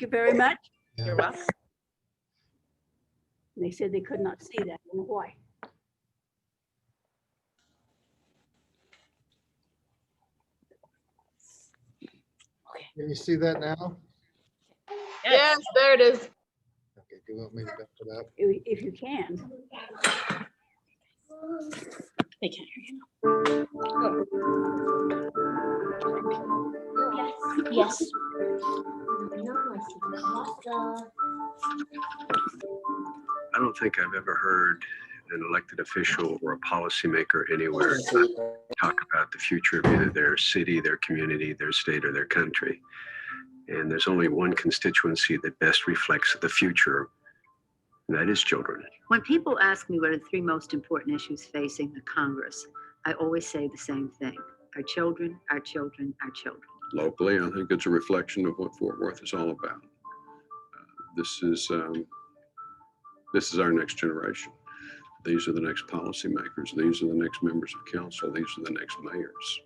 you very much. You're welcome. They said they could not see that. I don't know why. Can you see that now? Yes, there it is. Okay, do you want me to back it up? If you can. They can't hear you. Yes. I don't think I've ever heard an elected official or a policymaker anywhere talk about the future of either their city, their community, their state, or their country. And there's only one constituency that best reflects the future, and that is children. When people ask me what are the three most important issues facing the Congress, I always say the same thing. Our children, our children, our children. Locally, I think it's a reflection of what Fort Worth is all about. This is our next generation. These are the next policymakers. These are the next members of council. These are the next mayors.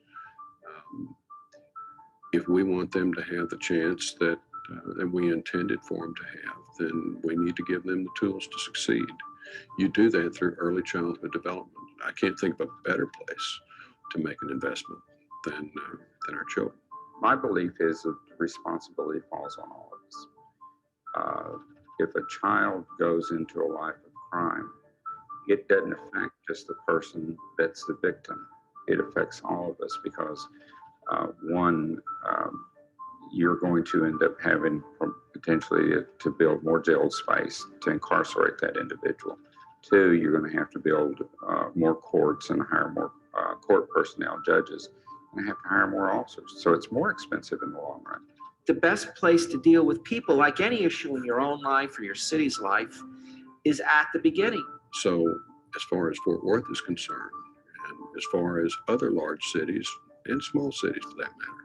If we want them to have the chance that we intended for them to have, then we need to give them the tools to succeed. You do that through early childhood development. I can't think of a better place to make an investment than our children. My belief is that responsibility falls on all of us. If a child goes into a life of crime, it doesn't affect just the person that's the victim. It affects all of us because you're going to end up having potentially to build more jail space to incarcerate that individual. Two, you're going to have to build more courts and hire more court personnel, judges, and have to hire more officers. So it's more expensive in the long run. The best place to deal with people, like any issue in your own life or your city's life, is at the beginning. So as far as Fort Worth is concerned, and as far as other large cities and small cities for that matter,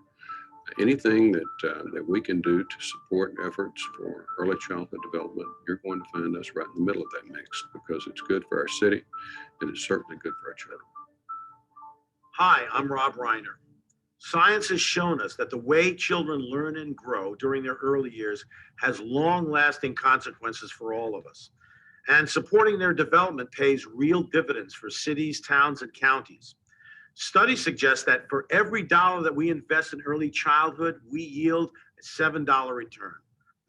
anything that we can do to support efforts for early childhood development, you're going to find us right in the middle of that mix because it's good for our city and it's certainly good for our children. Hi, I'm Rob Reiner. Science has shown us that the way children learn and grow during their early years has long-lasting consequences for all of us. And supporting their development pays real dividends for cities, towns, and counties. Studies suggest that for every dollar that we invest in early childhood, we yield a $7 return.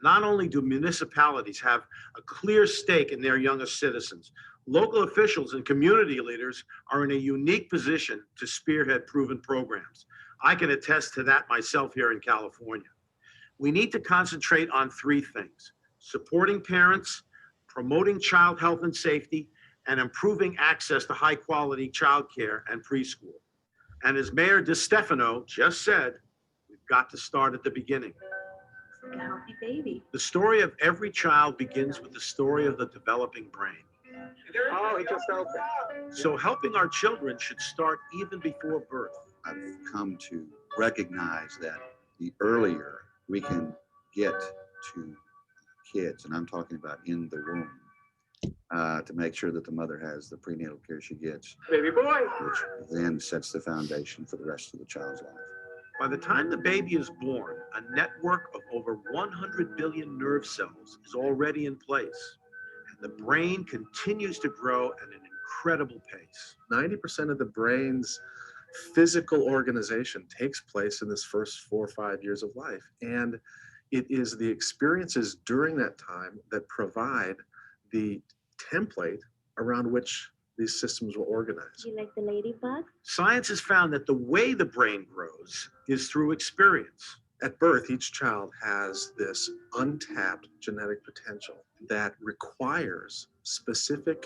Not only do municipalities have a clear stake in their youngest citizens, local officials and community leaders are in a unique position to spearhead proven programs. I can attest to that myself here in California. We need to concentrate on three things: supporting parents, promoting child health and safety, and improving access to high-quality childcare and preschool. And as Mayor DeStefano just said, we've got to start at the beginning. A healthy baby. The story of every child begins with the story of the developing brain. Oh, it just opened. So helping our children should start even before birth. I've come to recognize that the earlier we can get to kids, and I'm talking about in the womb, to make sure that the mother has the prenatal care she gets, Baby boy. which then sets the foundation for the rest of the child's life. By the time the baby is born, a network of over 100 billion nerve cells is already in place. And the brain continues to grow at an incredible pace. 90% of the brain's physical organization takes place in this first 4 or 5 years of life. And it is the experiences during that time that provide the template around which these systems will organize. Do you like the ladybug? Science has found that the way the brain grows is through experience. At birth, each child has this untapped genetic potential that requires specific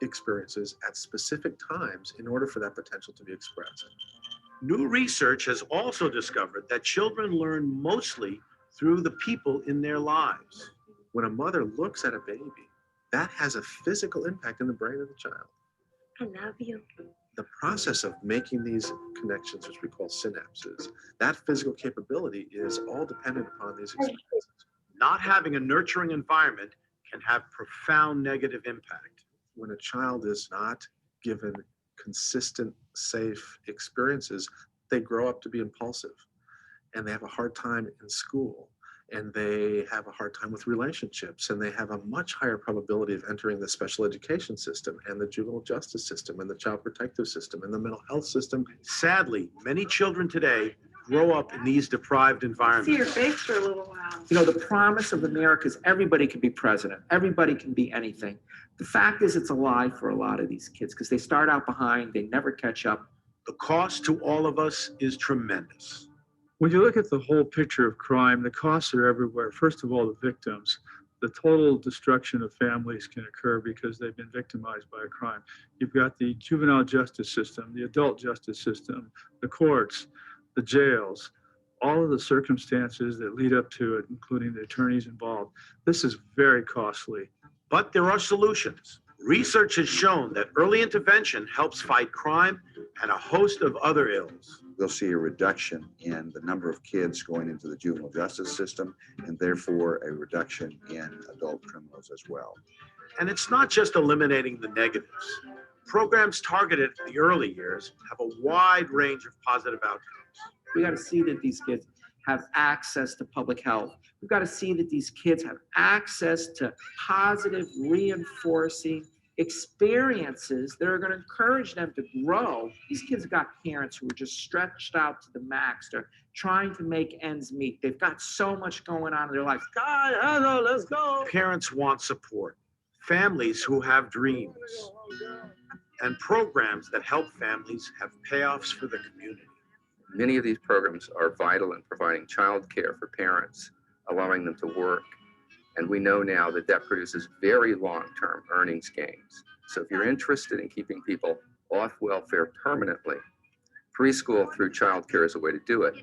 experiences at specific times in order for that potential to be expressed. New research has also discovered that children learn mostly through the people in their lives. When a mother looks at a baby, that has a physical impact in the brain of the child. I love you. The process of making these connections, which we call synapses, that physical capability is all dependent upon these experiences. Not having a nurturing environment can have profound negative impact. When a child is not given consistent, safe experiences, they grow up to be impulsive and they have a hard time in school. and they have a hard time with relationships, and they have a much higher probability of entering the special education system and the juvenile justice system and the child protective system and the mental health system. Sadly, many children today grow up in these deprived See your environments. face for a little while. You know, the promise of America is everybody can be president. Everybody can be anything. The fact is it's a lie for a lot of these kids because they start out behind, they never catch up. The cost to all of us is tremendous. When you look at the whole picture of crime, the costs are everywhere. First of all, the victims. The total destruction of families can occur because they've been victimized by a crime. You've got the juvenile justice system, the adult justice system, the courts, the jails, all of the circumstances that lead up to it, including the attorneys involved. This is very costly. But there are solutions. Research has shown that early intervention helps fight crime and a host of other ills. We'll see a reduction in the number of kids going into the juvenile justice system, and therefore a reduction in adult criminals as well. And it's not just eliminating the negatives. Programs targeted at the early years have a wide range of positive outcomes. We got to see that these kids have access to public health. We've got to see that these kids have access to positive, reinforcing experiences that are going to encourage them to grow. These kids have got parents who are just stretched out to the max. They're trying to make ends meet. They've got so much going on in their life. God, hello, let's go. Parents want support, families who have dreams, and programs that help families have payoffs for the community. Many of these programs are vital in providing childcare for parents, allowing them to work. And we know now that that produces very long-term earnings gains. So if you're interested in keeping people off welfare permanently, preschool through childcare is a way to do it.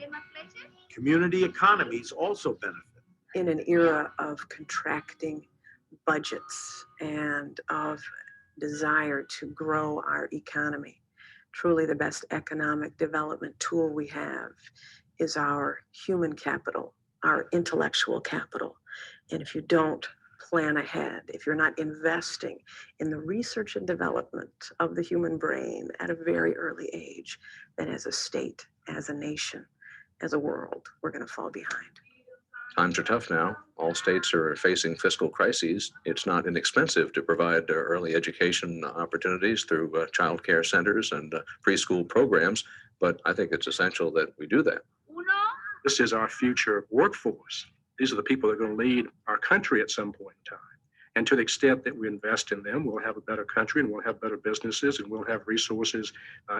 Community economies also benefit. In an era of contracting budgets and of desire to grow our economy, truly the best economic development tool we have is our human capital, our intellectual capital. And if you don't plan ahead, if you're not investing in the research and development of the human brain at a very early age, then as a state, as a nation, as a world, we're going to fall behind. Times are tough now. All states are facing fiscal crises. It's not inexpensive to provide early education opportunities through child care centers and preschool programs, but I think it's essential that we do that. This is our future workforce. These are the people that are going to lead our country at some point in time. And to the extent that we invest in them, we'll have a better country and we'll have better businesses and we'll have resources,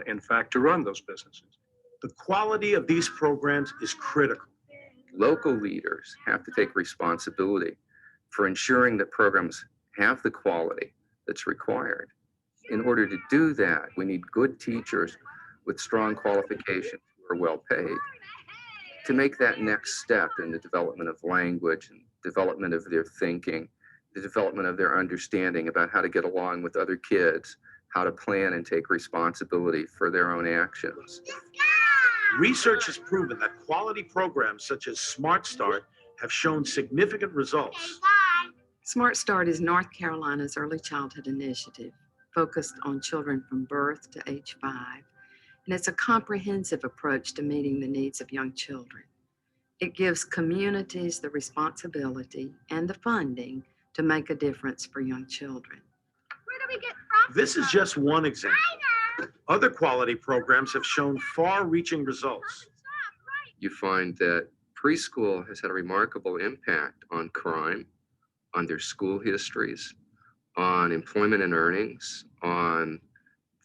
in fact, to run those businesses. The quality of these programs is critical. Local leaders have to take responsibility for ensuring that programs have the quality that's required. In order to do that, we need good teachers with strong qualifications who are well paid. To make that next step in the development of language and development of their thinking, the development of their understanding about how to get along with other kids, how to plan and take responsibility for their own actions. Research has proven that quality programs such as Smart Start have shown significant results. Smart Start is North Carolina's early childhood initiative focused on children from birth to age 5. And it's a comprehensive approach to meeting the needs of young children. It gives communities the responsibility and the funding to make a difference for young children. Where do we get from? This is just one example. Other quality programs have shown far-reaching results. You find that preschool has had a remarkable impact on crime, on their school histories, on employment and earnings, on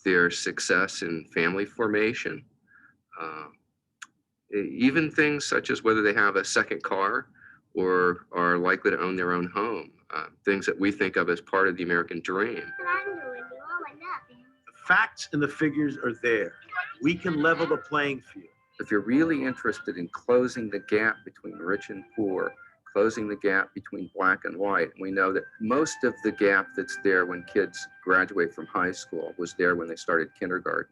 their success in family formation, even things such as whether they have a second car or are likely to own their own home, things that we think of as part of the American dream. The facts and the figures are there. We can level the playing field. If you're really interested in closing the gap between rich and poor, closing the gap between black and white, we know that most of the gap that's there when kids graduate from high school was there when they started kindergarten.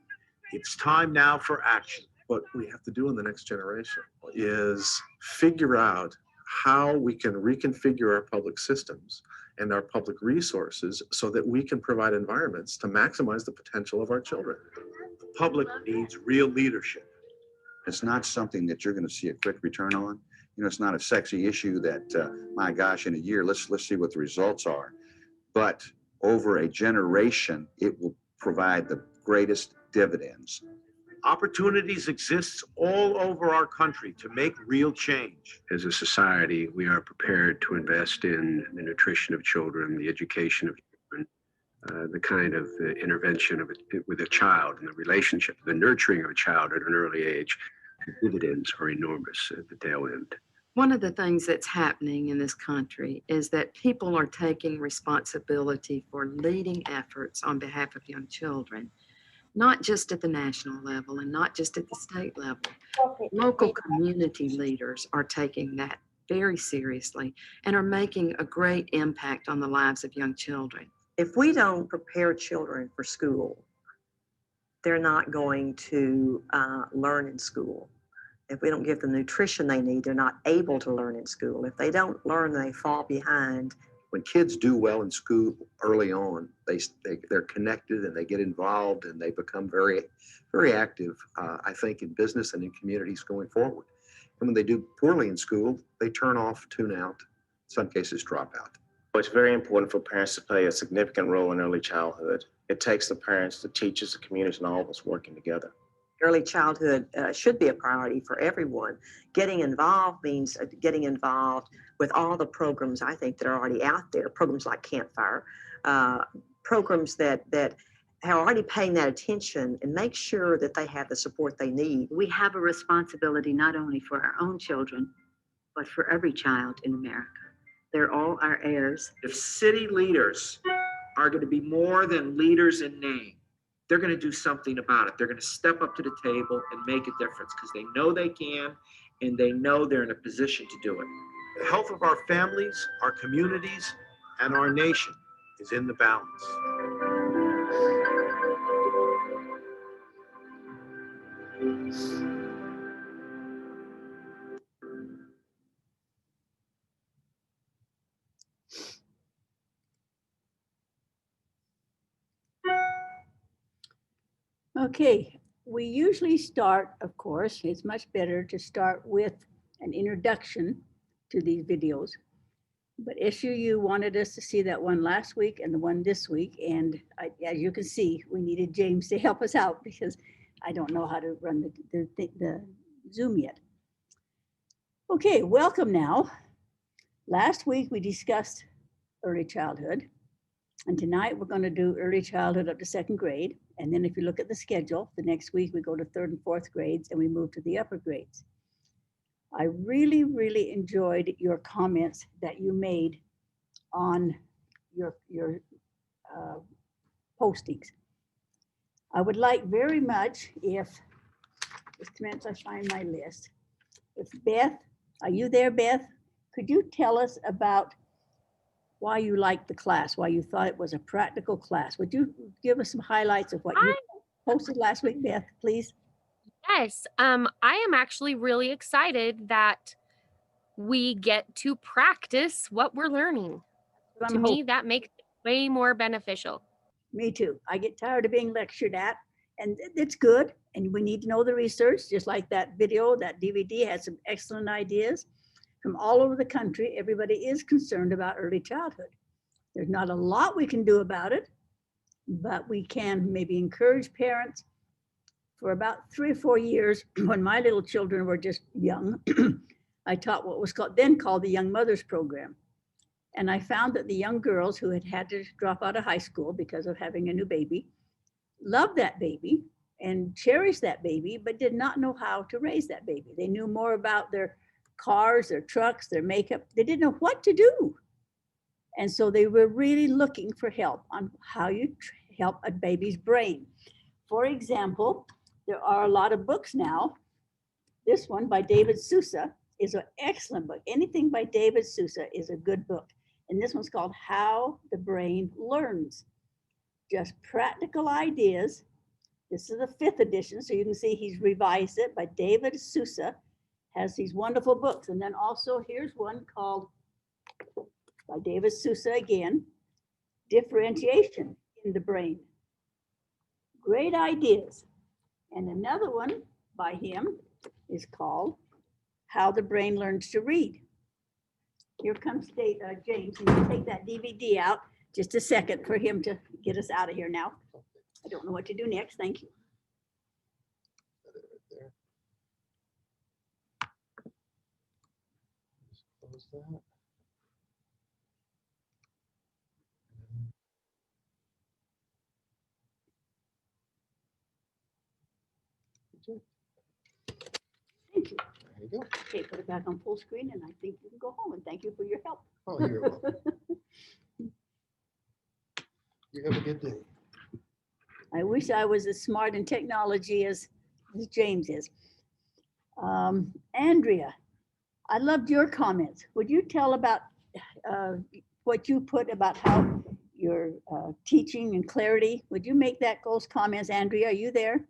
It's time now for action. What we have to do in the next generation is figure out how we can reconfigure our public systems and our public resources so that we can provide environments to maximize the potential of our children. The public needs real leadership. It's not something that you're going to see a quick return on. it's not a sexy issue that, my gosh, in a year, let's see what the results are. But over a generation, it will provide the greatest dividends. Opportunities exist all over our country to make real change. As a society, we are prepared to invest in the nutrition of children, the education of children, the kind of intervention with a child and the relationship, the nurturing of a child at an early age. The dividends are enormous at the tail end. One of the things that's happening in this country is that people are taking responsibility for leading efforts on behalf of young children, not just at the national level and not just at the state level. Local community leaders are taking that very seriously and are making a great impact on the lives of young children. If we don't prepare children for school, they're not going to learn in school. If we don't give them nutrition they need, they're not able to learn in school. If they don't learn, they fall behind. When kids do well in school early on, they're connected and they get involved and they become very, very active, I think, in business and in communities going forward. And when they do poorly in school, they turn off, tune out, in some cases drop out. It's very important for parents to play a significant role in early childhood. It takes the parents, the teachers, the community, and all of us working together. Early childhood should be a priority for everyone. Getting involved means getting involved with all the programs I think that are already out there, programs like Campfire, programs that are already paying that attention and make sure that they have the support they need. We have a responsibility not only for our own children, but for every child in America. They're all our heirs. If city leaders are going to be more than leaders in name, they're going to do something about it. They're going to step up to the table and make a difference because they know they can and they know they're in a position to do it. The health of our families, our communities, and our nation is in the balance. Okay, we usually start, of course, it's much better to start with an introduction to these videos. But SUU wanted us to see that one last week and the one this week. And as you can see, we needed James to help us out because I don't know how to run the Zoom yet. Okay, welcome now. Last week we discussed early childhood. And tonight we're going to do early childhood up to second grade. And then if you look at the schedule, the next week we go to third and fourth grades and we move to the upper grades. I really, really enjoyed your comments that you made on your postings. I would like very much if, just a minute, I find my list. If Beth, are you there, Beth? Could you tell us about why you liked the class, why you thought it was a practical class? Would you give us some highlights of what you posted last week, Beth, please? Yes, I am actually really excited that we get to practice what we're learning. To me, that makes it way more beneficial. Me too. I get tired of being lectured at, and it's good. And we need to know the research, just like that video, that DVD had some excellent ideas from all over the country. Everybody is concerned about early childhood. There's not a lot we can do about it, but we can maybe encourage parents. For about 3 or 4 years, when my little children were just young, I taught what was called the Young Mothers Program. And I found that the young girls who had to drop out of high school because of having a new baby, loved that baby and cherished that baby, but did not know how to raise that baby. They knew more about their cars, their trucks, their makeup. They didn't know what to do. And so they were really looking for help on how you help a baby's brain. For example, there are a lot of books now. This one by David Sousa is an excellent book. Anything by David Sousa is a good book. And this one's called How the Brain Learns. Just practical ideas. This is the 5th edition, so you can see he's revised it, by David Sousa. Has these wonderful books. And then also here's one called, by David Sousa again, Differentiation in the Brain. Great ideas. And another one by him is called how the brain learns to read. Here comes James, and you take that DVD out. Just a second for him to get us out of here now. I don't know what to do next. Thank you. Close that. Thank you. There you go. Okay, put it back on full screen, and I think you can go home, and thank you for your help. Oh, you're welcome. You have a good day. I wish I was as smart in technology as James is. Andrea, I loved your comments. Would you tell about what you put about how your teaching and clarity? Would you make those comments, Andrea? Are you there?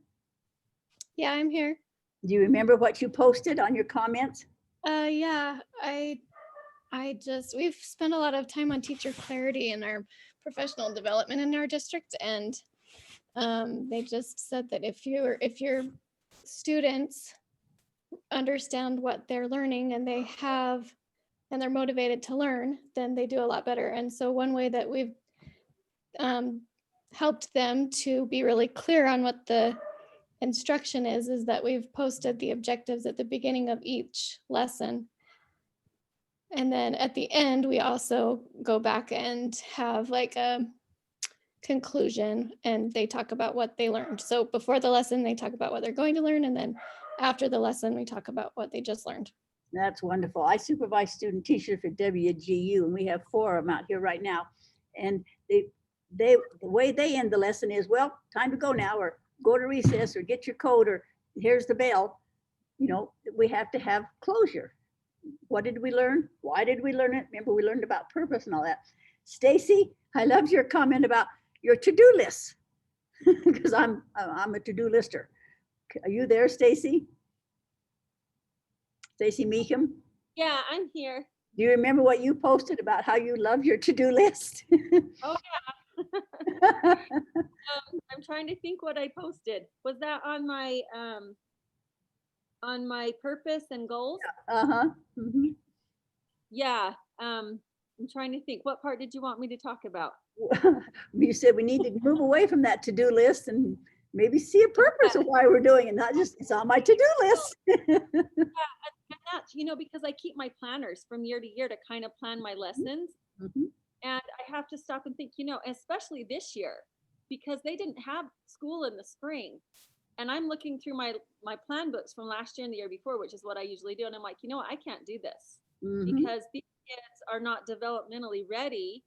Yeah, I'm here. Do you remember what you posted on your comments? Yeah, we've spent a lot of time on teacher clarity in our professional development in our district, and they just said that if your students understand what they're learning and they're motivated to learn, then they do a lot better. And so one way that we've helped them to be really clear on what the instruction is that we've posted the objectives at the beginning of each lesson. And then at the end, we also go back and have like a conclusion, and they talk about what they learned. So before the lesson, they talk about what they're going to learn. And then after the lesson, we talk about what they just learned. That's wonderful. I supervise student teachers for WGU, and we have 4 of them out here right now. And the way they end the lesson is, well, time to go now, or go to recess, or get your coat, or here's the bell. You know, we have to have closure. What did we learn? Why did we learn it? Remember, we learned about purpose and all that. Stacy, I loved your comment about your to-do list, because I'm a to-do lister. Are you there, Stacy? Stacy Meekham? Yeah, I'm here. Do you remember what you posted about how you love your to-do list? Oh yeah. I'm trying to think what I posted. Was that on my purpose and goals? Uh-huh. Mm-hmm. Yeah. I'm trying to think. What part did you want me to talk about? You said we need to move away from that to-do list and maybe see a purpose of why we're doing it, not just it's on my to-do list. Yeah, and that's, because I keep my planners from year to year to kind of plan my lessons. Mm-hmm. And I have to stop and think, especially this year, because they didn't have school in the spring. And I'm looking through my plan books from last year and the year before, which is what I usually do. And I'm like, I can't do this because these kids are not developmentally ready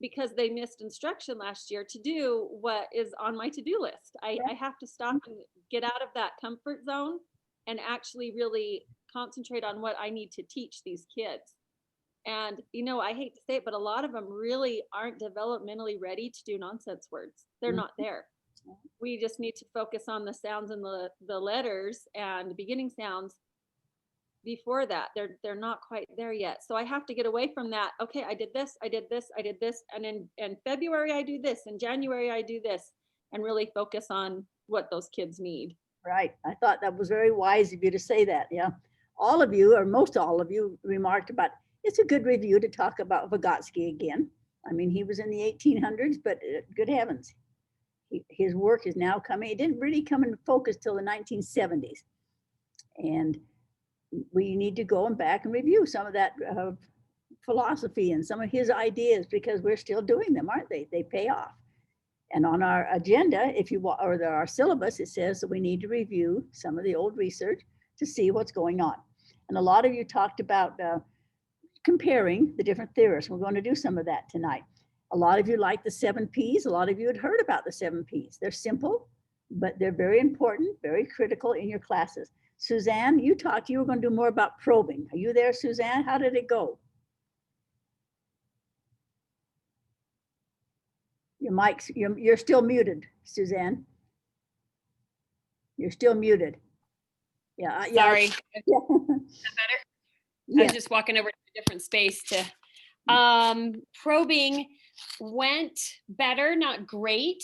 because they missed instruction last year to do what is on my to-do list. I have to stop and get out of that comfort zone and actually really concentrate on what I need to teach these kids. And, I hate to say it, but a lot of them really aren't developmentally ready to do nonsense words. They're not there. We just need to focus on the sounds and the letters and beginning sounds before that. They're not quite there yet. So I have to get away from that. Okay, I did this, I did this, I did this. And in February, I do this. In January, I do this. And really focus on what those kids need. Right. I thought that was very wise of you to say that. Yeah. All of you, or most all of you, remarked about it's a good review to talk about Vygotsky again. I mean, he was in the 1800s, but good heavens, his work is now coming. It didn't really come into focus till the 1970s. And we need to go back and review some of that philosophy and some of his ideas, because we're still doing them, aren't they? They pay off. And on our agenda, or our syllabus, it says that we need to review some of the old research to see what's going on. And a lot of you talked about comparing the different theorists. We're going to do some of that tonight. A lot of you like the 7 Ps. A lot of you had heard about the 7 Ps. They're simple, but they're very important, very critical in your classes. Suzanne, you were going to do more about probing. Are you there, Suzanne? How did it go? Your mic's, you're still muted, Suzanne. You're still muted. Yeah. Sorry. Yeah. Better? I was just walking over to a different space to probing went better, not great.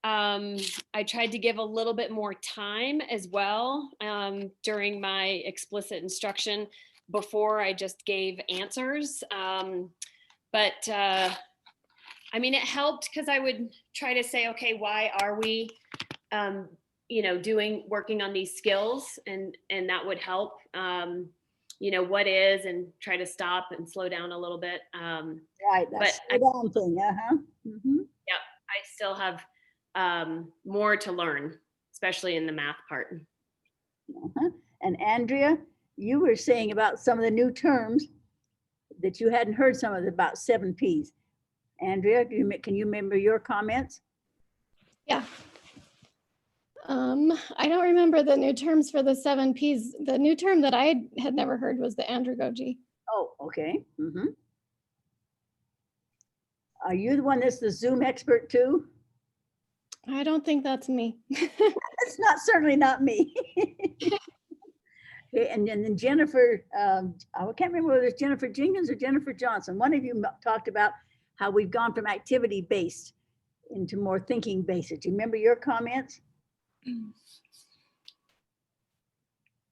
I tried to give a little bit more time as well during my explicit instruction before I just gave answers. But I mean, it helped because I would try to say, okay, why are we, working on these skills? And that would help, what is, and try to stop and slow down a little bit. Right, that's the down thing, Yeah, I still have more to learn, especially in the math part. And Andrea, you were saying about some of the new terms that you hadn't heard some of about 7 Ps. Andrea, can you remember your comments? Yeah. I don't remember the new terms for the 7 Ps. The new term that I had never heard was the andragogy. Oh, okay. Are you the one that's the Zoom expert too? I don't think that's me. It's certainly not me. Okay, and then Jennifer, I can't remember whether it's Jennifer Jenkins or Jennifer Johnson. One of you talked about how we've gone from activity-based into more thinking-based. Do you remember your comments?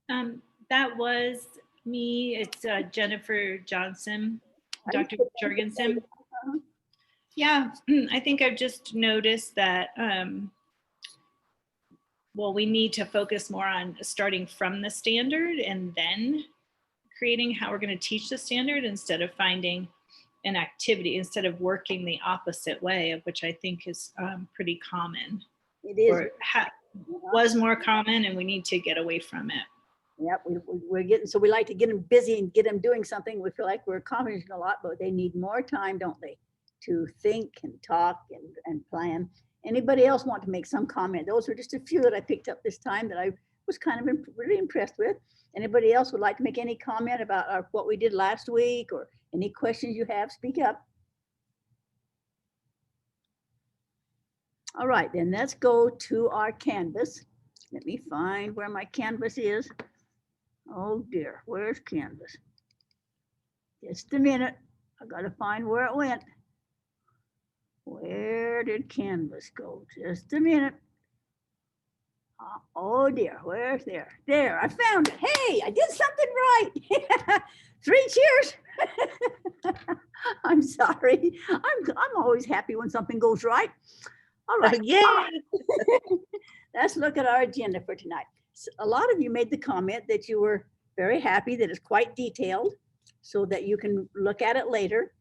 That was me. It's Jennifer Johnson, Dr. Jorgensen. Yeah, I think I've just noticed that, we need to focus more on starting from the standard and then creating how we're going to teach the standard instead of finding an activity, instead of working the opposite way, of which I think is pretty common. It is. Or was more common, and we need to get away from it. Yep, we're getting, so we like to get them busy and get them doing something. We feel like we're accomplishing a lot, but they need more time, don't they? To think and talk and plan. Anybody else want to make some comment? Those were just a few that I picked up this time that I was kind of really impressed with. Anybody else would like to make any comment about what we did last week, or any questions you have? Speak up. All right, then let's go to our Canvas. Let me find where my Canvas is. Oh dear, where's Canvas? Just a minute, I gotta find where it went. Where did Canvas go? Just a minute. Oh dear, where's there? There, I found it. Hey, I did something right. 3 cheers. I'm sorry. I'm always happy when something goes right. All right. Let's look at our agenda for tonight. A lot of you made the comment that you were very happy that it's quite detailed so that you can look at it later.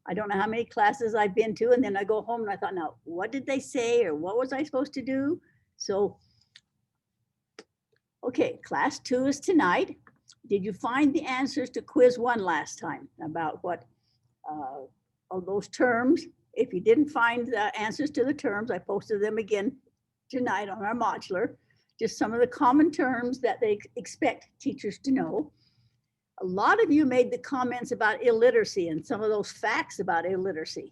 I don't know how many classes I've been to, and then I go home and I thought, now, what did they say, or what was I supposed to do? So, okay, class 2 is tonight. Did you find the answers to quiz 1 last time about what of those terms? If you didn't find the answers to the terms, I posted them again tonight on our modular. Just some of the common terms that they expect teachers to know. A lot of you made the comments about illiteracy and some of those facts about illiteracy.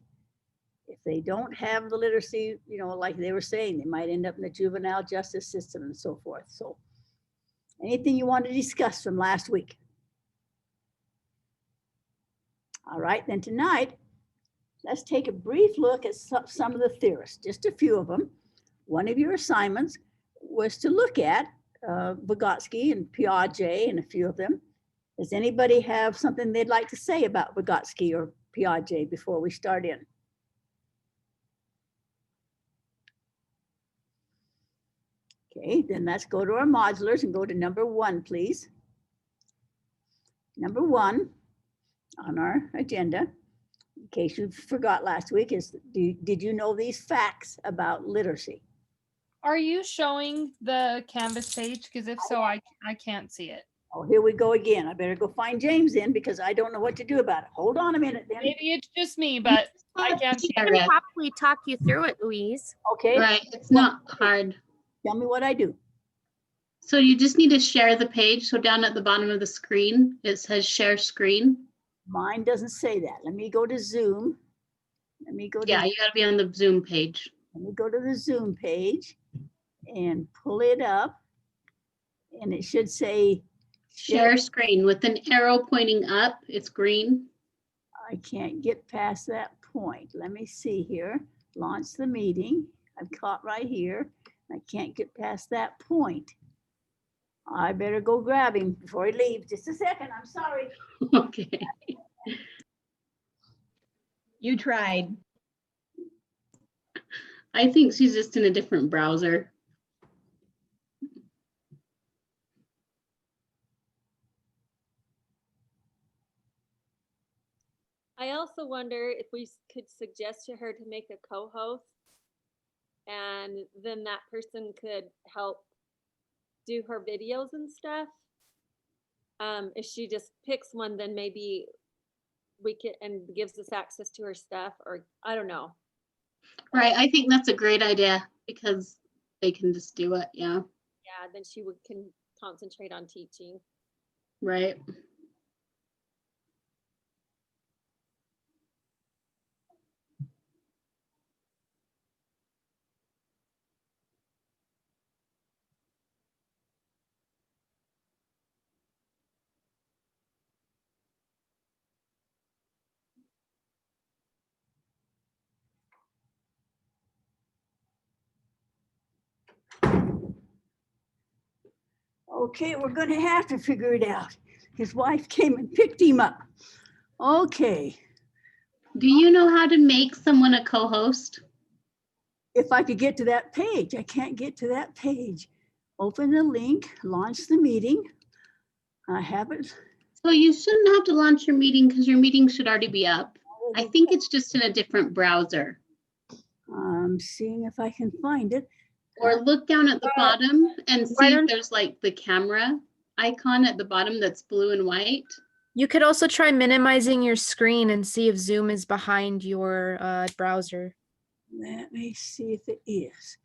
If they don't have the literacy, like they were saying, they might end up in the juvenile justice system and so forth. So anything you want to discuss from last week? All right, then tonight, let's take a brief look at some of the theorists, just a few of them. One of your assignments was to look at Vygotsky and Piaget and a few of them. Does anybody have something they'd like to say about Vygotsky or Piaget before we start in? Okay, then let's go to our modulars and go to number 1, please. Number 1 on our agenda, in case you forgot last week, is did you know these facts about literacy? Are you showing the Canvas page? Because if so, I can't see it. Oh, here we go again. I better go find James in because I don't know what to do about it. Hold on a minute then. Maybe it's just me, but I can't see I it. can probably talk you through it, Louise. Okay. Right, it's not hard. Tell me what I do. So you just need to share the page. So down at the bottom of the screen, it says share screen. Mine doesn't say that. Let me go to Zoom. Let me go to, Yeah, you gotta be on the Zoom page. let me go to the Zoom page and pull it up. And it should say Share screen with an arrow pointing up. It's green. I can't get past that point. Let me see here. Launch the meeting. I'm caught right here. I can't get past that point. I better go grab him before he leaves. Just a second, I'm sorry. Okay. You tried. I think she's just in a different browser. I also wonder if we could suggest to her to make a co-host, and then that person could help do her videos and stuff. If she just picks one, then maybe we can, and gives us access to her stuff, or I don't know. Right, I think that's a great idea because they can just do it, yeah. Yeah, then she can concentrate on teaching. Right. Okay, we're gonna have to figure it out. His wife came and picked him up. Okay. Do you know how to make someone a co-host? If I could get to that page, I can't get to that page. Open the link, launch the meeting. I have it. So you shouldn't have to launch your meeting because your meeting should already be up. I think it's just in a different browser. I'm seeing if I can find it. Or look down at the bottom and see if there's like the camera icon at the bottom that's blue and white. You could also try minimizing your screen and see if Zoom is behind your browser. Let me see if it is.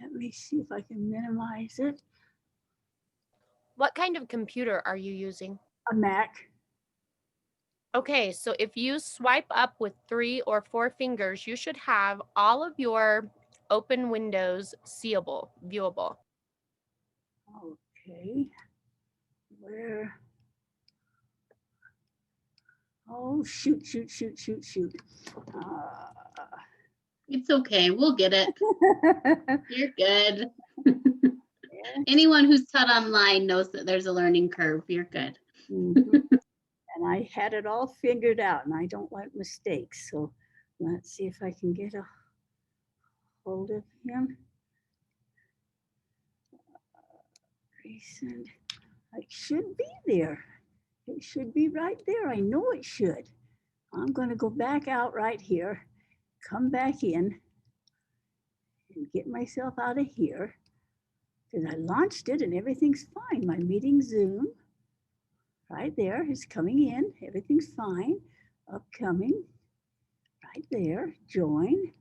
Let me see if I can minimize it. What kind of computer are you using? A Mac. Okay, so if you swipe up with 3 or 4 fingers, you should have all of your open windows viewable. Okay. Where? Oh, shoot. It's okay, we'll get it. You're good. Anyone who's taught online knows that there's a learning curve. You're good. And I had it all figured out, and I don't like mistakes. So let's see if I can get a hold of him. Resend. It should be there. It should be right there. I know it should. I'm going to go back out right here, come back in, and get myself out of here. Because I launched it and everything's fine. My meeting Zoom, right there, is coming in. Everything's fine. Upcoming, right there. Join.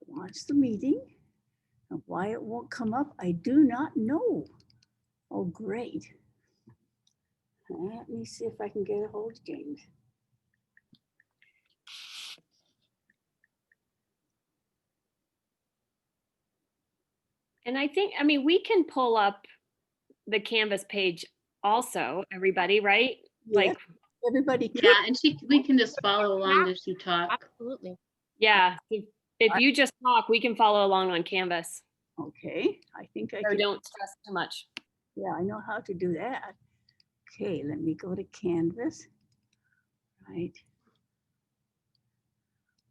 Launch the meeting. And why it won't come up, I do not know. Oh, great. Let me see if I can get a hold of James. And I think, I mean, we can pull up the Canvas page also, everybody, right? Yeah, like everybody can. Yeah, and we can just follow along as you talk. Absolutely. Yeah, if you just talk, we can follow along on Canvas. Okay, I think I So can. don't stress too much. Yeah, I know how to do that. Okay, let me go to Canvas. Right.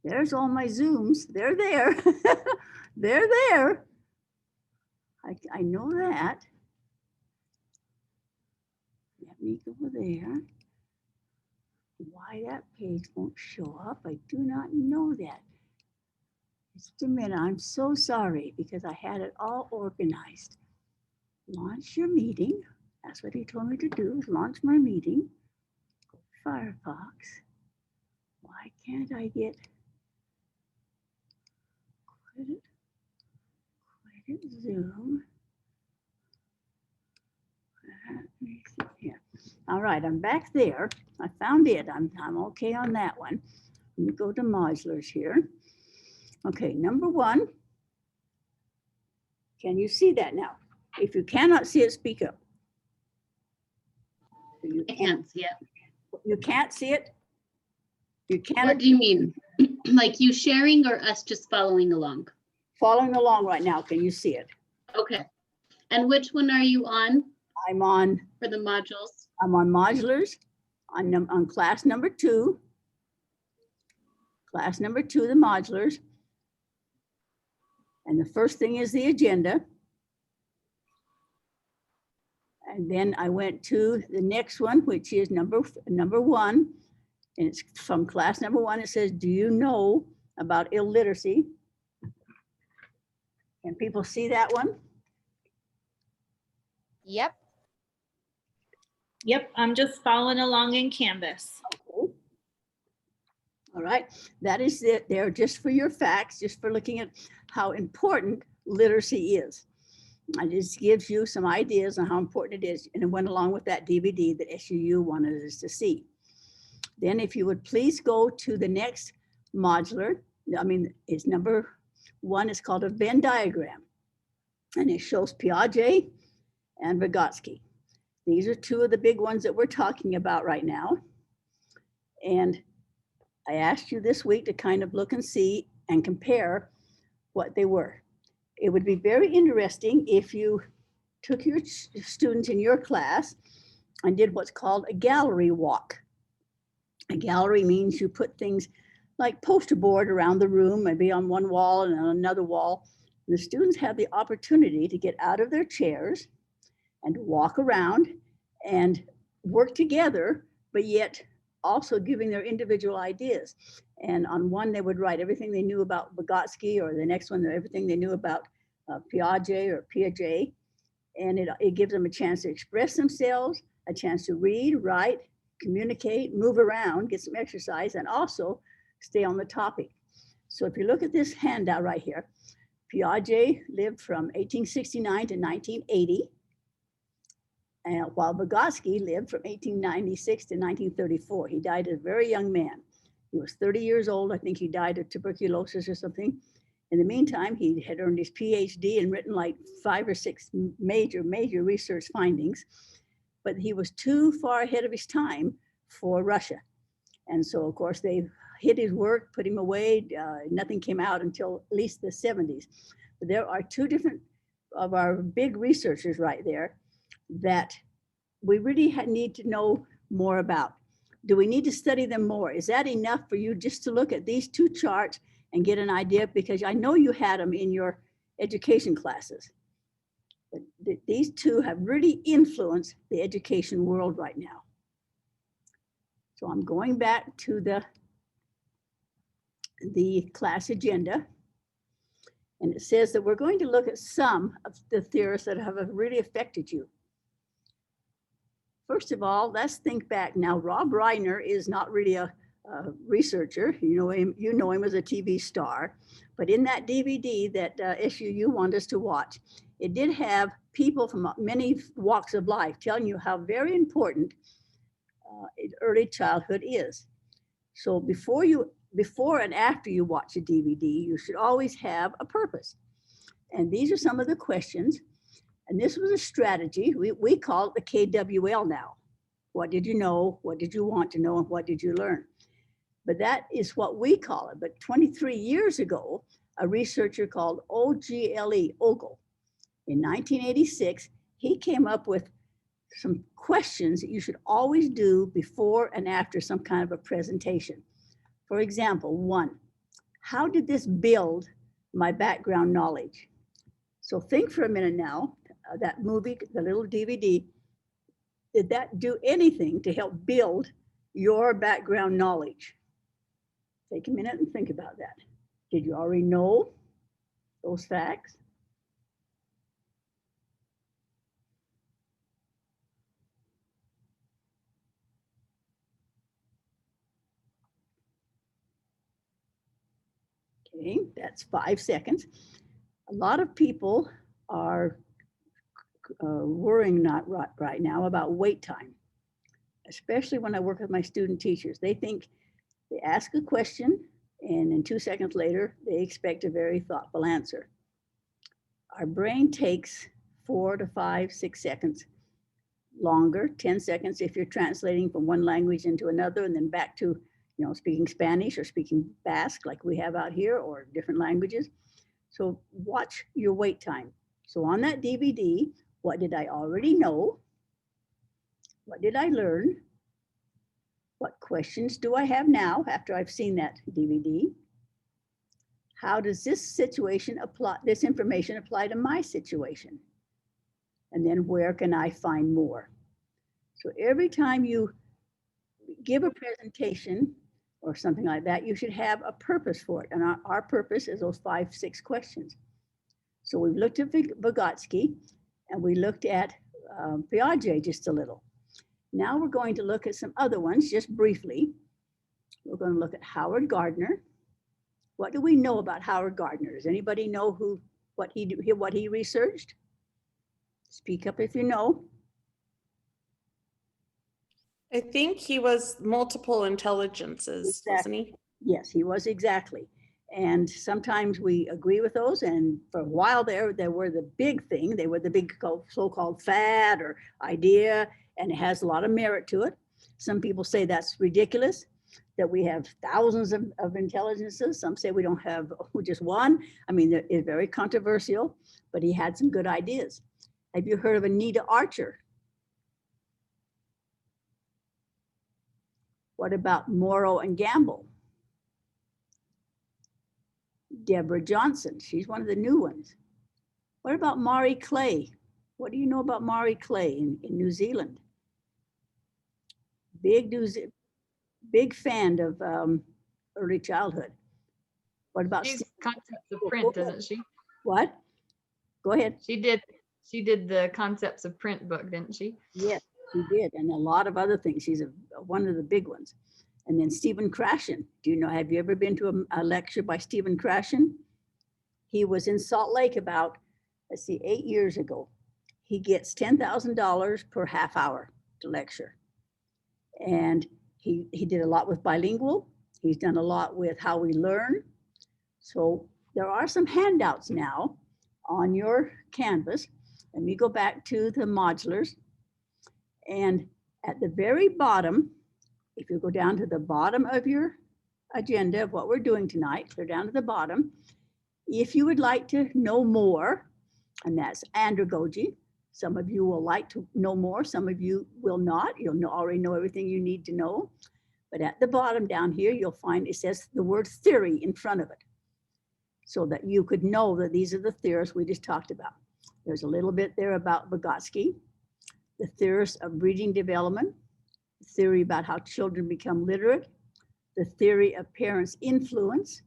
There's all my Zooms. They're there. They're there. I know that. Let me go there. Why that page won't show up, I do not know that. Just a minute, I'm so sorry because I had it all organized. Launch your meeting. That's what he told me to do, is launch my meeting. Firefox. Why can't I get quit it Zoom? Let me see here. All right, I'm back there. I found it. I'm okay on that one. Let me go to modulars here. Okay, number 1. Can you see that now? If you cannot see it, speak up. I can't see it. You can't see it? You cannot. What do you mean? Like you sharing or us just following along? Following along right now. Can you see it? Okay. And which one are you on I'm on for the modules? I'm on modulars on class number 2. Class number 2, the modulars. And the first thing is the agenda. And then I went to the next one, which is number 1. And it's from class number 1. It says, do you know about illiteracy? Can people see that one? Yep. Yep, I'm just following along in Canvas. Okay. All right, that is it there just for your facts, just for looking at how important literacy is. It just gives you some ideas on how important it is, and it went along with that DVD that SUU wanted us to see. Then if you would please go to the next modular, it's number 1, it's called a Venn diagram, and it shows Piaget and Vygotsky. These are 2 of the big ones that we're talking about right now. And I asked you this week to kind of look and see and compare what they were. It would be very interesting if you took your students in your class and did what's called a gallery walk. A gallery means you put things like poster board around the room, maybe on one wall and on another wall. And the students have the opportunity to get out of their chairs and walk around and work together, but yet also giving their individual ideas. And on one, they would write everything they knew about Vygotsky, or the next one, everything they knew about Piaget or Piaget. And it gives them a chance to express themselves, a chance to read, write, communicate, move around, get some exercise, and also stay on the topic. So if you look at this handout right here, Piaget lived from 1869 to 1980. And while Vygotsky lived from 1896 to 1934. He died as a very young man. He was 30 years old. I think he died of tuberculosis or something. In the meantime, he had earned his PhD and written like 5 or 6 major research findings, but he was too far ahead of his time for Russia. And so, of course, they hid his work, put him away. Nothing came out until at least the 70s. But there are 2 different of our big researchers right there that we really need to know more about. Do we need to study them more? Is that enough for you just to look at these 2 charts and get an idea? Because I know you had them in your education classes. But these 2 have really influenced the education world right now. So I'm going back to the class agenda. And it says that we're going to look at some of the theorists that have really affected you. First of all, let's think back. Now, Rob Reiner is not really a researcher. You know him as a TV star. But in that DVD that SUU wanted us to watch, it did have people from many walks of life telling you how very important early childhood is. So before and after you watch a DVD, you should always have a purpose. And these are some of the questions. And this was a strategy. We call it the KWL now. What did you know? What did you want to know? And what did you learn? But that is what we call it. But 23 years ago, a researcher called Ogle, in 1986, he came up with some questions that you should always do before and after some kind of a presentation. For example, 1, how did this build my background knowledge? So think for a minute now, that movie, the little DVD, did that do anything to help build your background knowledge? Take a minute and think about that. Did you already know those facts? Okay, that's 5 seconds. A lot of people are worrying right now about wait time, especially when I work with my student teachers. They think they ask a question and then 2 seconds later, they expect a very thoughtful answer. Our brain takes 4 to 5, 6 seconds longer, 10 seconds if you're translating from one language into another and then back to you know, speaking Spanish or speaking Basque like we have out here, or different languages. So watch your wait time. So on that DVD, what did I already know? What did I learn? What questions do I have now after I've seen that DVD? How does this situation apply, this information apply to my situation? And then where can I find more? So every time you give a presentation or something like that, you should have a purpose for it. And our purpose is those 5, 6 questions. So we've looked at Vygotsky and we looked at Piaget just a little. Now we're going to look at some other ones just briefly. We're going to look at Howard Gardner. What do we know about Howard Gardner? Does anybody know what he researched? Speak up if you know. I think he was multiple intelligences, wasn't he? Yes, he was, exactly. And sometimes we agree with those. And for a while there were the big thing. They were the big so-called fad or idea, and it has a lot of merit to it. Some people say that's ridiculous, that we have thousands of intelligences. Some say we don't have just one. I mean, it's very controversial, but he had some good ideas. Have you heard of Anita Archer? What about Morrow and Gamble? Deborah Johnson, she's one of the new ones. What about Maury Clay? What do you know about Maury Clay in New Zealand? Big fan of early childhood. What about She's Concepts of Print, isn't she? What? Go ahead. She did the Concepts of Print book, didn't she? Yes, she did, and a lot of other things. She's one of the big ones. And then Stephen Krashen. Do you know, have you ever been to a lecture by Stephen Krashen? He was in Salt Lake about, 8 years ago. He gets $10,000 per half hour to lecture. And he did a lot with bilingual. He's done a lot with how we learn. So there are some handouts now on your Canvas. Let me go back to the modulars. And at the very bottom, if you go down to the bottom of your agenda of what we're doing tonight, clear down to the bottom. If you would like to know more, and that's andragogy, some of you will like to know more, some of you will not. You'll already know everything you need to know. But at the bottom down here, you'll find it says the word theory in front of it, so that you could know that these are the theories we just talked about. There's a little bit there about Vygotsky, the theories of reading development, the theory about how children become literate, the theory of parents' influence,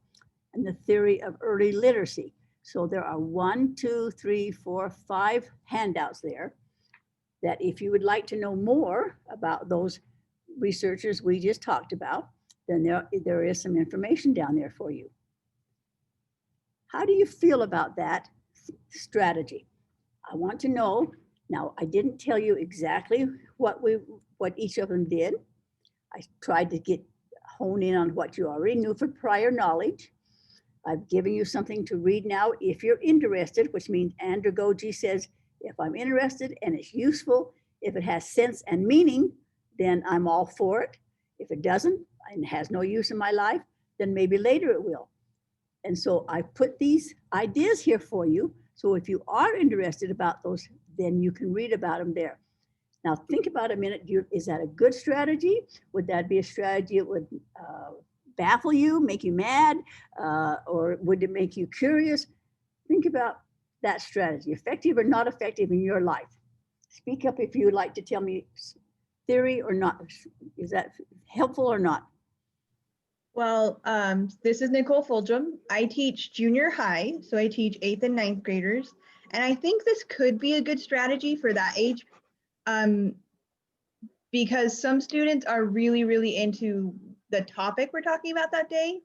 and the theory of early literacy. So there are 1, 2, 3, 4, 5 handouts there that if you would like to know more about those researchers we just talked about, then there is some information down there for you. How do you feel about that strategy? I want to know. Now, I didn't tell you exactly what each of them did. I tried to hone in on what you already knew for prior knowledge. I've given you something to read now if you're interested, which means andragogy says, if I'm interested and it's useful, if it has sense and meaning, then I'm all for it. If it doesn't and has no use in my life, then maybe later it will. And so I put these ideas here for you. So if you are interested about those, then you can read about them there. Now think about a minute, is that a good strategy? Would that be a strategy that would baffle you, make you mad, or would it make you curious? Think about that strategy, effective or not effective in your life. Speak up if you would like to tell me theory or not. Is that helpful or not? Well, this is Nicole Fulgham. I teach junior high, so I teach 8th and 9th graders. And I think this could be a good strategy for that age because some students are really, really into the topic we're talking about that day,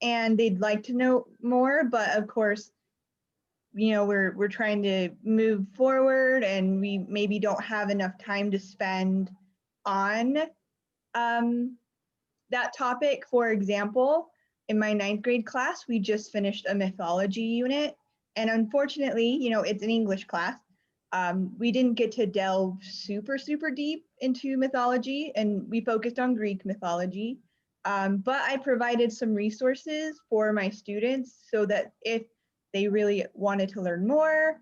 and they'd like to know more, but of course, you know, we're trying to move forward and we maybe don't have enough time to spend on that topic. For example, in my 9th grade class, we just finished a mythology unit, and unfortunately, you know, it's an English class. We didn't get to delve super deep into mythology, and we focused on Greek mythology. But I provided some resources for my students so that if they really wanted to learn more,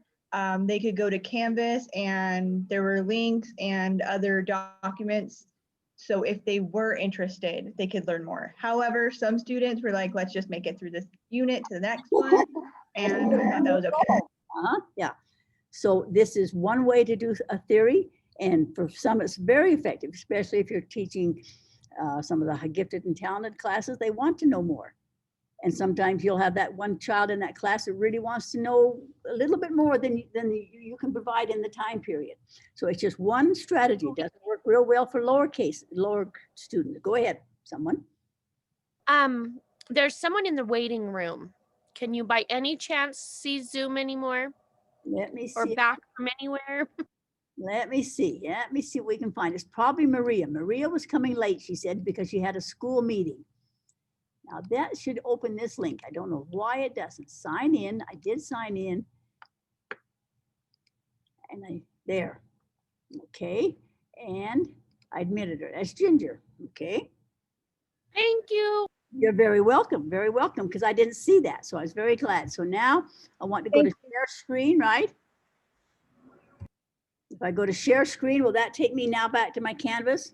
they could go to Canvas, and there were links and other documents. So if they were interested, they could learn more. However, some students were like, let's just make it through this unit to the next one. And I thought that was okay. Yeah. So this is one way to do a theory. And for some, it's very effective, especially if you're teaching some of the gifted and talented classes. They want to know more. And sometimes you'll have that one child in that class that really wants to know a little bit more than you can provide in the time period. So it's just one strategy. It doesn't work real well for lower students. Go ahead, someone. There's someone in the waiting room. Can you by any chance see Zoom anymore? Let me see. Or back from anywhere? Let me see. Let me see what we can find. It's probably Maria. Maria was coming late, she said, because she had a school meeting. Now that should open this link. I don't know why it doesn't. Sign in. I did sign in. And there. Okay. And I admitted her. That's Ginger. Okay. Thank you. You're very welcome. Very welcome, because I didn't see that. So I was very glad. So now I want to go to share screen, right? If I go to share screen, will that take me now back to my Canvas?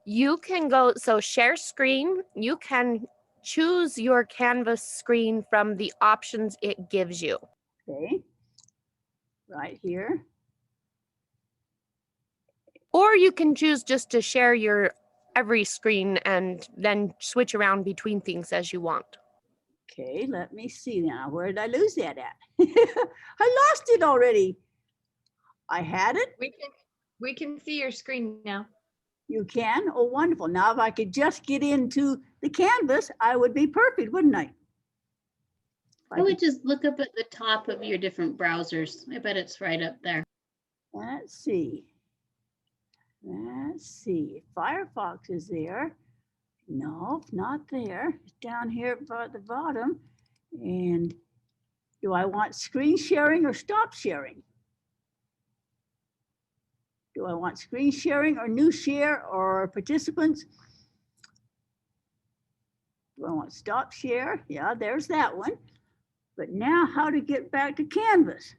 You can go, so share screen, you can choose your Canvas screen from the options it gives you. Okay, right here. Or you can choose just to share your every screen and then switch around between things as you want. Okay, let me see now. Where did I lose that at? I lost it already. I had it. We can see your screen now. You can? Oh, wonderful. Now, if I could just get into the Canvas, I would be perfect, wouldn't I? I would just look up at the top of your different browsers. I bet it's right up there. Let's see. Let's see. Firefox is there. No, not there. It's down here at the bottom. And do I want screen sharing or stop sharing? Do I want screen sharing or new share or participants? Do I want stop share? Yeah, there's that one. But now how to get back to Canvas?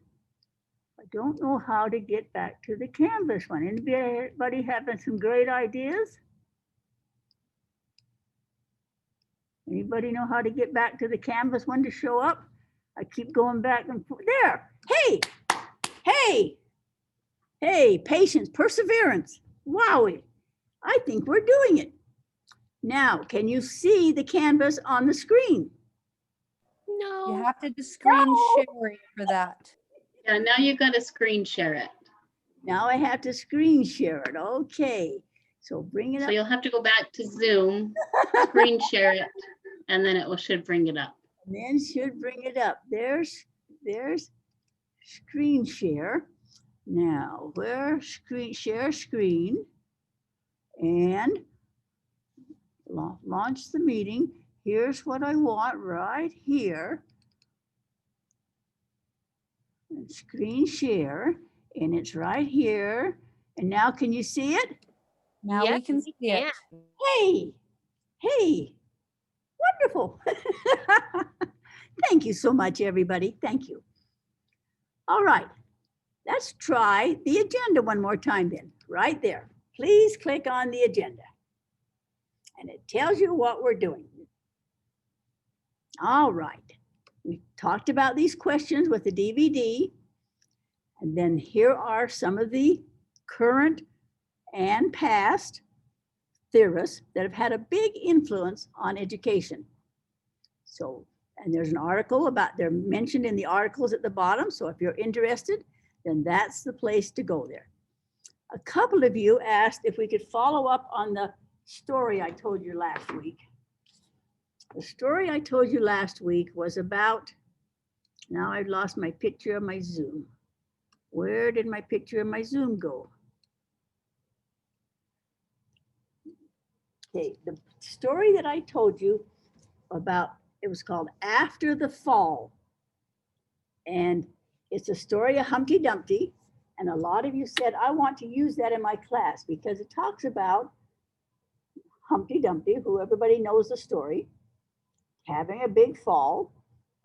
I don't know how to get back to the Canvas one. Anybody having some great ideas? Anybody know how to get back to the Canvas one to show up? I keep going back and forth. There. Hey, hey, hey, patience, perseverance. Wowie. I think we're doing it. Now, can you see the Canvas on the screen? No. You have to do screen sharing for that. Yeah, now you got to screen share it. Now I have to screen share it. Okay. So bring it up. So you'll have to go back to Zoom, screen share it, and then it should bring it up. And then should bring it up. There's screen share. Now, where share screen and launch the meeting. Here's what I want right here. And screen share, and it's right here. And now can you see it? Now we can see it. Hey, hey, wonderful. Thank you so much, everybody. Thank you. All right, let's try the agenda one more time then, right there. Please click on the agenda. And it tells you what we're doing. All right, we talked about these questions with the DVD. And then here are some of the current and past theorists that have had a big influence on education. So, and there's an article about, they're mentioned in the articles at the bottom. So if you're interested, then that's the place to go there. A couple of you asked if we could follow up on the story I told you last week. The story I told you last week was about, now I've lost my picture of my Zoom. Where did my picture of my Zoom go? Okay, the story that I told you about, it was called After the Fall. And it's a story of Humpty Dumpty. And a lot of you said, I want to use that in my class because it talks about Humpty Dumpty, who everybody knows the story, having a big fall.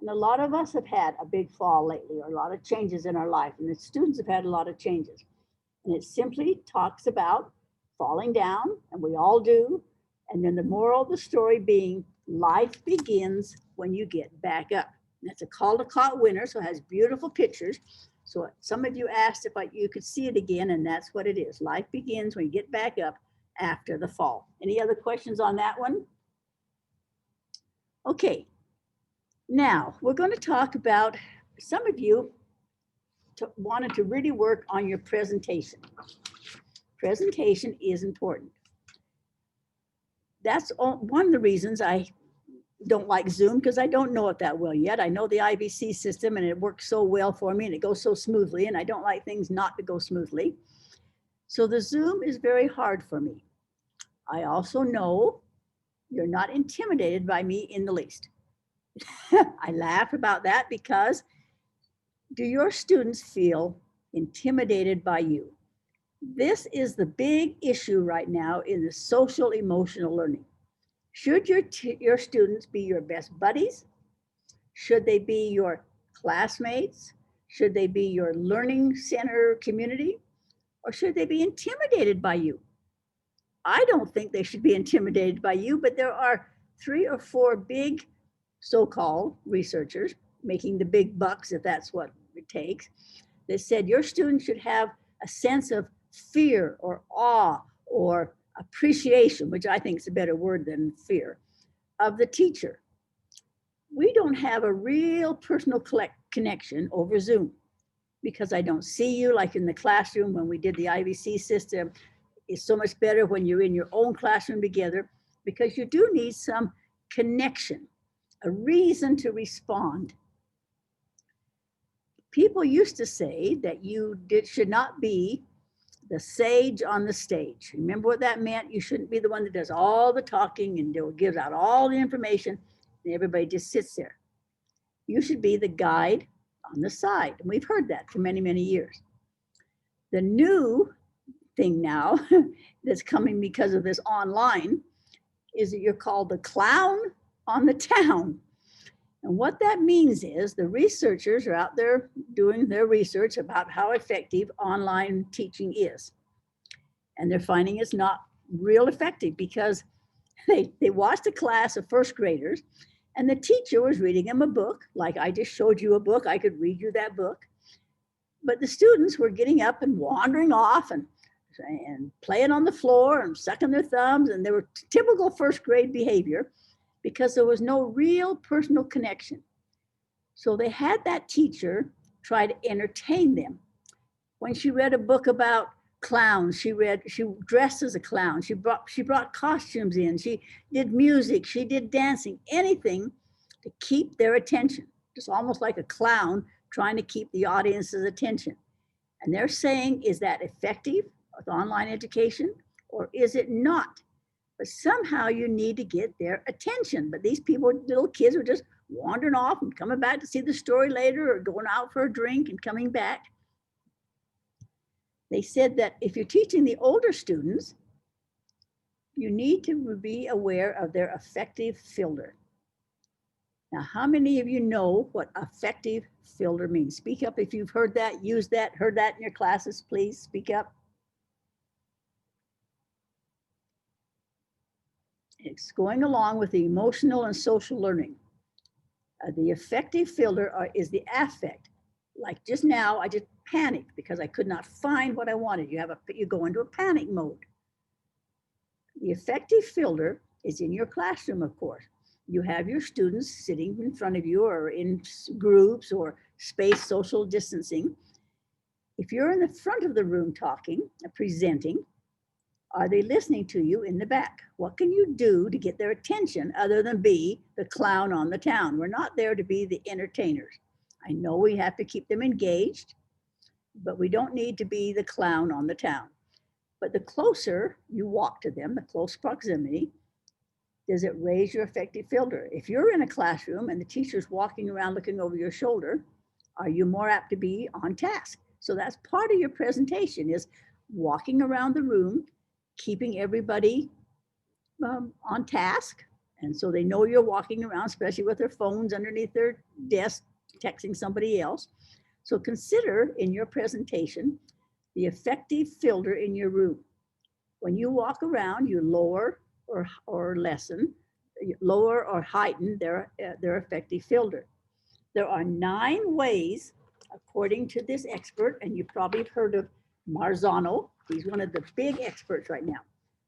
And a lot of us have had a big fall lately, or a lot of changes in our life, and the students have had a lot of changes. And it simply talks about falling down, and we all do. And then the moral of the story being life begins when you get back up. And it's a Caldecott winner, so it has beautiful pictures. So some of you asked if you could see it again, and that's what it is. Life begins when you get back up after the fall. Any other questions on that one? Okay, now we're going to talk about, some of you wanted to really work on your presentation. Presentation is important. That's one of the reasons I don't like Zoom, because I don't know it that well yet. I know the IVC system and it works so well for me and it goes so smoothly, and I don't like things not to go smoothly. So the Zoom is very hard for me. I also know you're not intimidated by me in the least. I laugh about that because do your students feel intimidated by you? This is the big issue right now in the social emotional learning. Should your students be your best buddies? Should they be your classmates? Should they be your learning center community? Or should they be intimidated by you? I don't think they should be intimidated by you, but there are 3 or 4 big so-called researchers making the big bucks, if that's what it takes, that said your students should have a sense of fear or awe or appreciation, which I think is a better word than fear, of the teacher. We don't have a real personal connection over Zoom because I don't see you like in the classroom when we did the IVC system. It's so much better when you're in your own classroom together because you do need some connection, a reason to respond. People used to say that you should not be the sage on the stage. Remember what that meant? You shouldn't be the one that does all the talking and gives out all the information and everybody just sits there. You should be the guide on the side. And we've heard that for many, many years. The new thing now that's coming because of this online is that you're called the clown on the town. And what that means is the researchers are out there doing their research about how effective online teaching is. And they're finding it's not real effective because they watched a class of first graders and the teacher was reading them a book, like I just showed you a book, I could read you that book. But the students were getting up and wandering off and playing on the floor and sucking their thumbs, and they were typical first grade behavior because there was no real personal connection. So they had that teacher try to entertain them. When she read a book about clowns, she dressed as a clown, she brought costumes in, she did music, she did dancing, anything to keep their attention. Just almost like a clown trying to keep the audience's attention. And they're saying, is that effective with online education or is it not? But somehow you need to get their attention. But these people, little kids, were just wandering off and coming back to see the story later or going out for a drink and coming back. They said that if you're teaching the older students, you need to be aware of their affective filter. Now, how many of you know what affective filter means? Speak up if you've heard that, used that, heard that in your classes, please speak up. It's going along with the emotional and social learning. The affective filter is the affect. Like just now, I just panicked because I could not find what I wanted. You go into a panic mode. The affective filter is in your classroom, of course. You have your students sitting in front of you or in groups or spaced social distancing. If you're in the front of the room talking, presenting, are they listening to you in the back? What can you do to get their attention other than be the clown on the town? We're not there to be the entertainers. I know we have to keep them engaged, but we don't need to be the clown on the town. But the closer you walk to them, the close proximity, does it raise your affective filter? If you're in a classroom and the teacher's walking around looking over your shoulder, are you more apt to be on task? So that's part of your presentation is walking around the room, keeping everybody on task. And so they know you're walking around, especially with their phones underneath their desk, texting somebody else. So consider in your presentation the effective filter in your room. When you walk around, you lower or lessen, lower or heighten their effective filter. There are 9 ways, according to this expert, and you probably have heard of Marzano. He's one of the big experts right now.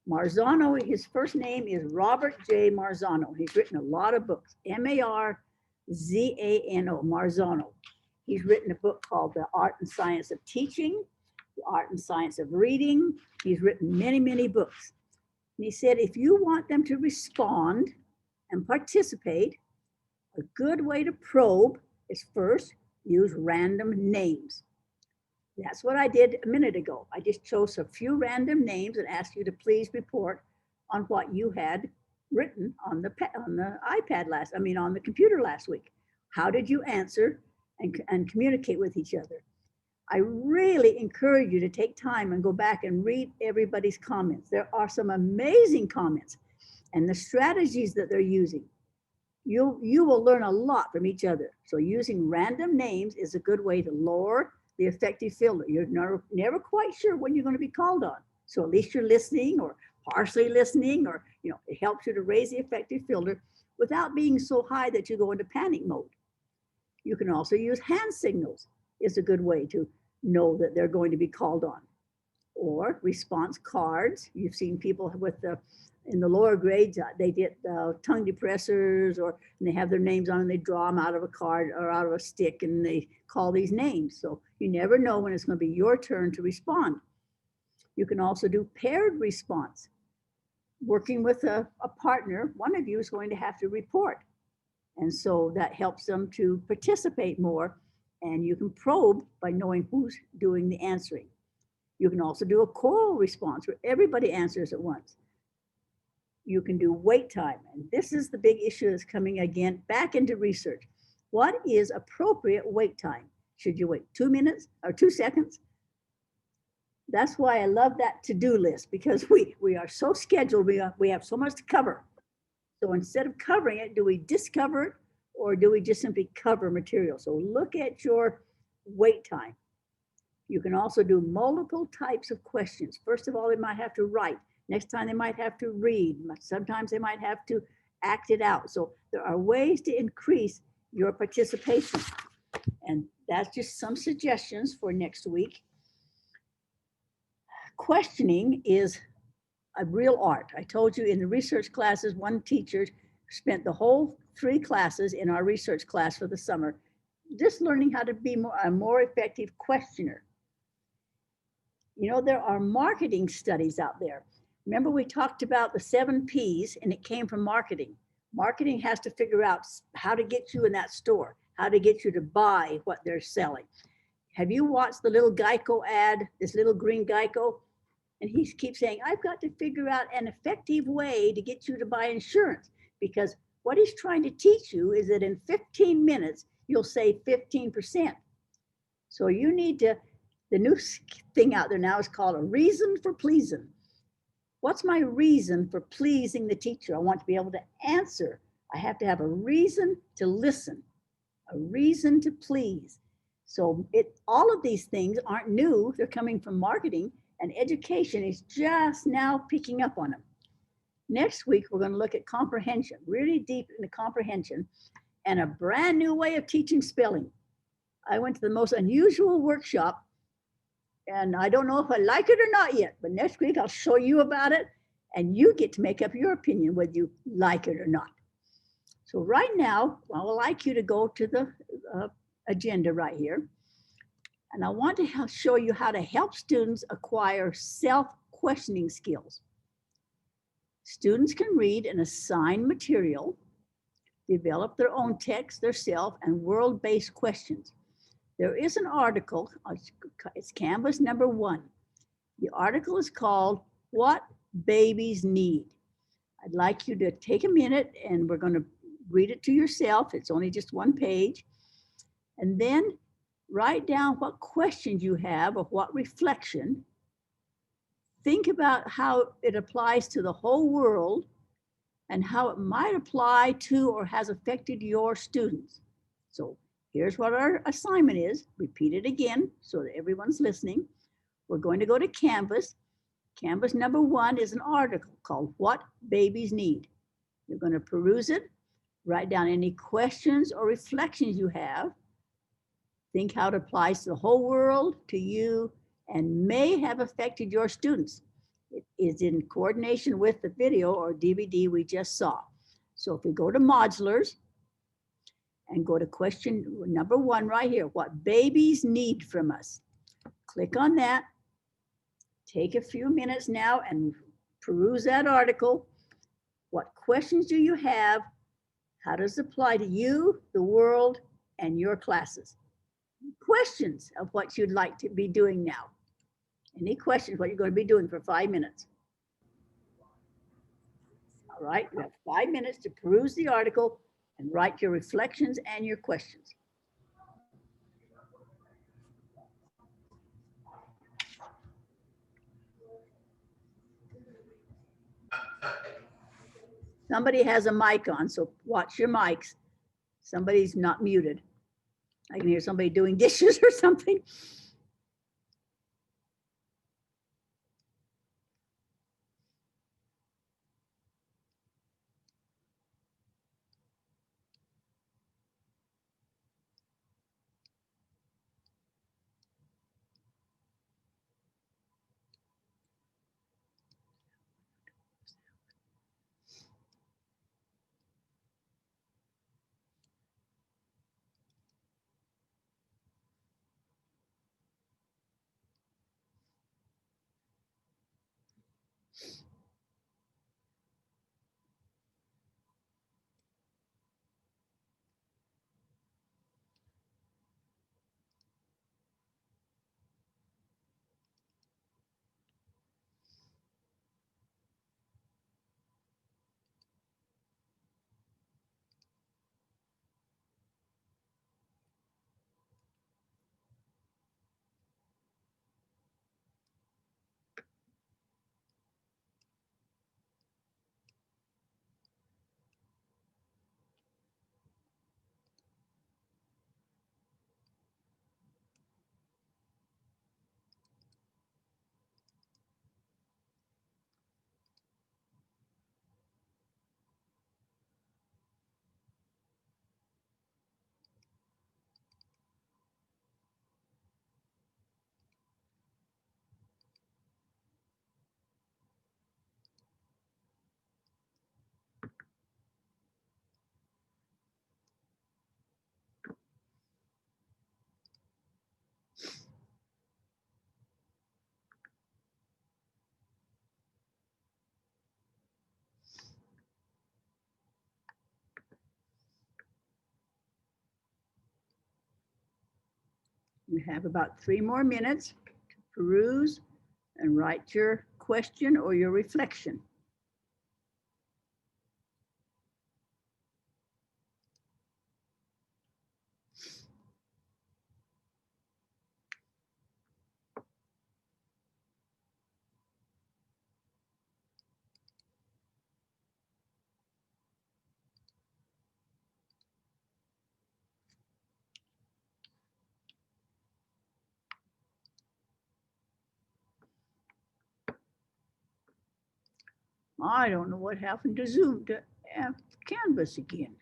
Marzano, his first name is Robert J. Marzano. He's written a lot of books, Marzano, Marzano. He's written a book called The Art and Science of Teaching, The Art and Science of Reading. He's written many, many books. And he said, if you want them to respond and participate, a good way to probe is first use random names. That's what I did a minute ago. I just chose a few random names and asked you to please report on what you had written on the iPad on the computer last week. How did you answer and communicate with each other? I really encourage you to take time and go back and read everybody's comments. There are some amazing comments and the strategies that they're using. You will learn a lot from each other. So using random names is a good way to lower the effective filter. You're never quite sure when you're going to be called on. So at least you're listening or partially listening, or it helps you to raise the effective filter without being so high that you go into panic mode. You can also use hand signals. Is a good way to know that they're going to be called on. Or response cards. You've seen people with in the lower grades, they get tongue depressors, and they have their names on and they draw them out of a card or out of a stick and they call these names. So you never know when it's going to be your turn to respond. You can also do paired response. Working with a partner, one of you is going to have to report. And so that helps them to participate more, and you can probe by knowing who's doing the answering. You can also do a choral response where everybody answers at once. You can do wait time. And this is the big issue that's coming again back into research. What is appropriate wait time? Should you wait 2 minutes or 2 seconds? That's why I love that to-do list, because we are so scheduled, we have so much to cover. So instead of covering it, do we discover it or do we just simply cover material? So look at your wait time. You can also do multiple types of questions. First of all, they might have to write. Next time they might have to read. Sometimes they might have to act it out. So there are ways to increase your participation. And that's just some suggestions for next week. Questioning is a real art. I told you in the research classes, one teacher spent the whole 3 classes in our research class for the summer, just learning how to be a more effective questioner. There are marketing studies out there. Remember we talked about the 7 Ps and it came from marketing. Marketing has to figure out how to get you in that store, how to get you to buy what they're selling. Have you watched the little Geico ad, this little green Geico? And he keeps saying, I've got to figure out an effective way to get you to buy insurance, because what he's trying to teach you is that in 15 minutes, you'll save 15%. So you need to, the new thing out there now is called a reason for pleasing. What's my reason for pleasing the teacher? I want to be able to answer. I have to have a reason to listen, a reason to please. So all of these things aren't new. They're coming from marketing, and education is just now picking up on them. Next week, we're going to look at comprehension, really deep into comprehension, and a brand new way of teaching spelling. I went to the most unusual workshop, and I don't know if I like it or not yet, but next week I'll show you about it, and you get to make up your opinion whether you like it or not. So right now, I would like you to go to the agenda right here. And I want to show you how to help students acquire self-questioning skills. Students can read an assigned material, develop their own text, themselves, and world-based questions. There is an article, it's Canvas number 1. The article is called What Babies Need. I'd like you to take a minute and we're going to read it to yourself. It's only just 1 page. And then write down what questions you have or what reflection. Think about how it applies to the whole world and how it might apply to or has affected your students. So here's what our assignment is. Repeat it again so that everyone's listening. We're going to go to Canvas. Canvas number 1 is an article called What Babies Need. You're going to peruse it, write down any questions or reflections you have. Think how it applies to the whole world, to you, and may have affected your students. It is in coordination with the video or DVD we just saw. So if we go to modulars and go to question number 1 right here, what babies need from us. Click on that. Take a few minutes now and peruse that article. What questions do you have? How does it apply to you, the world, and your classes? Questions of what you'd like to be doing now. Any questions, what you're going to be doing for 5 minutes? All right, you have 5 minutes to peruse the article and write your reflections and your questions. Somebody has a mic on, so watch your mics. Somebody's not muted. I can hear somebody doing dishes or something. You have about 3 more minutes to peruse and write your question or your reflection. I don't know what happened to Zoom, to Canvas again.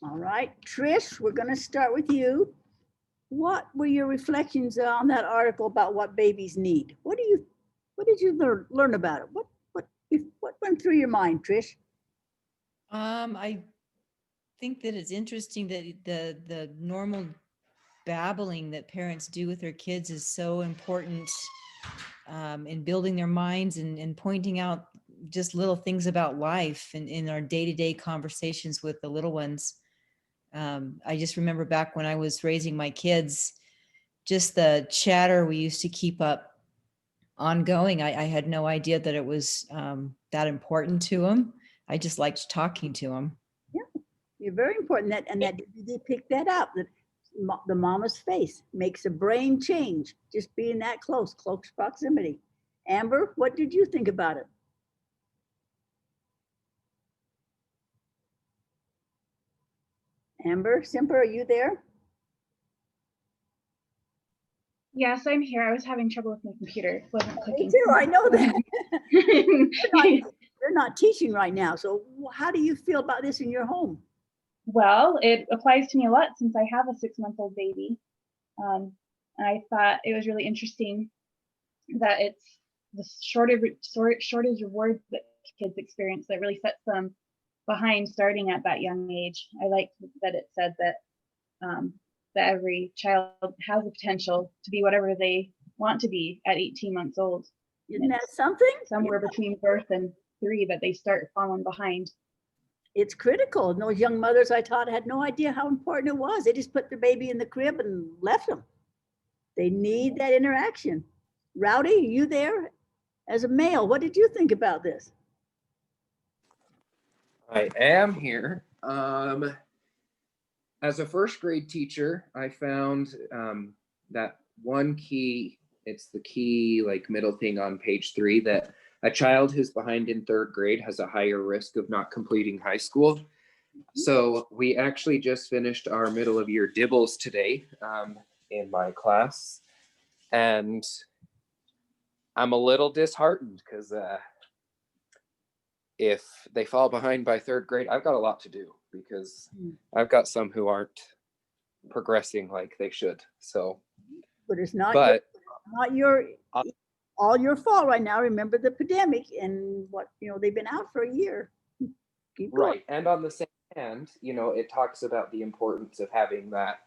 All right, Trish, we're going to start with you. What were your reflections on that article about what babies need? What did you learn about it? What went through your mind, Trish? I think that it's interesting that the normal babbling that parents do with their kids is so important in building their minds and pointing out just little things about life and in our day-to-day conversations with the little ones. I just remember back when I was raising my kids, just the chatter we used to keep up ongoing. I had no idea that it was that important to them. I just liked talking to them. Yeah, you're very important. That and that they pick that up. That the mama's face makes a brain change. Just being that close proximity. Amber, what did you think about it? Amber, Simper, are you there? Yes, I'm here. I was having trouble with my computer. It wasn't clicking. Me too, I know that. They're not teaching right now. So how do you feel about this in your home? Well, it applies to me a lot since I have a 6-month-old baby. And I thought it was really interesting that it's the shortage of words that kids experience that really sets them behind starting at that young age. I liked that it said that that every child has the potential to be whatever they want to be at 18 months old. Isn't that something? Somewhere between birth and 3 that they start falling behind. It's critical. And those young mothers I taught had no idea how important it was. They just put their baby in the crib and left them. They need that interaction. Rowdy, you there? As a male, what did you think about this? I am here. As a first grade teacher, I found that one key, it's the key like middle thing on page 3, that a child who's behind in 3rd grade has a higher risk of not completing high school. So we actually just finished our middle of year dibbles today in my class. And I'm a little disheartened because if they fall behind by 3rd grade, I've got a lot to do because I've got some who aren't progressing like they should. So, but it's not all your fault right now. Remember the pandemic and what, they've been out for a year. Keep going. Right. And on the same hand, it talks about the importance of having that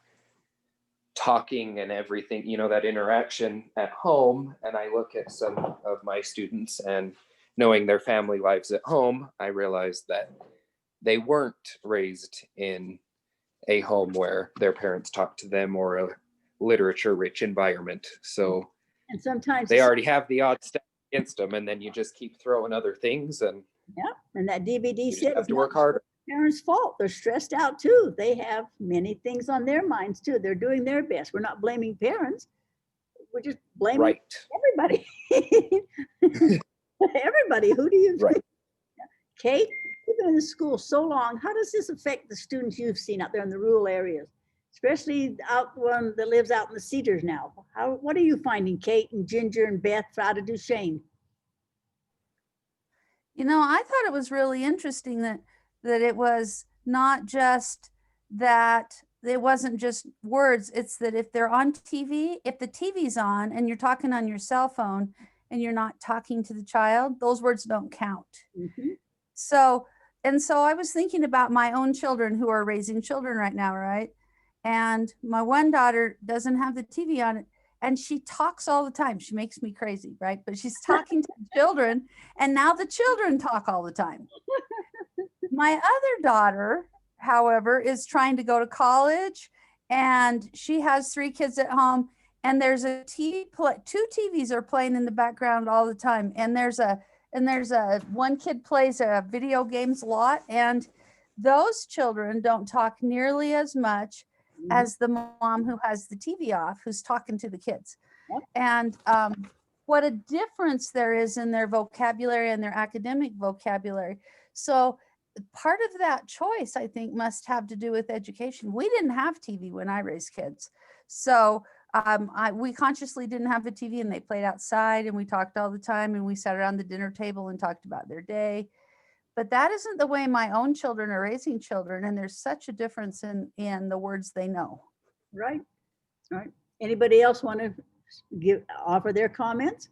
talking and everything, that interaction at home. And I look at some of my students and knowing their family lives at home, I realized that they weren't raised in a home where their parents talked to them or a literature-rich environment. So and sometimes they already have the odds stacked against them, and then you just keep throwing other things, and and that DVD said have to work harder. Parents' fault. They're stressed out too. They have many things on their minds too. They're doing their best. We're not blaming parents. We're just blaming everybody. Everybody. Who do you think? Kate, you've been in the school so long. How does this affect the students you've seen out there in the rural areas, especially one that lives out in the Cedars now? What are you finding, Kate and Ginger and Beth, Frauda Duchesne? I thought it was really interesting that it was not just that it wasn't just words. It's that if they're on TV, if the TV's on and you're talking on your cell phone and you're not talking to the child, those words don't count. Mm-hmm. So I was thinking about my own children who are raising children right now, right? And my one daughter doesn't have the TV on, and she talks all the time. She makes me crazy, right? But she's talking to the children, and now the children talk all the time. My other daughter, however, is trying to go to college, and she has 3 kids at home, and there's a TV 2 TVs are playing in the background all the time, and there's a one kid plays video games a lot, and those children don't talk nearly as much as the mom who has the TV off, who's talking to the kids. And what a difference there is in their vocabulary and their academic vocabulary. So part of that choice, I think, must have to do with education. We didn't have TV when I raised kids. So we consciously didn't have the TV, and they played outside, and we talked all the time, and we sat around the dinner table and talked about their day. But that isn't the way my own children are raising children, and there's such a difference in the words they know. Right. Anybody else want to offer their comments?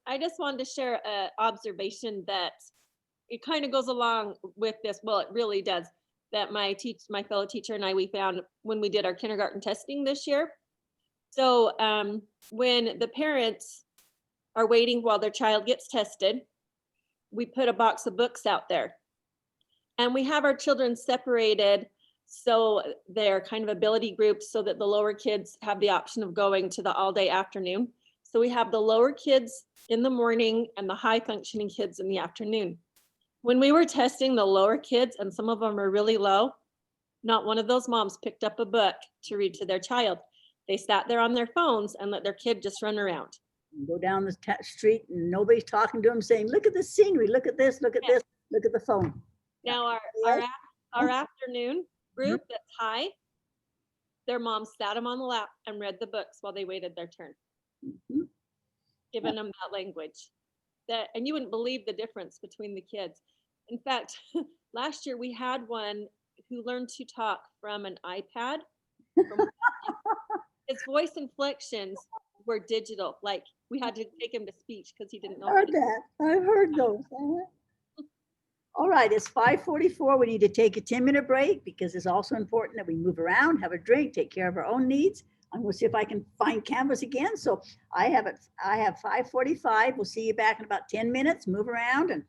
I just wanted to share an observation that it kind of goes along with this. Well, it really does. That my fellow teacher and I, we found when we did our kindergarten testing this year. So when the parents are waiting while their child gets tested, we put a box of books out there. And we have our children separated so they're kind of ability groups so that the lower kids have the option of going to the all-day afternoon. So we have the lower kids in the morning and the high functioning kids in the afternoon. When we were testing the lower kids, and some of them are really low, not one of those moms picked up a book to read to their child. They sat there on their phones and let their kid just run around. Go down the street and nobody's talking to them saying, look at the scenery, look at this, look at this, look at the phone. Now our afternoon group that's high, their mom sat them on the lap and read the books while they waited their turn. Giving them that language. And you wouldn't believe the difference between the kids. In fact, last year we had one who learned to talk from an iPad. His voice inflections were digital. Like we had to take him to speech because he didn't know. I've heard those. All right, it's 5:44. We need to take a 10-minute break because it's also important that we move around, have a drink, take care of our own needs. I'm going to see if I can find Canvas again. So I have 5:45. We'll see you back in about 10 minutes. Move around and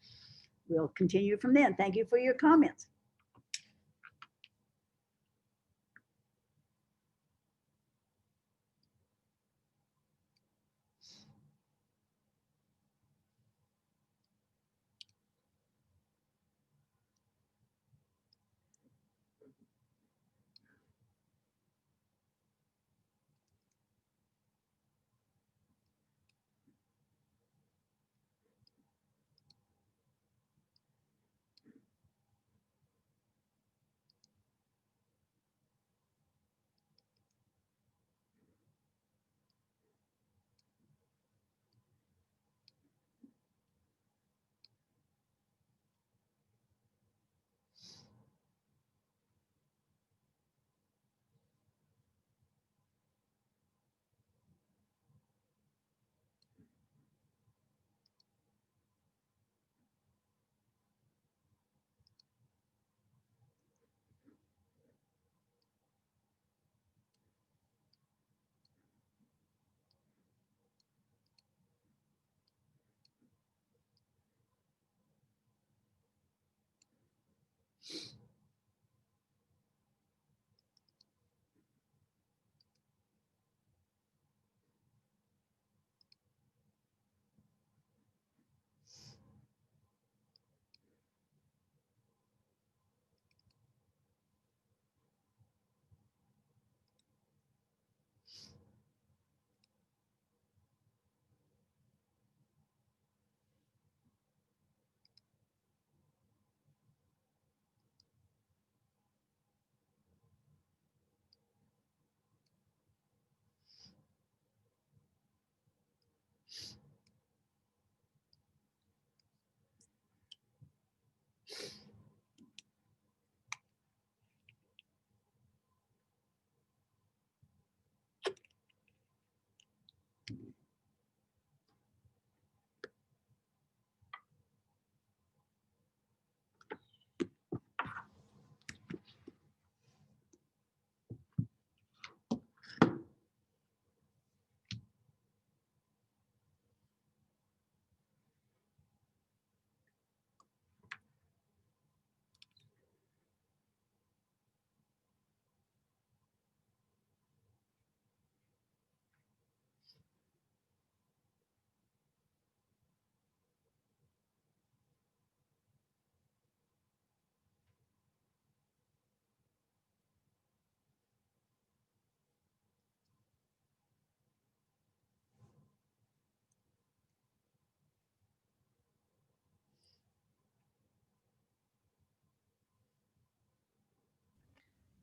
we'll continue from then. Thank you for your comments.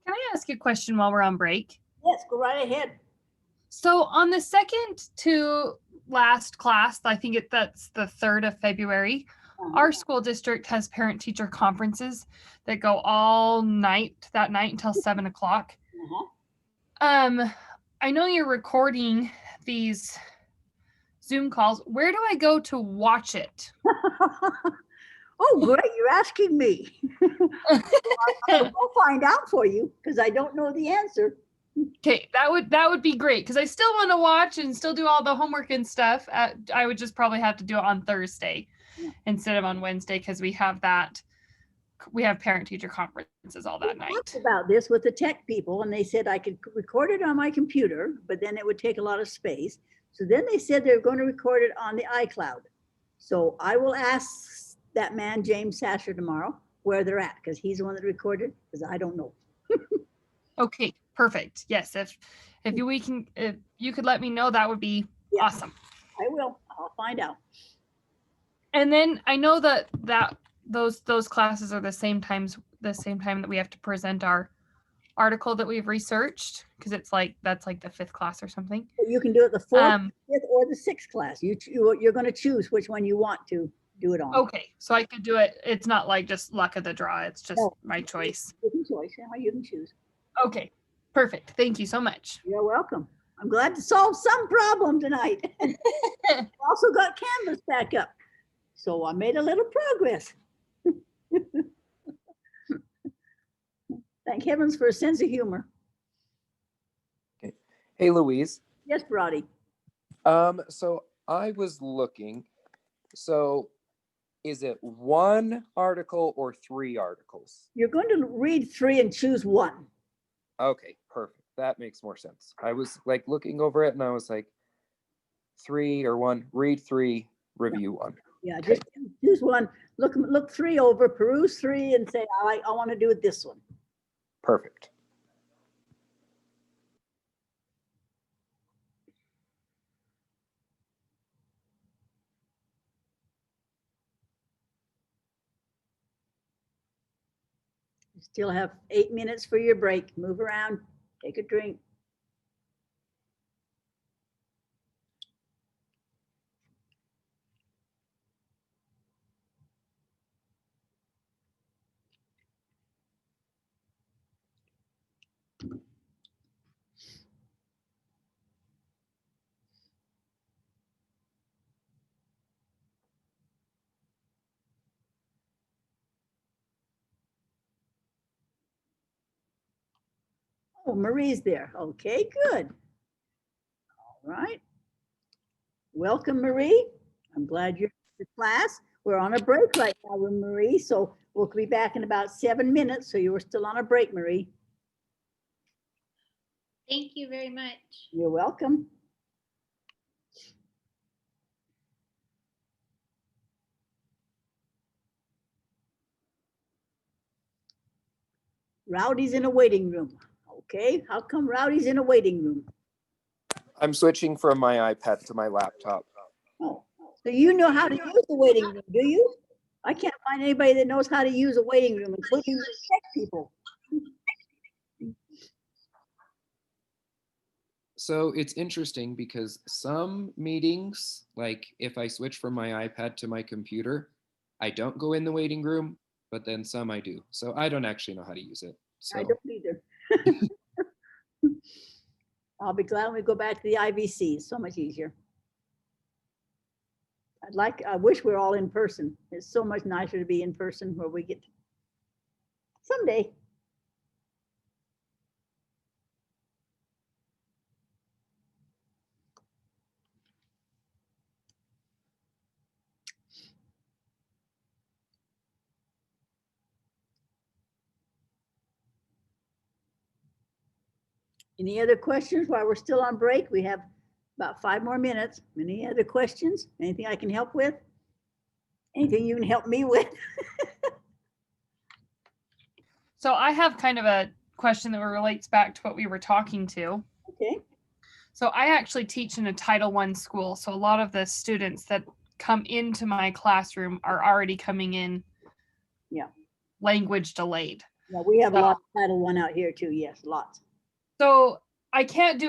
Can I ask a question while we're on break? Yes, go right ahead. So on the second to last class, I think that's the 3rd of February, our school district has parent-teacher conferences that go all night, that night until 7 o'clock. I know you're recording these Zoom calls. Where do I go to watch it? Oh, great, you're asking me. I'll find out for you because I don't know the answer. Okay, that would be great because I still want to watch and still do all the homework and stuff. I would just probably have to do it on Thursday instead of on Wednesday because we have parent teacher conferences all that night. Talked about this with the tech people, and they said I could record it on my computer, but then it would take a lot of space. So then they said they're going to record it on the iCloud. So I will ask that man, James Sasser, tomorrow where they're at, because he's the one that recorded, because I don't know. Okay, perfect. Yes, if you could let me know, that would be awesome. I will. I'll find out. And then I know that those classes are the same time that we have to present our article that we've researched, because that's like the 5th class or something. You can do it the 4th, 5th, or the 6th class. You're going to choose which one you want to do it on. Okay, so I could do it. It's not like just luck of the draw. It's just my choice. You can choose. You can choose. Okay, perfect. Thank you so much. You're welcome. I'm glad to solve some problem tonight. Also got Canvas back up, so I made a little progress. Thank heavens for a sense of humor. Okay. Hey, Louise. Yes, Brody. So I was looking. So is it 1 article or 3 articles? You're going to read 3 and choose 1. Okay, perfect. That makes more sense. I was like looking over it and I was like 3 or 1, read 3, review 1. Yeah, just choose 1. Look 3 over, peruse 3, and say, I want to do it this one. Perfect. You still have 8 minutes for your break. Move around, take a drink. Oh, Marie's there. Okay, good. All right. Welcome, Marie. I'm glad you're in the class. We're on a break right now with Marie, so we'll be back in about 7 minutes. So you were still on a break, Marie. Thank you very much. You're welcome. Rowdy's in a waiting room. Okay, how come Rowdy's in a waiting room? I'm switching from my iPad to my laptop. Oh, so you know how to use the waiting room, do you? I can't find anybody that knows how to use a waiting room, including the tech people. So it's interesting because some meetings, like if I switch from my iPad to my computer, I don't go in the waiting room, but then some I do. So I don't actually know how to use it. So. I don't either. I'll be glad when we go back to the IVC. It's so much easier. I wish we were all in person. It's so much nicer to be in person where we get someday. Any other questions while we're still on break? We have about 5 more minutes. Any other questions? Anything I can help with? Anything you can help me with? So I have kind of a question that relates back to what we were talking to. Okay. So I actually teach in a Title I school. So a lot of the students that come into my classroom are already coming in language delayed. Yeah, we have a lot of Title I out here too. Yes, lots. So I can't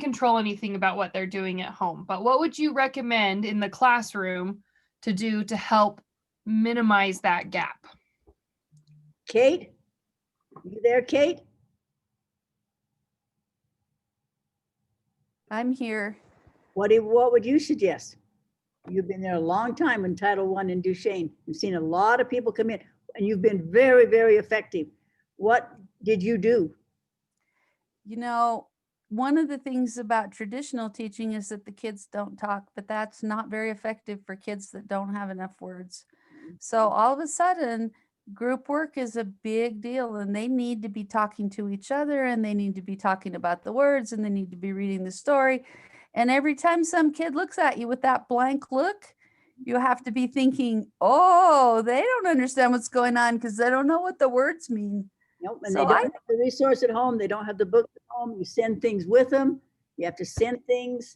control anything about what they're doing at home, but what would you recommend in the classroom to do to help minimize that gap? Kate, you there, Kate? I'm here. What would you suggest? You've been there a long time in Title I in Duchesne. You've seen a lot of people come in and you've been very, very effective. What did you do? you know, one of the things about traditional teaching is that the kids don't talk, but that's not very effective for kids that don't have enough words. So all of a sudden, group work is a big deal, and they need to be talking to each other, and they need to be talking about the words, and they need to be reading the story. And every time some kid looks at you with that blank look, you have to be thinking, oh, they don't understand what's going on because they don't know what the words mean. Nope, and So they don't have the resource at home. They don't have the book at home. You send things with them. You have to send things.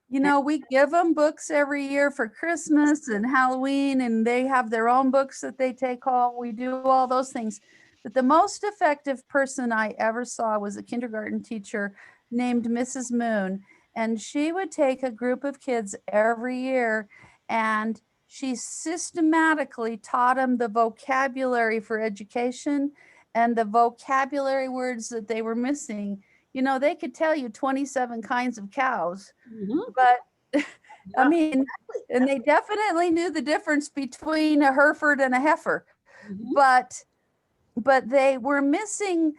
You know, we give them books every year for Christmas and Halloween, and they have their own books that they take home. We do all those things. But the most effective person I ever saw was a kindergarten teacher named Mrs. Moon. And she would take a group of kids every year, and she systematically taught them the vocabulary for education and the vocabulary words that they were missing. You know, they could tell you 27 kinds of cows, but I mean, and they definitely knew the difference between a Hereford and a heifer, but they were missing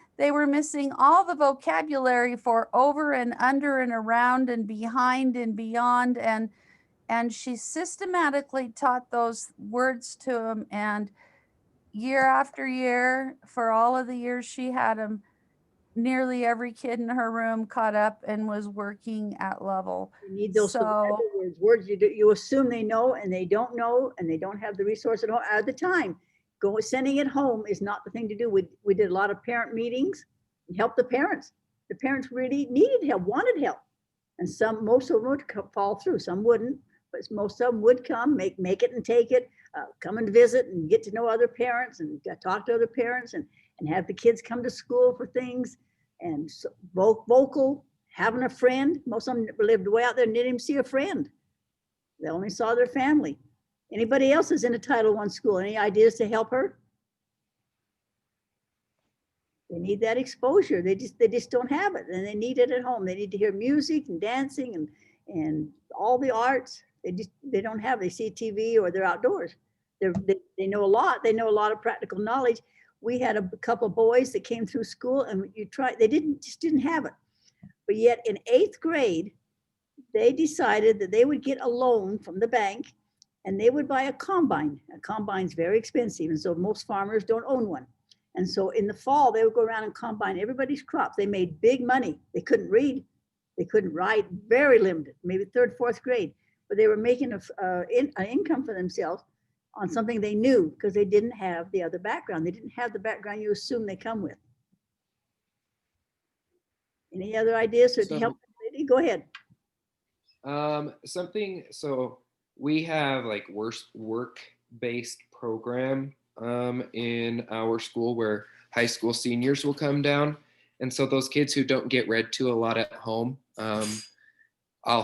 all the vocabulary for over and under and around and behind and beyond, and she systematically taught those words to them, and year after year, for all of the years she had them, nearly every kid in her room caught up and was working at level. You need those So vocabulary words you assume they know, and they don't know, and they don't have the resource at home at the time. Sending it home is not the thing to do. We did a lot of parent meetings and helped the parents. The parents really needed help, wanted help, and most of them would fall through. Some wouldn't, but most of them would come, make it and take it, come and visit and get to know other parents and talk to other parents and have the kids come to school for things. And so, vocal, having a friend. Most of them lived way out there and didn't even see a friend. They only saw their family. Anybody else is in a Title I school? Any ideas to help her? They need that exposure. They just don't have it, and they need it at home. They need to hear music and dancing and all the arts. They don't have. They see TV or they're outdoors. They know a lot. They know a lot of practical knowledge. We had a couple of boys that came through school, and they just didn't have it. But yet in 8th grade, they decided that they would get a loan from the bank, and they would buy a combine. A combine's very expensive, and so most farmers don't own one. And so in the fall, they would go around and combine everybody's crops. They made big money. They couldn't read, they couldn't write, very limited, maybe 3rd, 4th grade. But they were making an income for themselves on something they knew, because they didn't have the other background. They didn't have the background you assume they come with. Any other ideas to help? Go ahead. So we have like work-based program in our school where high school seniors will come down. And so those kids who don't get read to a lot at home, I'll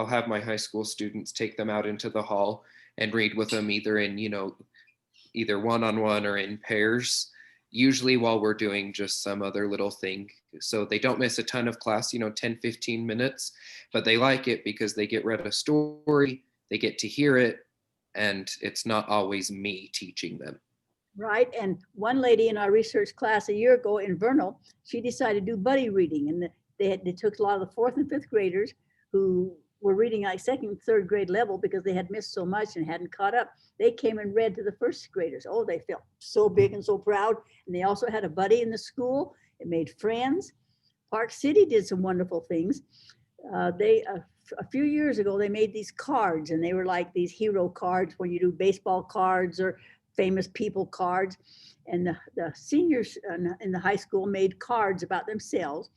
have my high school students take them out into the hall and read with them either one-on-one or in pairs, usually while we're doing just some other little thing. So they don't miss a ton of class, 10, 15 minutes, but they like it because they get read a story, they get to hear it, and it's not always me teaching them. Right, and one lady in our research class a year ago in Vernal, she decided to do buddy reading, and they took a lot of the 4th and 5th graders who were reading like 2nd and 3rd grade level because they had missed so much and hadn't caught up. They came and read to the 1st graders. Oh, they felt so big and so proud. And they also had a buddy in the school. It made friends. Park City did some wonderful things. A few years ago, they made these cards, and they were like these hero cards when you do baseball cards or famous people cards. And the seniors in the high school made cards about themselves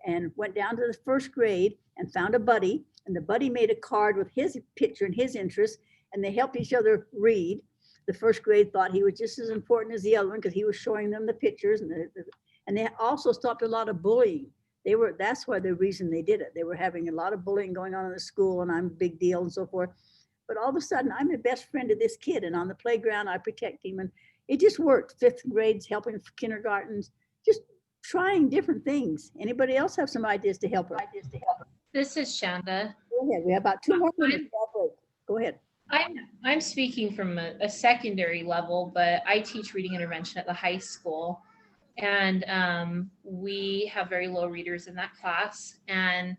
and went down to the 1st grade and found a buddy, and the buddy made a card with his picture and his interests, and they helped each other read. The 1st grade thought he was just as important as the other one because he was showing them the pictures, and they also stopped a lot of bullying. That's why the reason they did it. They were having a lot of bullying going on in the school, and I'm a big deal and so forth. But all of a sudden, I'm the best friend of this kid, and on the playground, I protect him, and it just worked. 5th grades, helping kindergartens, just trying different things. Anybody else have some ideas to help her? This is Shonda. Go ahead. We have about 2 more minutes. Go ahead. I'm speaking from a secondary level, but I teach reading intervention at the high school. And we have very low readers in that class. And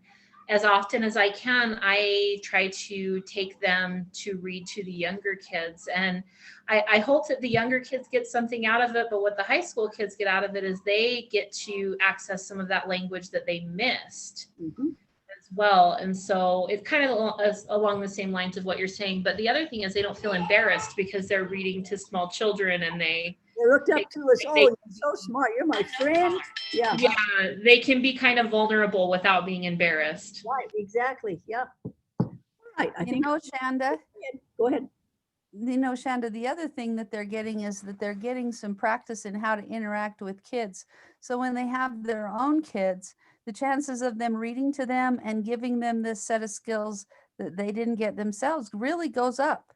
as often as I can, I try to take them to read to the younger kids. And I hope that the younger kids get something out of it, but what the high school kids get out of it is they get to access some of that language that they missed as well. And so it's kind of along the same lines of what you're saying. But the other thing is they don't feel embarrassed because they're reading to small children and they looked up to us. Oh, you're so smart. You're my friend. Yeah. Yeah, they can be kind of vulnerable without being embarrassed. Right, exactly. Yeah. All right. I think. Shanda. Go ahead. Shanda, the other thing that they're getting is that they're getting some practice in how to interact with kids. So when they have their own kids, the chances of them reading to them and giving them this set of skills that they didn't get themselves really goes up.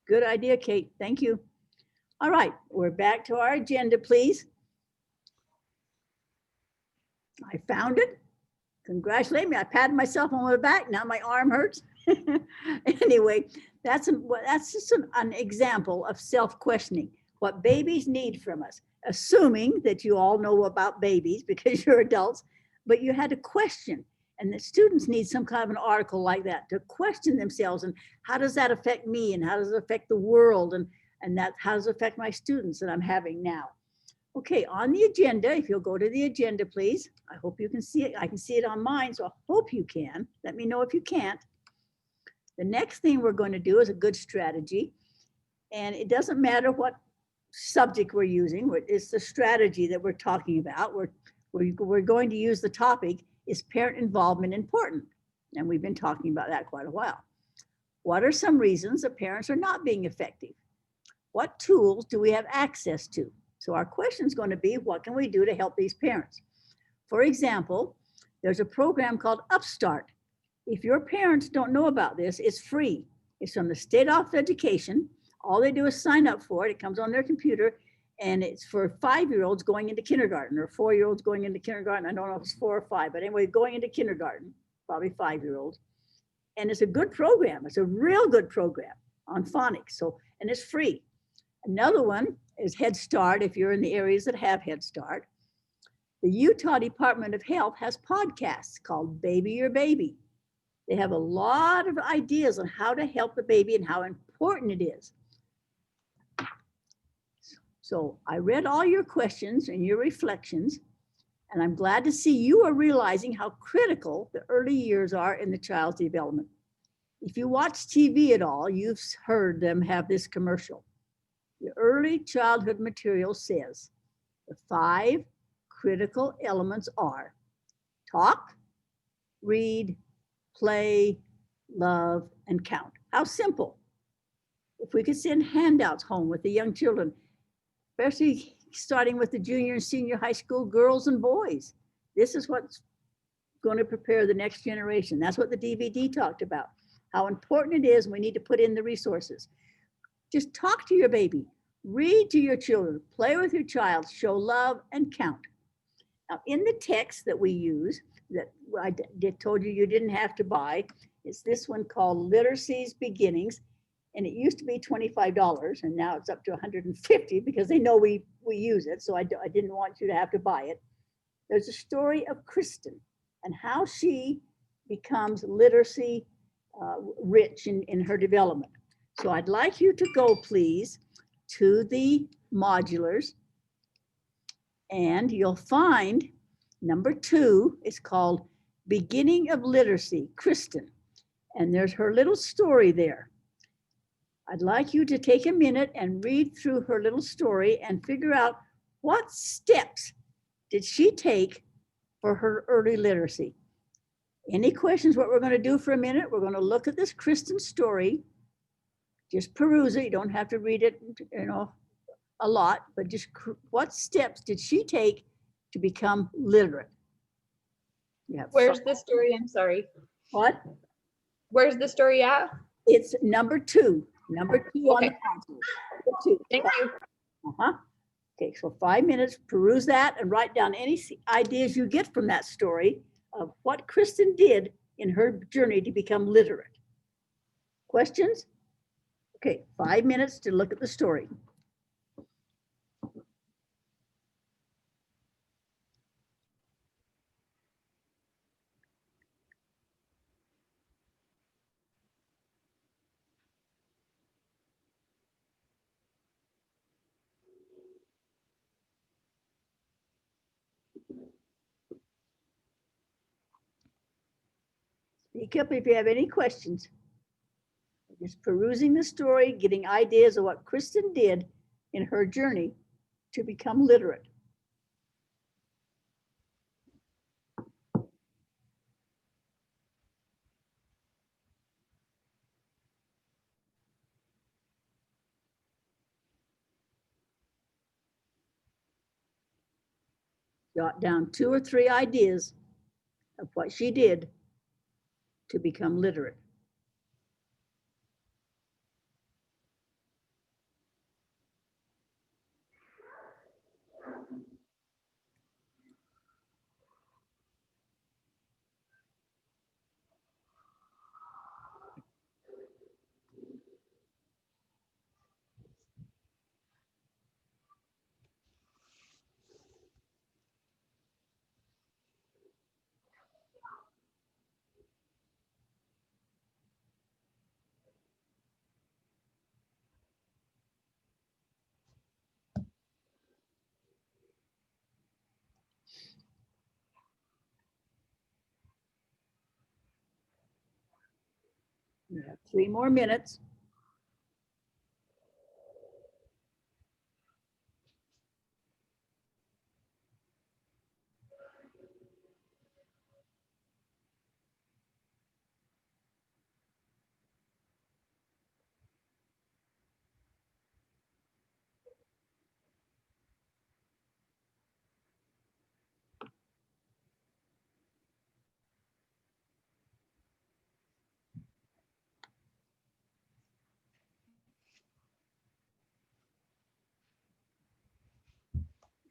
Good idea, Kate. Thank you. All right, we're back to our agenda, please. I found it. Congratulate me. I patted myself on the back. Now my arm hurts. Anyway, that's just an example of self-questioning, what babies need from us, assuming that you all know about babies because you're adults, but you had to question. And the students need some kind of an article like that to question themselves and how does that affect me and how does it affect the world and that how does it affect my students that I'm having now. Okay, on the agenda, if you'll go to the agenda, please. I hope you can see it. I can see it on mine, so I hope you can. Let me know if you can't. The next thing we're going to do is a good strategy. And it doesn't matter what subject we're using. It's the strategy that we're talking about. We're going to use the topic, is parent involvement important? And we've been talking about that quite a while. What are some reasons that parents are not being effective? What tools do we have access to? So our question is going to be, what can we do to help these parents? For example, there's a program called Upstart. If your parents don't know about this, it's free. It's from the State Office of Education. All they do is sign up for it. It comes on their computer, and it's for 5-year-olds going into kindergarten or 4-year-olds going into kindergarten. I don't know if it's 4 or 5, but anyway, going into kindergarten, probably 5-year-olds. And it's a good program. It's a real good program on phonics. So, and it's free. Another one is Head Start, if you're in the areas that have Head Start. The Utah Department of Health has podcasts called Baby Your Baby. They have a lot of ideas on how to help the baby and how important it is. So I read all your questions and your reflections, and I'm glad to see you are realizing how critical the early years are in the child's development. If you watch TV at all, you've heard them have this commercial. The early childhood material says the 5 critical elements are talk, read, play, love, and count. How simple. If we could send handouts home with the young children, especially starting with the junior and senior high school girls and boys, this is what's going to prepare the next generation. That's what the DVD talked about, how important it is. We need to put in the resources. Just talk to your baby, read to your children, play with your child, show love, and count. Now, in the text that we use, that I told you didn't have to buy, is this one called Literacy's Beginnings. And it used to be $25, and now it's up to $150 because they know we use it. So I didn't want you to have to buy it. There's a story of Kristen and how she becomes literacy rich in her development. So I'd like you to go, please, to the modulars, and you'll find number 2 is called Beginning of Literacy, Kristen. And there's her little story there. I'd like you to take a minute and read through her little story and figure out what steps did she take for her early literacy. Any questions? What we're going to do for a minute, we're going to look at this Kristen story. Just peruse it. You don't have to read it, a lot, but just what steps did she take to become literate? Where's the story? I'm sorry. What? Where's the story at? It's number 2. Number 2 on the console. Number 2. Thank you. Okay, so 5 minutes, peruse that and write down any ideas you get from that story of what Kristen did in her journey to become literate. Questions? Okay, 5 minutes to look at the story. Speak up if you have any questions. Just perusing the story, getting ideas of what Kristen did in her journey to become literate. Jot down 2 or 3 ideas of what she did to become literate. You have 3 more minutes.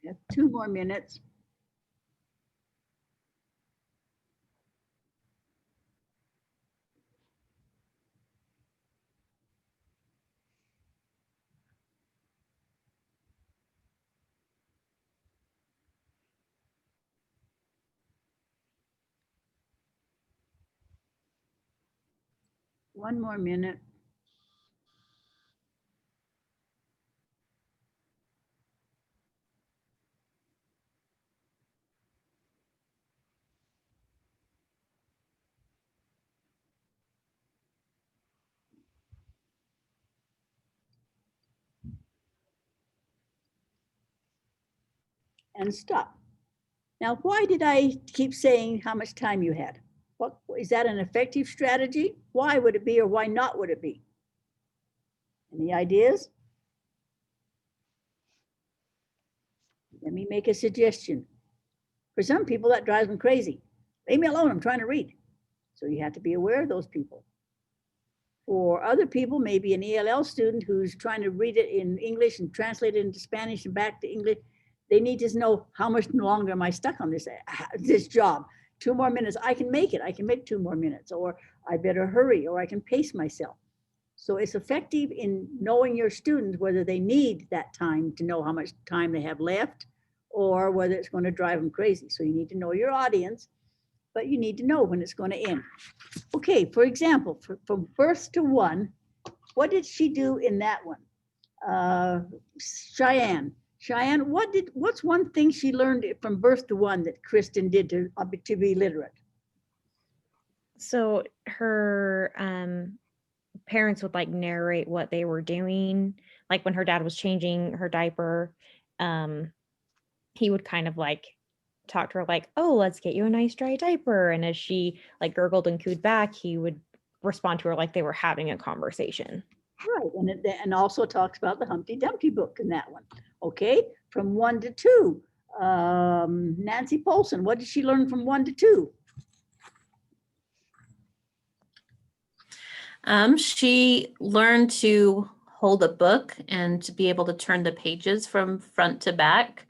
You have 2 more minutes. One more minute. And stop. Now, why did I keep saying how much time you had? What is that an effective strategy? Why would it be, or why not would it be? Any ideas? Let me make a suggestion. For some people, that drives them crazy. Leave me alone, I'm trying to read. So you have to be aware of those people. For other people, maybe an ELL student who's trying to read it in English and translate it into Spanish and back to English, they need to know how much longer am I stuck on this job. 2 more minutes, I can make it. I can make 2 more minutes, or I better hurry, or I can pace myself. So it's effective in knowing your students, whether they need that time to know how much time they have left, or whether it's going to drive them crazy. So you need to know your audience, but you need to know when it's going to end. Okay, for example, from birth to 1, what did she do in that one? Cheyenne, what's one thing she learned from birth to 1 that Kristen did to be literate? So her parents would like narrate what they were doing. Like when her dad was changing her diaper, he would kind of like talk to her like, oh, let's get you a nice dry diaper. And as she like gurgled and cooed back, he would respond to her like they were having a conversation. Right, and also talks about the Humpty Dumpty book in that one. Okay, from 1 to 2, Nancy Polson, what did she learn from 1 to 2? She learned to hold a book and to be able to turn the pages from front to back.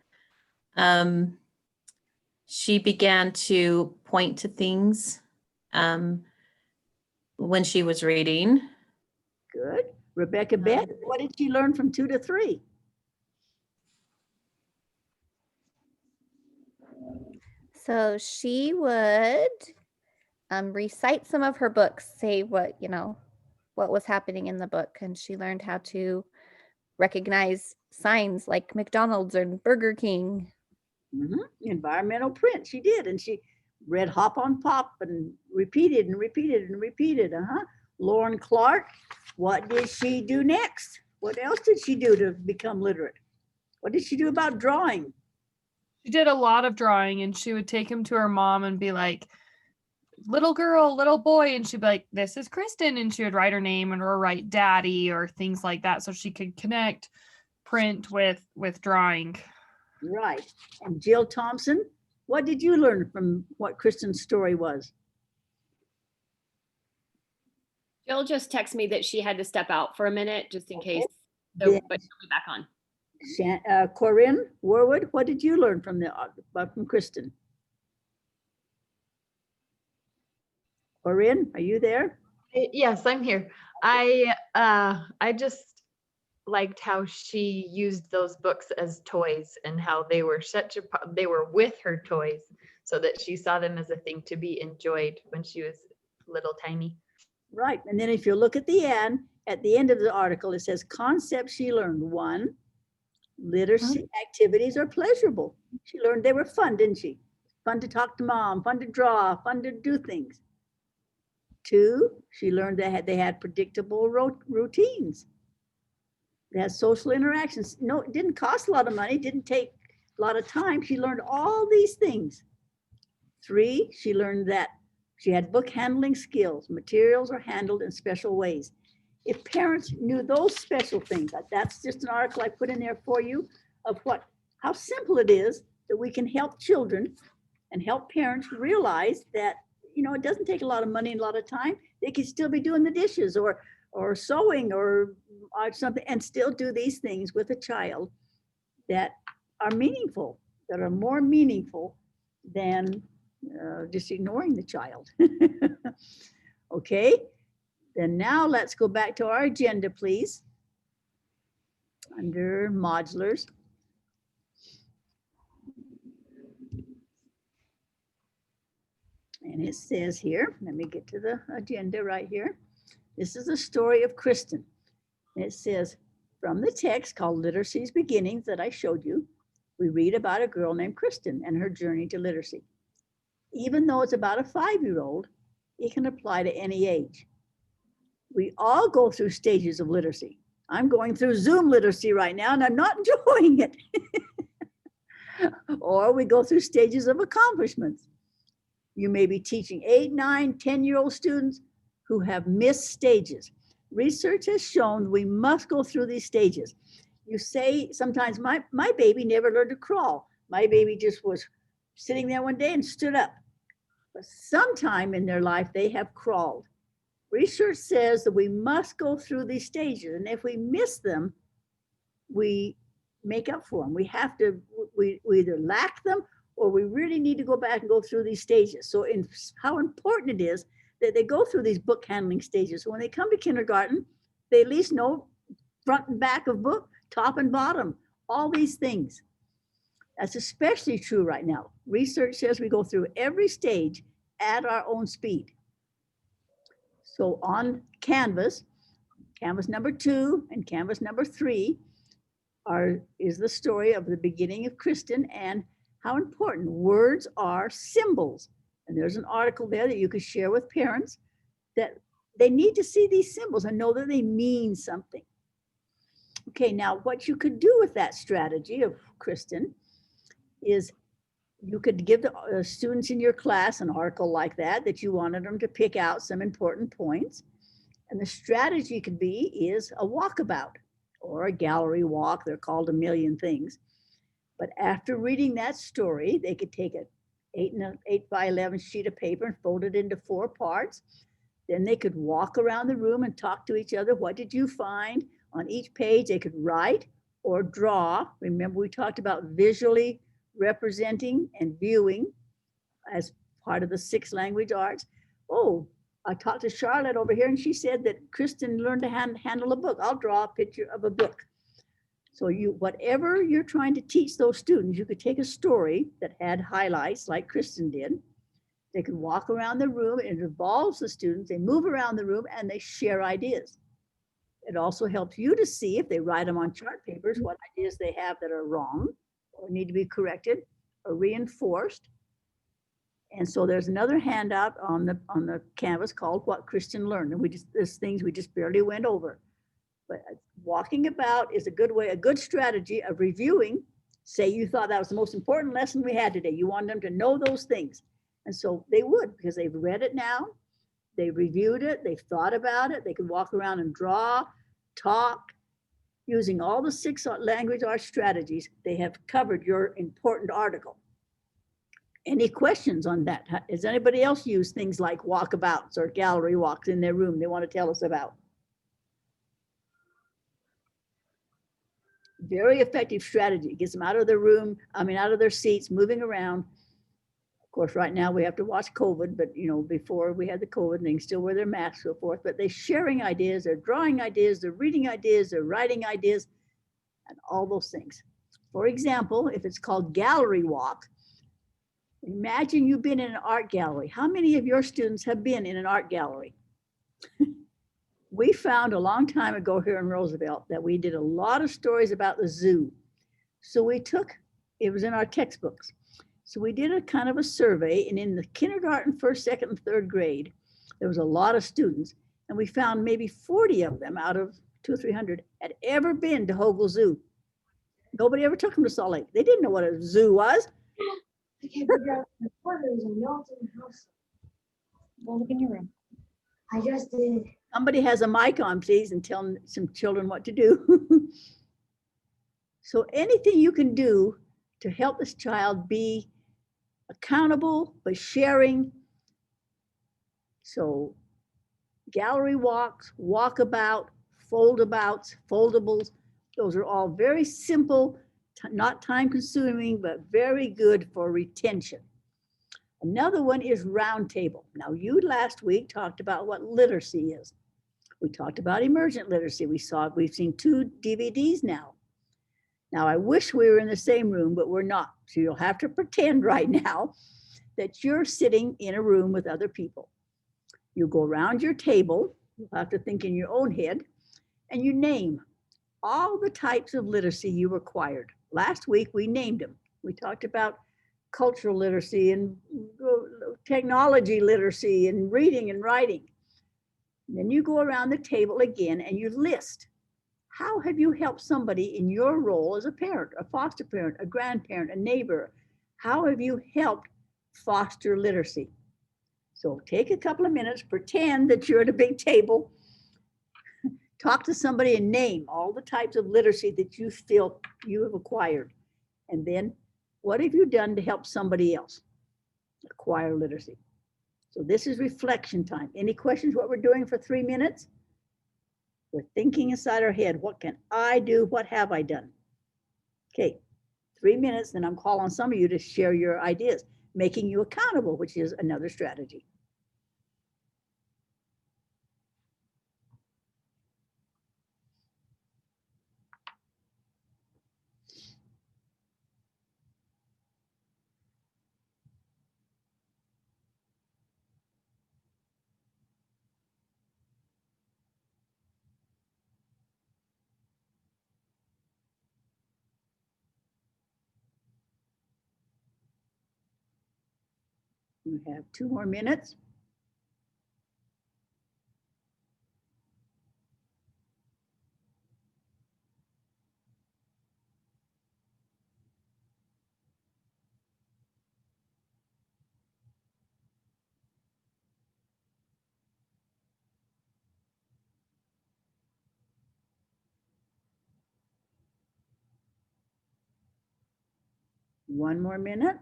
She began to point to things when she was reading. Good. Rebecca Beth, what did she learn from 2 to 3? So she would recite some of her books, say what was happening in the book, and she learned how to recognize signs like McDonald's and Burger King. Environmental print, she did. And she read Hop on Pop and repeated and repeated and repeated. Lauren Clark, what did she do next? What else did she do to become literate? What did she do about drawing? She did a lot of drawing, and she would take him to her mom and be like, little girl, little boy, and she'd be like, this is Kristen, and she would write her name and or write daddy or things like that so she could connect print with drawing. Right. And Jill Thompson, what did you learn from what Kristen's story was? Jill just texted me that she had to step out for a minute just in case, but she'll be back on. Corinne Warwood, what did you learn from Kristen? Corinne, are you there? Yes, I'm here. I just liked how she used those books as toys and how they were they were with her toys so that she saw them as a thing to be enjoyed when she was little tiny. Right. And then if you look at the end of the article, it says concepts she learned. 1, literacy activities are pleasurable. She learned they were fun, didn't she? Fun to talk to mom, fun to draw, fun to do things. 2, she learned they had predictable routines. They had social interactions. No, it didn't cost a lot of money, didn't take a lot of time. She learned all these things. 3, she learned that she had book handling skills. Materials are handled in special ways. If parents knew those special things, that's just an article I put in there for you of how simple it is that we can help children and help parents realize that, it doesn't take a lot of money and a lot of time. They can still be doing the dishes or sewing or something and still do these things with a child that are meaningful, that are more meaningful than just ignoring the child. Okay, then now let's go back to our agenda, please. Under modulars. And it says here, let me get to the agenda right here. This is the story of Kristen. And it says, from the text called Literacy's Beginnings that I showed you, we read about a girl named Kristen and her journey to literacy. Even though it's about a 5-year-old, it can apply to any age. We all go through stages of literacy. I'm going through Zoom literacy right now and I'm not enjoying it. Or we go through stages of accomplishments. You may be teaching 8, 9, 10-year-old students who have missed stages. Research has shown we must go through these stages. You say sometimes my baby never learned to crawl. My baby just was sitting there one day and stood up. But sometime in their life, they have crawled. Research says that we must go through these stages. And if we miss them, we make up for them. We have to, we either lack them or we really need to go back and go through these stages. So how important it is that they go through these book handling stages. So when they come to kindergarten, they at least know front and back of book, top and bottom, all these things. That's especially true right now. Research says we go through every stage at our own speed. So on Canvas number 2 and Canvas number 3 is the story of the beginning of Kristen and how important words are symbols. And there's an article there that you could share with parents that they need to see these symbols and know that they mean something. Okay, now what you could do with that strategy of Kristen is you could give the students in your class an article like that you wanted them to pick out some important points. And the strategy could be is a walkabout or a gallery walk. They're called a million things. But after reading that story, they could take an 8 by 11 sheet of paper and fold it into 4 parts. Then they could walk around the room and talk to each other. What did you find? On each page, they could write or draw. Remember, we talked about visually representing and viewing as part of the 6 language arts. Oh, I talked to Charlotte over here and she said that Kristen learned to handle a book. I'll draw a picture of a book. So whatever you're trying to teach those students, you could take a story that had highlights like Kristen did. They could walk around the room. It involves the students. They move around the room and they share ideas. It also helps you to see if they write them on chart papers, what ideas they have that are wrong or need to be corrected, are reinforced. And so there's another handout on the canvas called What Christian Learned. And there's things we just barely went over. But walking about is a good way, a good strategy of reviewing. Say you thought that was the most important lesson we had today. You want them to know those things. And so they would, because they've read it now, they reviewed it, they've thought about it, they could walk around and draw, talk, using all the 6 language arts strategies. They have covered your important article. Any questions on that? Has anybody else used things like walkabouts or gallery walks in their room they want to tell us about? Very effective strategy. It gets them out of their room, out of their seats, moving around. Of course, right now we have to watch COVID, but before we had the COVID, they can still wear their masks, so forth. But they're sharing ideas, they're drawing ideas, they're reading ideas, they're writing ideas, and all those things. For example, if it's called gallery walk, imagine you've been in an art gallery. How many of your students have been in an art gallery? We found a long time ago here in Roosevelt that we did a lot of stories about the zoo. So it was in our textbooks. So we did a kind of a survey, and in the kindergarten, first, second, and third grade, there was a lot of students, and we found maybe 40 of them out of 200 or 300 had ever been to Hogle Zoo. Nobody ever took them to Salt Lake. They didn't know what a zoo was. I can't figure out the quarters and know it's in the house. Go look in your room. I just did. Somebody has a mic on, please, and tell some children what to do. So anything you can do to help this child be accountable, but sharing. So gallery walks, walkabout, foldabouts, foldables, those are all very simple, not time consuming, but very good for retention. Another one is roundtable. Now you last week talked about what literacy is. We talked about emergent literacy. We've seen 2 DVDs now. Now I wish we were in the same room, but we're not. So you'll have to pretend right now that you're sitting in a room with other people. You go around your table, you'll have to think in your own head, and you name all the types of literacy you acquired. Last week we named them. We talked about cultural literacy and technology literacy and reading and writing. And then you go around the table again and you list, how have you helped somebody in your role as a parent, a foster parent, a grandparent, a neighbor? How have you helped foster literacy? So take a couple of minutes, pretend that you're at a big table, talk to somebody and name all the types of literacy that you feel you have acquired. And then what have you done to help somebody else acquire literacy? So this is reflection time. Any questions what we're doing for 3 minutes? We're thinking inside our head, what can I do? What have I done? Okay, 3 minutes, then I'm calling on some of you to share your ideas, making you accountable, which is another strategy. You have 2 more minutes. One more minute.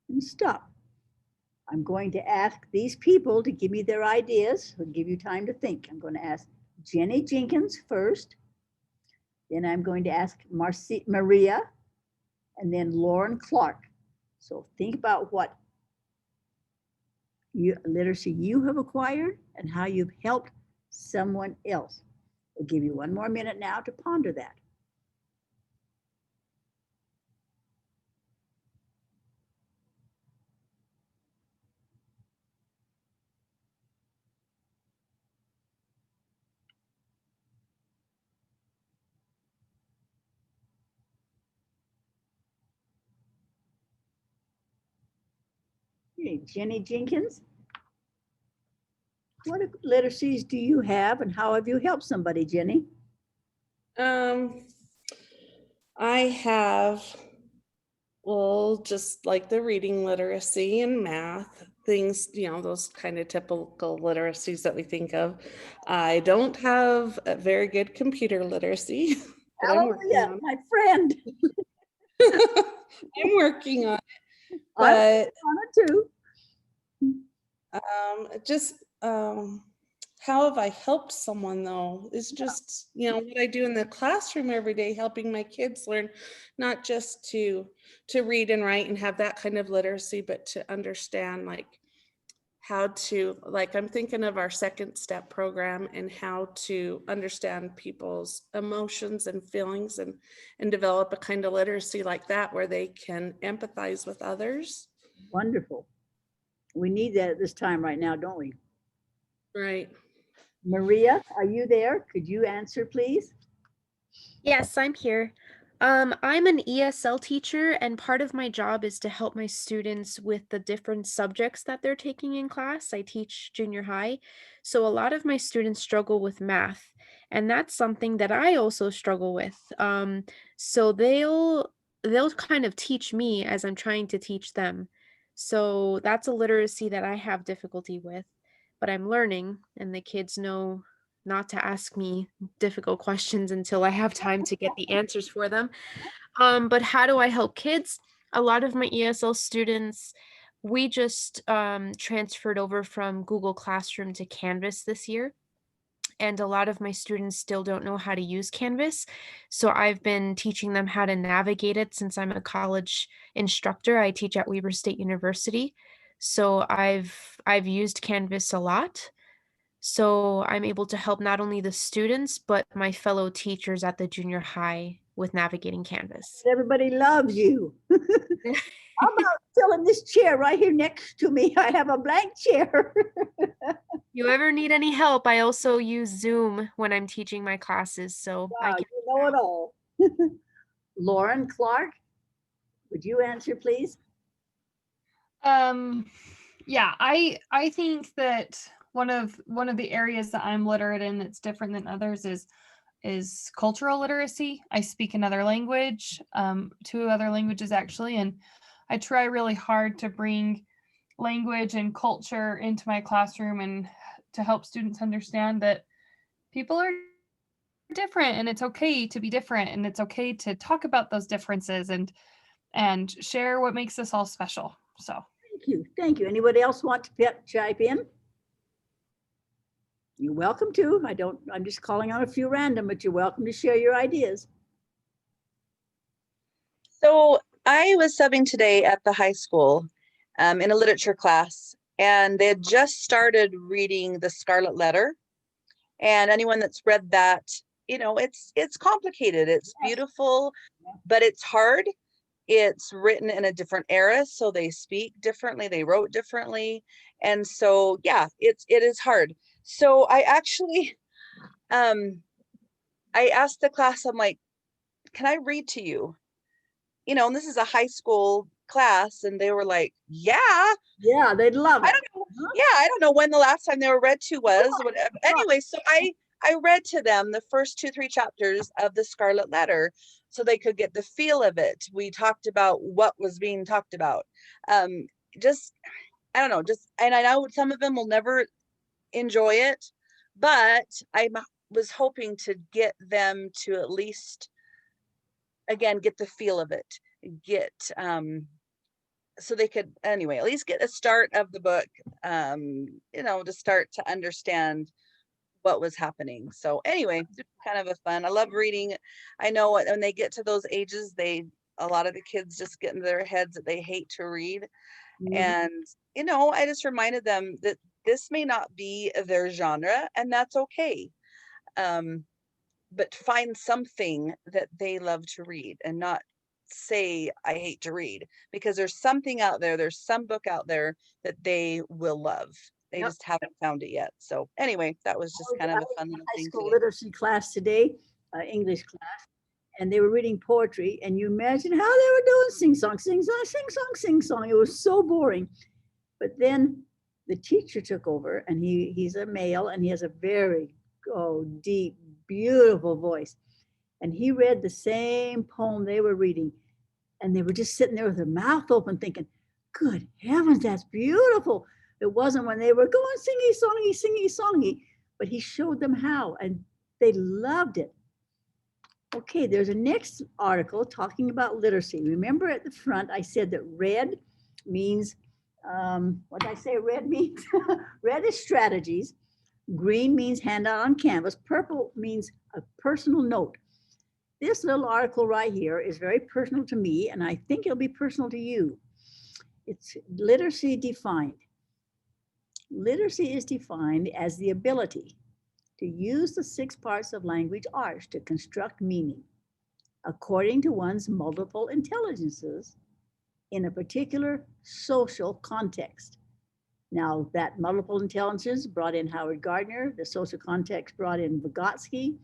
And stop. I'm going to ask these people to give me their ideas. I'll give you time to think. I'm going to ask Jenny Jenkins first. Then I'm going to ask Maria, and then Lauren Clark. So think about what literacy you have acquired and how you've helped someone else. I'll give you 1 more minute now to ponder that. Okay, Jenny Jenkins. What literacies do you have and how have you helped somebody, Jenny? I have, well, just like the reading literacy and math, things, you know, those kind of typical literacies that we think of. I don't have a very good computer literacy, but I'm working Hallelujah, on my friend. it. I'm working on it. I'm But on it too. just how have I helped someone though? Is just, you know, what I do in the classroom every day, helping my kids learn not just to read and write and have that kind of literacy, but to understand like how to, like I'm thinking of our second step program and how to understand people's emotions and feelings and develop a kind of literacy like that where they can empathize with others. Wonderful. We need that at this time right now, don't we? Right. Maria, are you there? Could you answer, please? Yes, I'm here. I'm an ESL teacher, and part of my job is to help my students with the different subjects that they're taking in class. I teach junior high, so a lot of my students struggle with math, and that's something that I also struggle with. So they'll kind of teach me as I'm trying to teach them. So that's a literacy that I have difficulty with, but I'm learning, and the kids know not to ask me difficult questions until I have time to get the answers for them. But how do I help kids? A lot of my ESL students, we just transferred over from Google Classroom to Canvas this year. And a lot of my students still don't know how to use Canvas. So I've been teaching them how to navigate it since I'm a college instructor. I teach at Weber State University. So I've used Canvas a lot. So I'm able to help not only the students, but my fellow teachers at the junior high with navigating Canvas. Everybody loves you. How about filling this chair right here next to me? I have a blank chair. You ever need any help, I also use Zoom when I'm teaching my classes. So I Wow, can you know it all. Lauren Clark, would you answer, please? Yeah, I think that one of the areas that I'm literate in that's different than others is cultural literacy. I speak another language, 2 other languages actually, and I try really hard to bring language and culture into my classroom and to help students understand that people are different and it's okay to be different and it's okay to talk about those differences and share what makes us all special. So Thank you. Thank you. Anybody else want to chime in? You're welcome to. I'm just calling on a few random, but you're welcome to share your ideas. So I was subbing today at the high school in a literature class, and they had just started reading The Scarlet Letter. And anyone that's read that, you know, it's complicated. It's beautiful, but it's hard. It's written in a different era, so they speak differently, they wrote differently. And so, yeah, it is hard. So I actually, I asked the class, I'm like, can I read to you? You know, and this is a high school class, and they were like, yeah. Yeah, they'd love it. I don't know. Yeah, I don't know when the last time they were read to was. Whatever. Anyway, so I read to them the first 2-3 chapters of The Scarlet Letter so they could get the feel of it. We talked about what was being talked about. Just, I don't know, and I know some of them will never enjoy it, but I was hoping to get them to at least, again, get the feel of it, so they could, anyway, at least get a start of the book, you know, to start to understand what was happening. So anyway, kind of a fun. I love reading. I know when they get to those ages, a lot of the kids just get into their heads that they hate to read. And, you know, I just reminded them that this may not be their genre, and that's okay. But find something that they love to read and not say I hate to read, because there's something out there, there's some book out there that they will love. They just haven't found it yet. So anyway, that was just kind of a fun little High thing school today. literacy class today, English class, and they were reading poetry, and you imagine how they were doing sing song, sing song, sing song, sing song. It was so boring. But then the teacher took over, and he's a male, and he has a very deep, beautiful voice. And he read the same poem they were reading, and they were just sitting there with their mouth open thinking, good heavens, that's beautiful. It wasn't when they were going singy songy, but he showed them how, and they loved it. Okay, there's a next article talking about literacy. Remember at the front, I said that red means, what did I say red means? Red is strategies. Green means handout on canvas. Purple means a personal note. This little article right here is very personal to me, and I think it'll be personal to you. It's literacy defined. Literacy is defined as the ability to use the 6 parts of language arts to construct meaning according to one's multiple intelligences in a particular social context. Now, that multiple intelligence brought in Howard Gardner, the social context brought in Vygotsky,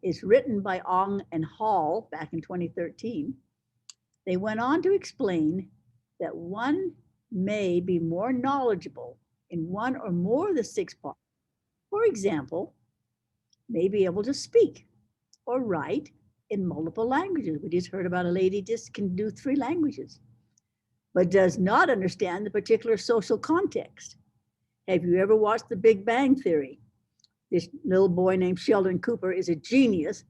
is written by Ong and Hall back in 2013. They went on to explain that one may be more knowledgeable in one or more of the 6 parts. For example, may be able to speak or write in multiple languages. We just heard about a lady just can do 3 languages, but does not understand the particular social context. Have you ever watched The Big Bang Theory? This little boy named Sheldon Cooper is a genius,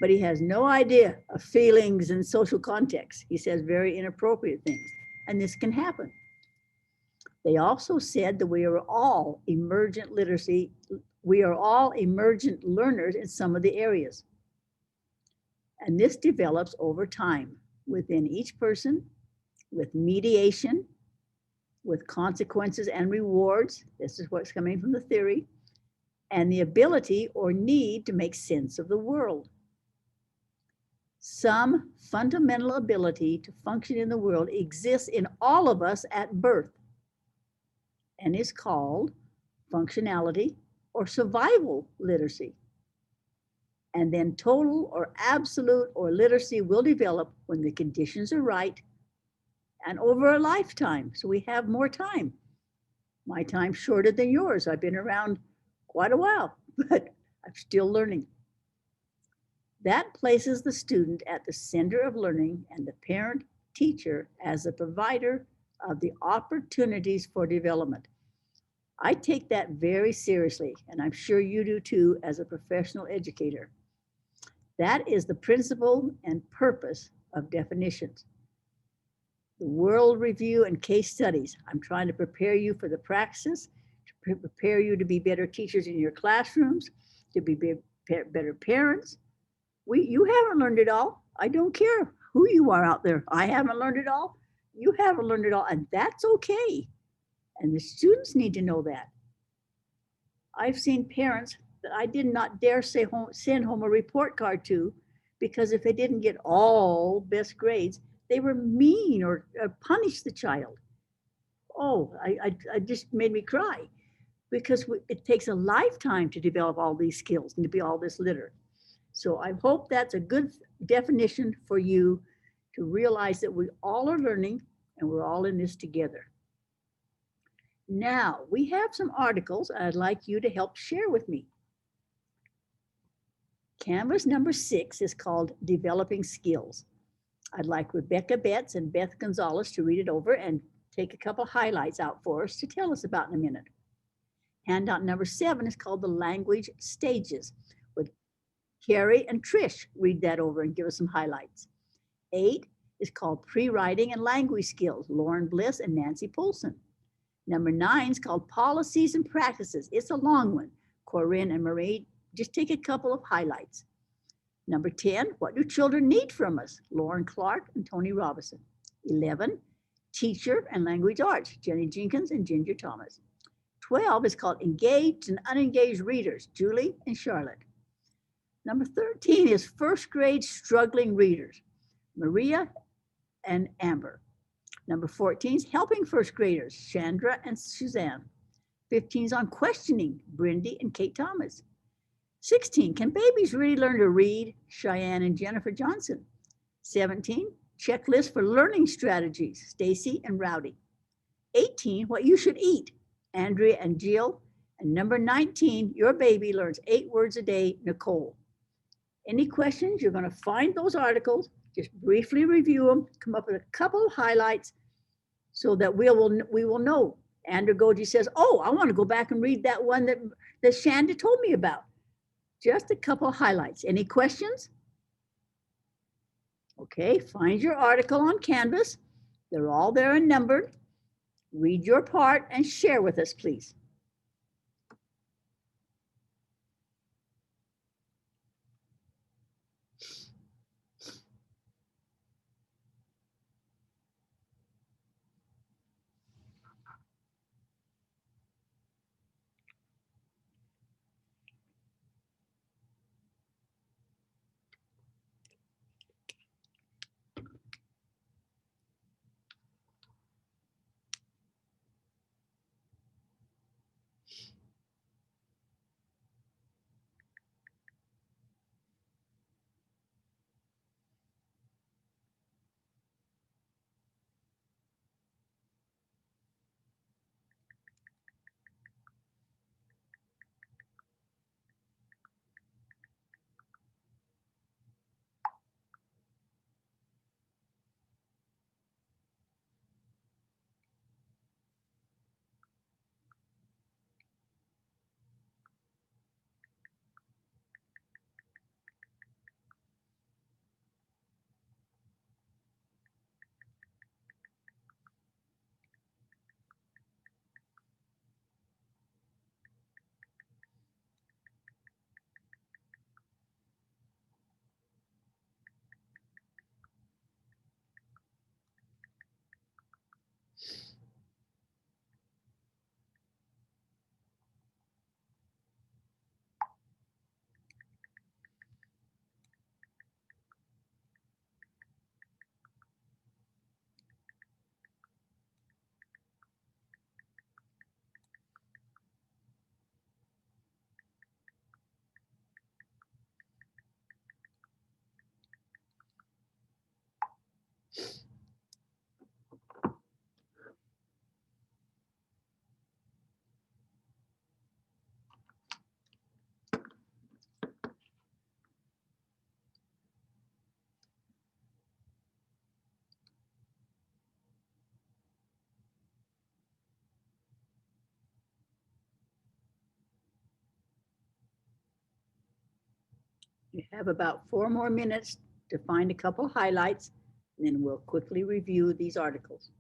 but he has no idea of feelings and social context. He says very inappropriate things, and this can happen. They also said that we are all emergent literacy. We are all emergent learners in some of the areas. And this develops over time within each person, with mediation, with consequences and rewards. This is what's coming from the theory, and the ability or need to make sense of the world. Some fundamental ability to function in the world exists in all of us at birth and is called functionality or survival literacy. And then total or absolute or literacy will develop when the conditions are right and over a lifetime. So we have more time. My time's shorter than yours. I've been around quite a while, but I'm still learning. That places the student at the center of learning and the parent teacher as the provider of the opportunities for development. I take that very seriously, and I'm sure you do too as a professional educator. That is the principle and purpose of definitions. The world review and case studies. I'm trying to prepare you for the praxis, to prepare you to be better teachers in your classrooms, to be better parents. You haven't learned it all. I don't care who you are out there. I haven't learned it all. You haven't learned it all, and that's okay. And the students need to know that. I've seen parents that I did not dare send home a report card to, because if they didn't get all best grades, they were mean or punished the child. Oh, I just made me cry, because it takes a lifetime to develop all these skills and to be all this literate. So I hope that's a good definition for you to realize that we all are learning and we're all in this together. Now, we have some articles I'd like you to help share with me. Canvas number 6 is called Developing Skills. I'd like Rebecca Betts and Beth Gonzalez to read it over and take a couple highlights out for us to tell us about in a minute. Handout number 7 is called The Language Stages. Would Carrie and Trish read that over and give us some highlights? 8 is called Pre-Writing and Language Skills. Lauren Bliss and Nancy Poulsen. Number 9 is called Policies and Practices. It's a long one. Corinne and Marie, just take a couple of highlights. Number 10, What Do Children Need From Us? Lauren Clark and Tony Robinson. 11, Teacher and Language Arts. Jenny Jenkins and Ginger Thomas. 12 is called Engaged and Unengaged Readers. Julie and Charlotte. Number 13 is First Grade Struggling Readers. Maria and Amber. Number 14 is Helping First Graders, Chandra and Suzanne. 15 is on Questioning, Brindy and Kate Thomas. 16, Can Babies Really Learn to Read? Cheyenne and Jennifer Johnson. 17, Checklist for Learning Strategies, Stacy and Rowdy. 18, what you should eat, Andrea and Jill. And number 19, your baby learns 8 words a day, Nicole. Any questions? You're going to find those articles, just briefly review them, come up with a couple of highlights so that we will know. Andragogy says, oh, I want to go back and read that one that Shanda told me about. Just a couple of highlights. Any questions? Okay, find your article on Canvas. They're all there and numbered. Read your part and share with us, please. You have about 4 more minutes to find a couple highlights, and then we'll quickly review these articles.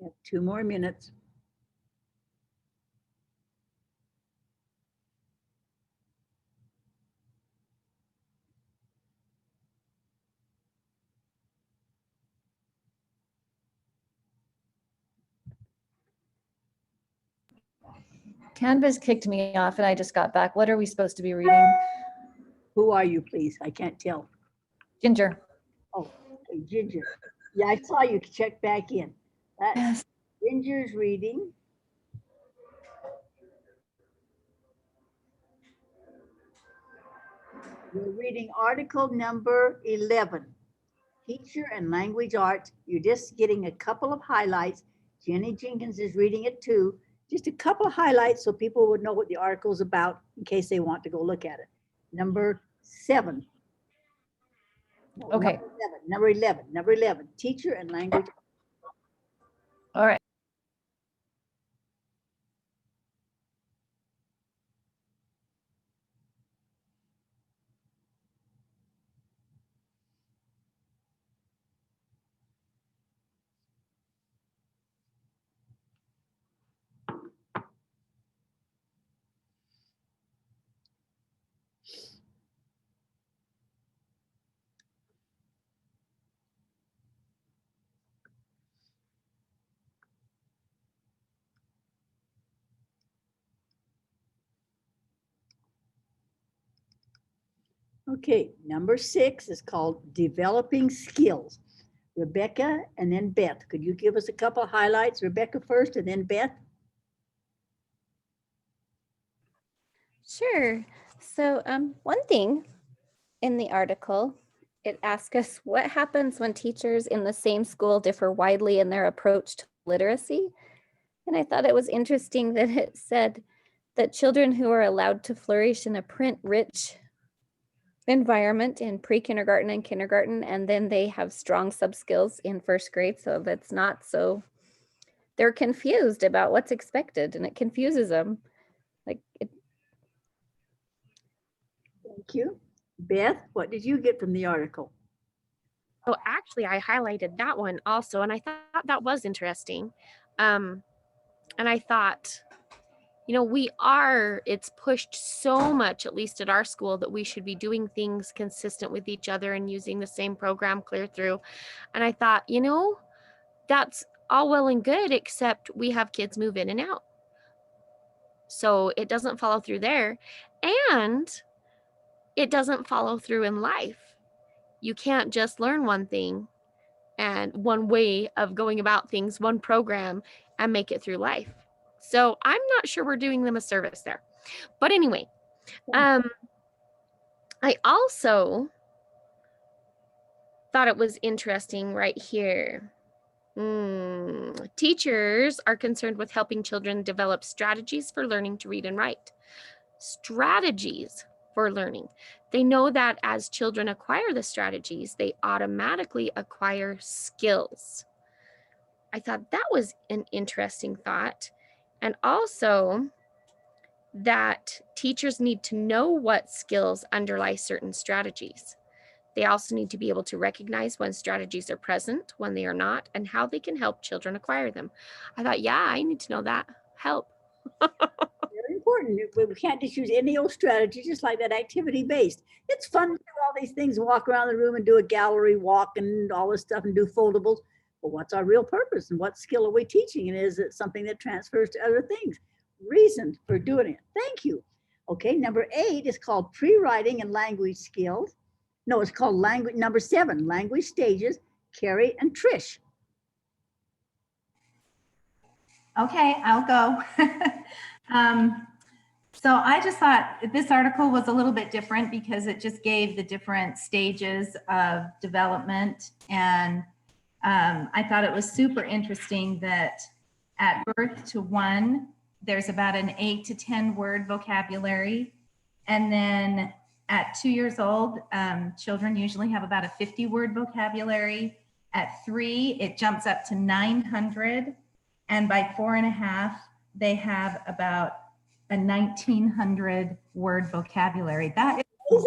You have 2 more minutes. Canvas kicked me off and I just got back. What are we supposed to be reading? Who are you, please? I can't tell. Ginger. Oh, okay, Ginger. Yeah, I saw you check back in. That Yes. Ginger's reading. You're reading article number 11, Teacher and Language Arts. You're just getting a couple of highlights. Jenny Jenkins is reading it too. Just a couple of highlights so people would know what the article is about in case they want to go look at it. Number 7. No, Okay. Number 11, Teacher and Language. All right. Okay, number 6 is called Developing Skills. Rebecca and then Beth. Could you give us a couple of highlights? Rebecca first and then Beth. Sure. So one thing in the article, it asks us what happens when teachers in the same school differ widely in their approach to literacy. And I thought it was interesting that it said that children who are allowed to flourish in a print-rich environment in pre-kindergarten and kindergarten, and then they have strong sub-skills in first grade. So that's not so, they're confused about what's expected and it confuses them. Like it. Thank you. Beth, what did you get from the article? Oh, actually, I highlighted that one also, and I thought that was interesting. And I thought, you know, it's pushed so much, at least at our school, that we should be doing things consistent with each other and using the same program clear through. And I thought, you know, that's all well and good, except we have kids move in and out. So it doesn't follow through there. And it doesn't follow through in life. You can't just learn one thing and one way of going about things, one program, and make it through life. So I'm not sure we're doing them a service there. But anyway, I also thought it was interesting right here. Teachers are concerned with helping children develop strategies for learning to read and write. Strategies for learning. They know that as children acquire the strategies, they automatically acquire skills. I thought that was an interesting thought. And also that teachers need to know what skills underlie certain strategies. They also need to be able to recognize when strategies are present, when they are not, and how they can help children acquire them. I thought, yeah, I need to know that. Help. Very important. We can't just use any old strategy, just like that activity-based. It's fun to do all these things, walk around the room and do a gallery walk and all this stuff and do foldables. But what's our real purpose and what skill are we teaching? And is it something that transfers to other things? Reason for doing it. Thank you. Okay, number 8 is called Pre-writing and Language Skills. No, it's called language. Number 7, Language Stages, Carrie and Trish. Okay, I'll go. So I just thought this article was a little bit different because it just gave the different stages of development. And I thought it was super interesting that at birth to 1, there's about an 8 to 10 word vocabulary. And then at 2 years old, children usually have about a 50 word vocabulary. At 3, it jumps up to 900. And by 4.5, they have about a 1,900 word vocabulary. That is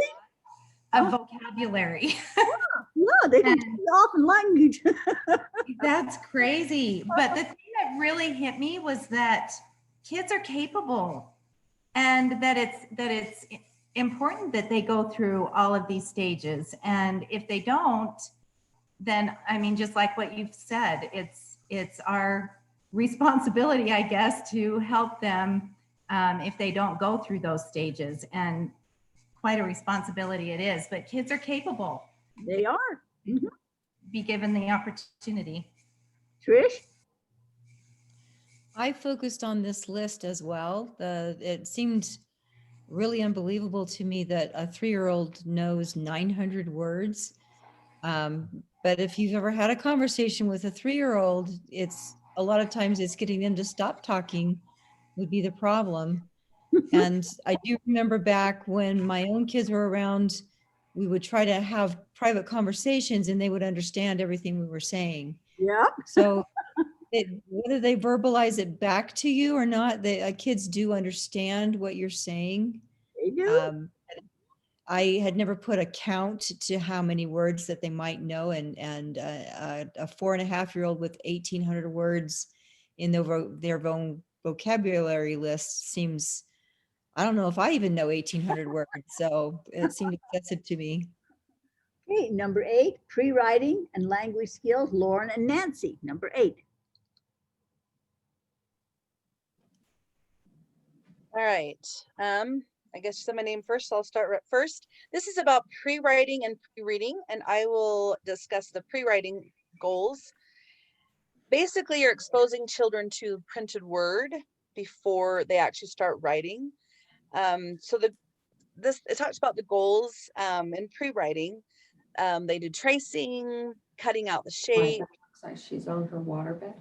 a vocabulary. Yeah, they can take off in language. That's crazy. But the thing that really hit me was that kids are capable, and that it's important that they go through all of these stages. And if they don't, then I mean, just like what you've said, it's our responsibility, I guess, to help them if they don't go through those stages. And quite a responsibility it is, but kids are capable. They are. Mhm. Be given the opportunity. Trish? I focused on this list as well. It seemed really unbelievable to me that a 3-year-old knows 900 words. But if you've ever had a conversation with a 3-year-old, it's a lot of times it's getting them to stop talking would be the problem. And I do remember back when my own kids were around, we would try to have private conversations and they would understand everything we were saying. Yeah. So whether they verbalize it back to you or not, kids do understand what you're saying. They do. I had never put a count to how many words that they might know, and a 4.5-year-old with 1,800 words in their own vocabulary list seems, I don't know if I even know 1,800 words, so it seemed excessive to me. Okay, number 8, pre-writing and language skills, Lauren and Nancy, number 8. All right. I guess you said my name first, so I'll start first. This is about pre-writing and pre-reading, and I will discuss the pre-writing goals. Basically, you're exposing children to printed word before they actually start writing. So it talks about the goals in pre-writing. They do tracing, cutting out the shape. Looks like she's on her waterbed.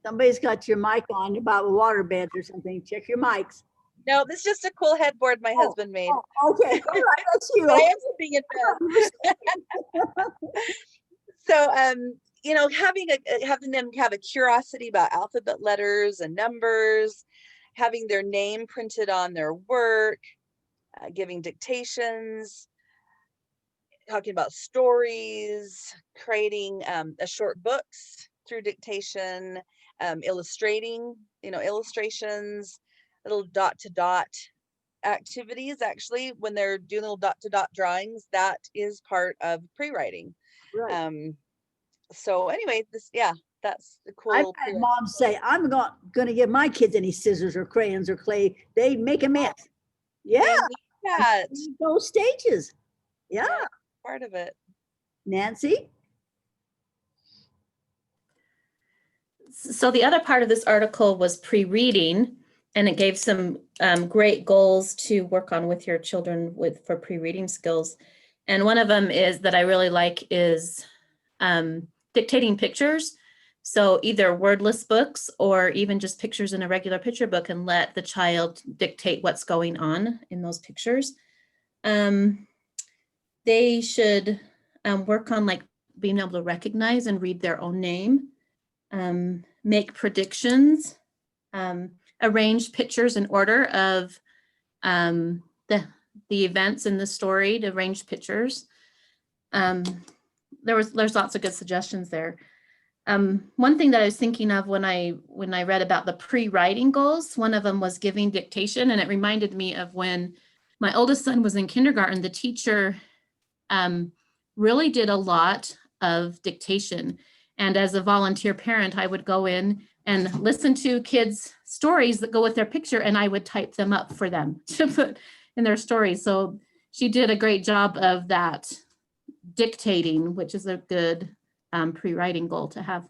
Somebody's got your mic on about water beds or something. Check your mics. No, this is just a cool headboard my husband made. Okay, all right, that's you. I am sitting in bed. So, having them have a curiosity about alphabet letters and numbers, having their name printed on their work, giving dictations, talking about stories, creating a short books through dictation, illustrating, illustrations, little dot-to-dot activities. Actually, when they're doing little dot-to-dot drawings, that is part of pre-writing. Right. So anyway, that's the cool. I've had moms say, I'm not going to give my kids any scissors or crayons or clay. They make a mess. Yeah. Those stages. Yeah. Part of it. Nancy? So the other part of this article was pre-reading, and it gave some great goals to work on with your children for pre-reading skills. And one of them is that I really like is dictating pictures. So either wordless books or even just pictures in a regular picture book, and let the child dictate what's going on in those pictures. They should work on like being able to recognize and read their own name, make predictions, arrange pictures in order of the events in the story, to arrange pictures. There's lots of good suggestions there. One thing that I was thinking of when I read about the pre-writing goals, one of them was giving dictation, and it reminded me of when my oldest son was in kindergarten. The teacher really did a lot of dictation, and as a volunteer parent, I would go in and listen to kids' stories that go with their picture, and I would type them up for them to put in their stories. So she did a great job of that dictating, which is a good pre-writing goal to have.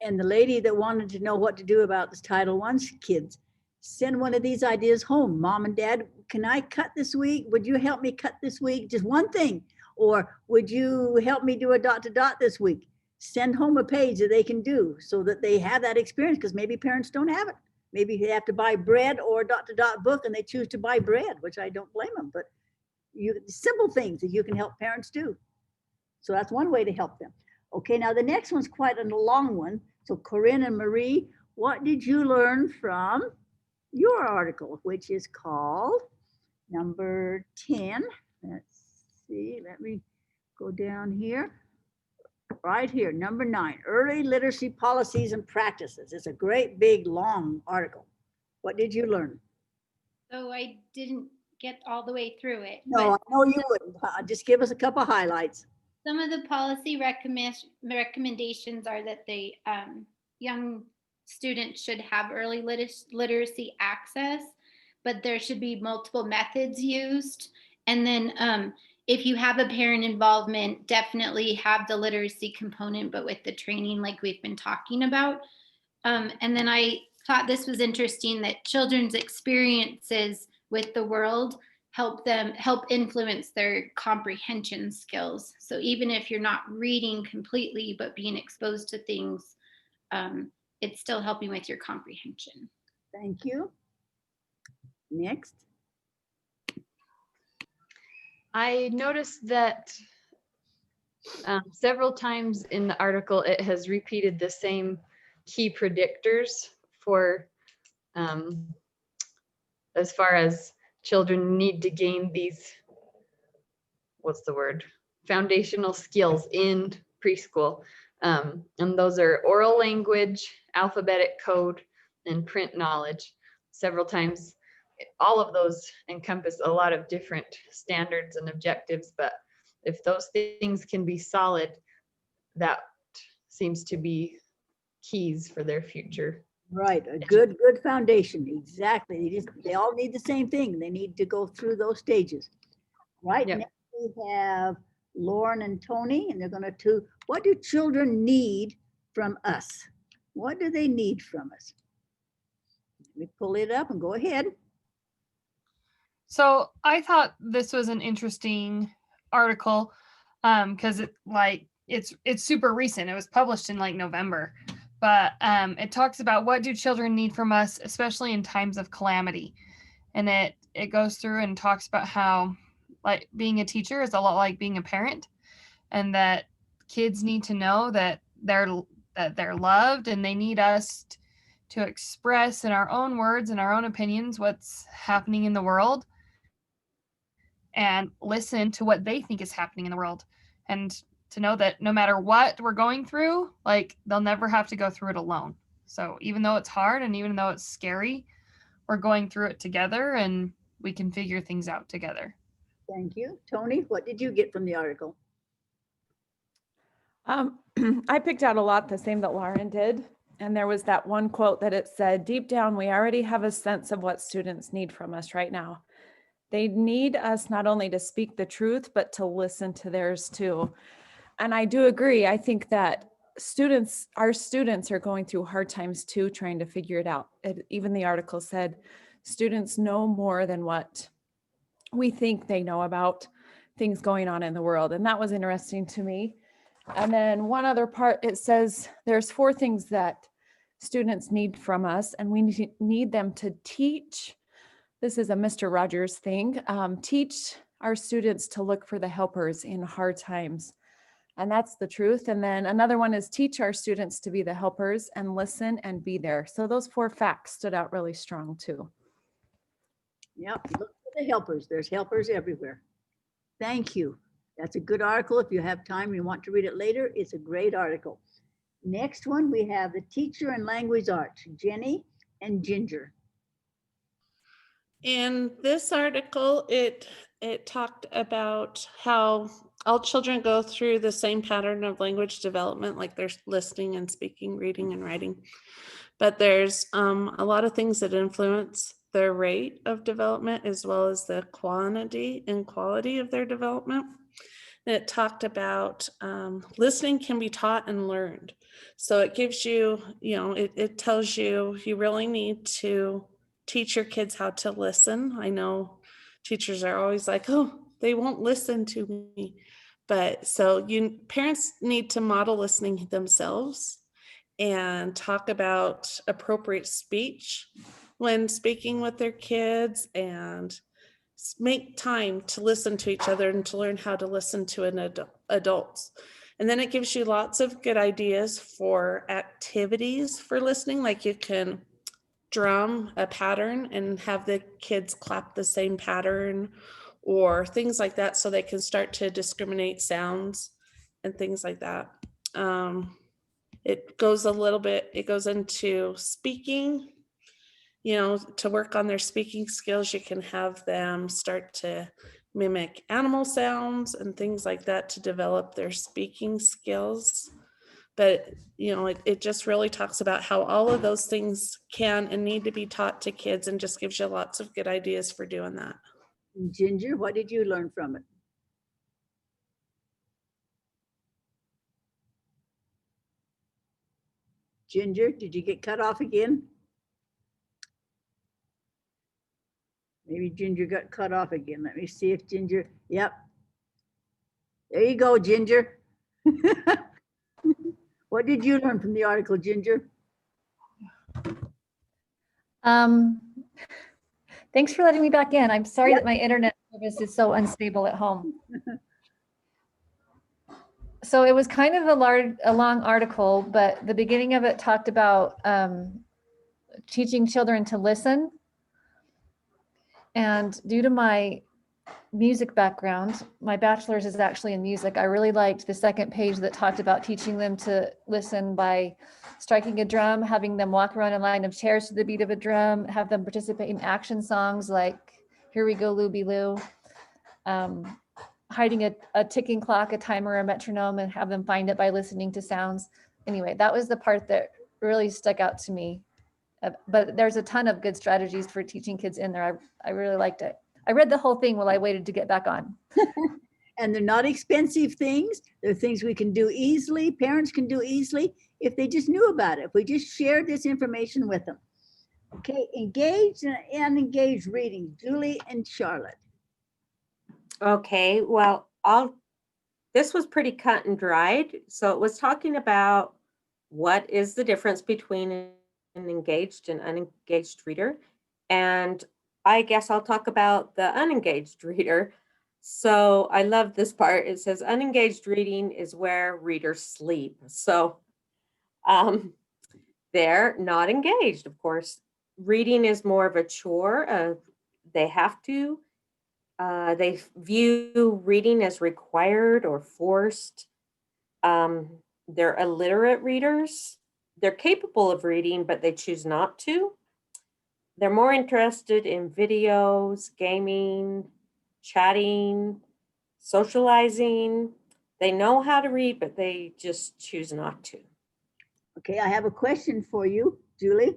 And the lady that wanted to know what to do about this Title I kids, send one of these ideas home. Mom and Dad, can I cut this week? Would you help me cut this week? Just one thing. Or would you help me do a dot-to-dot this week? Send home a page that they can do so that they have that experience, because maybe parents don't have it. Maybe they have to buy bread or a dot-to-dot book and they choose to buy bread, which I don't blame them, but simple things that you can help parents do. So that's one way to help them. Okay, now the next one's quite a long one. So Corinne and Marie, what did you learn from your article, which is called number 10? Let's see, let me go down here. Right here, number 9, early literacy policies and practices. It's a great, big, long article. What did you learn? So I didn't get all the way through it. No, I know you wouldn't. Just give us a couple highlights. Some of the policy recommendations are that they young students should have early literacy access, but there should be multiple methods used. And then if you have a parent involvement, definitely have the literacy component, but with the training like we've been talking about. And then I thought this was interesting that children's experiences with the world help influence their comprehension skills. So even if you're not reading completely, but being exposed to things, it's still helping with your comprehension. Thank you. Next. I noticed that several times in the article, it has repeated the same key predictors for as far as children need to gain these, what's the word, foundational skills in preschool. And those are oral language, alphabetic code, and print knowledge. Several times, all of those encompass a lot of different standards and objectives, but if those things can be solid, that seems to be keys for their future. Right, a good foundation, exactly. They all need the same thing. They need to go through those stages. Right, Yep. next we have Lauren and Tony, and they're gonna do, what do children need from us? What do they need from us? Let me pull it up and go ahead. So I thought this was an interesting article because it's super recent. It was published in like November, but it talks about what do children need from us, especially in times of calamity. And it goes through and talks about how like being a teacher is a lot like being a parent, and that kids need to know that they're loved, and they need us to express in our own words and our own opinions what's happening in the world, and listen to what they think is happening in the world, and to know that no matter what we're going through, like they'll never have to go through it alone. So even though it's hard and even though it's scary, we're going through it together and we can figure things out together. Thank you. Tony, what did you get from the article? I picked out a lot the same that Lauren did. And there was that one quote that it said, deep down, we already have a sense of what students need from us right now. They need us not only to speak the truth, but to listen to theirs too. And I do agree. I think that our students are going through hard times too, trying to figure it out. Even the article said, students know more than what we think they know about things going on in the world. And that was interesting to me. And then one other part, it says there's 4 things that students need from us, and we need them to teach. This is a Mr. Rogers thing. Teach our students to look for the helpers in hard times. And that's the truth. And then another one is teach our students to be the helpers and listen and be there. So those 4 facts stood out really strong too. Yep, look for the helpers. There's helpers everywhere. Thank you. That's a good article. If you have time, you want to read it later, it's a great article. Next one, we have the teacher and language arts, Jenny and Ginger. In this article, it talked about how all children go through the same pattern of language development, like there's listening and speaking, reading and writing. But there's a lot of things that influence their rate of development as well as the quantity and quality of their development. And it talked about listening can be taught and learned. So it gives you, it tells you you really need to teach your kids how to listen. I know teachers are always like, oh, they won't listen to me. But so parents need to model listening themselves and talk about appropriate speech when speaking with their kids, and make time to listen to each other and to learn how to listen to adults. And then it gives you lots of good ideas for activities for listening, like you can drum a pattern and have the kids clap the same pattern or things like that, so they can start to discriminate sounds and things like that. It goes into speaking, to work on their speaking skills. You can have them start to mimic animal sounds and things like that to develop their speaking skills. But, you know, it just really talks about how all of those things can and need to be taught to kids, and just gives you lots of good ideas for doing that. Ginger, what did you learn from it? Ginger, did you get cut off again? Maybe Ginger got cut off again. Let me see if Ginger, yep. There you go, Ginger. What did you learn from the article, Ginger? Thanks for letting me back in. I'm sorry that my internet service is so unstable at home. So it was kind of a long article, but the beginning of it talked about teaching children to listen. And due to my music background, my bachelor's is actually in music. I really liked the second page that talked about teaching them to listen by striking a drum, having them walk around a line of chairs to the beat of a drum, have them participate in action songs like Here We Go, Looby Loo, hiding a ticking clock, a timer, a metronome, and have them find it by listening to sounds. Anyway, that was the part that really stuck out to me. But there's a ton of good strategies for teaching kids in there. I really liked it. I read the whole thing while I waited to get back on. And they're not expensive things. They're things we can do easily. Parents can do easily if they just knew about it. If we just shared this information with them. Okay, engaged and engaged reading. Julie and Charlotte. Okay, well, this was pretty cut and dried. So it was talking about what is the difference between an engaged and unengaged reader. And I guess I'll talk about the unengaged reader. So I love this part. It says unengaged reading is where readers sleep. So they're not engaged, of course. Reading is more of a chore. They have to. They view reading as required or forced. They're illiterate readers. They're capable of reading, but they choose not to. They're more interested in videos, gaming, chatting, socializing. They know how to read, but they just choose not to. Okay, I have a question for you, Julie.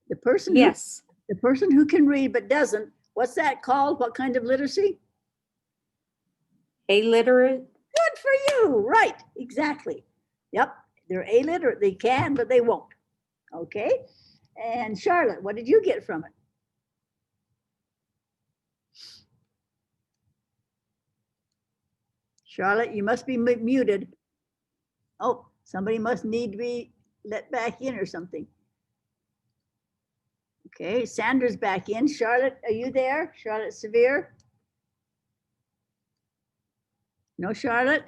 The person Yes. The person who can read but doesn't, what's that called? What kind of literacy? Illiterate. Good for you. Right, exactly. Yep, they're illiterate. They can, but they won't. Okay. And Charlotte, what did you get from it? Charlotte, you must be muted. Oh, somebody must need to be let back in or something. Okay, Sandra's back in. Charlotte, are you there? Charlotte Severe? No, Charlotte?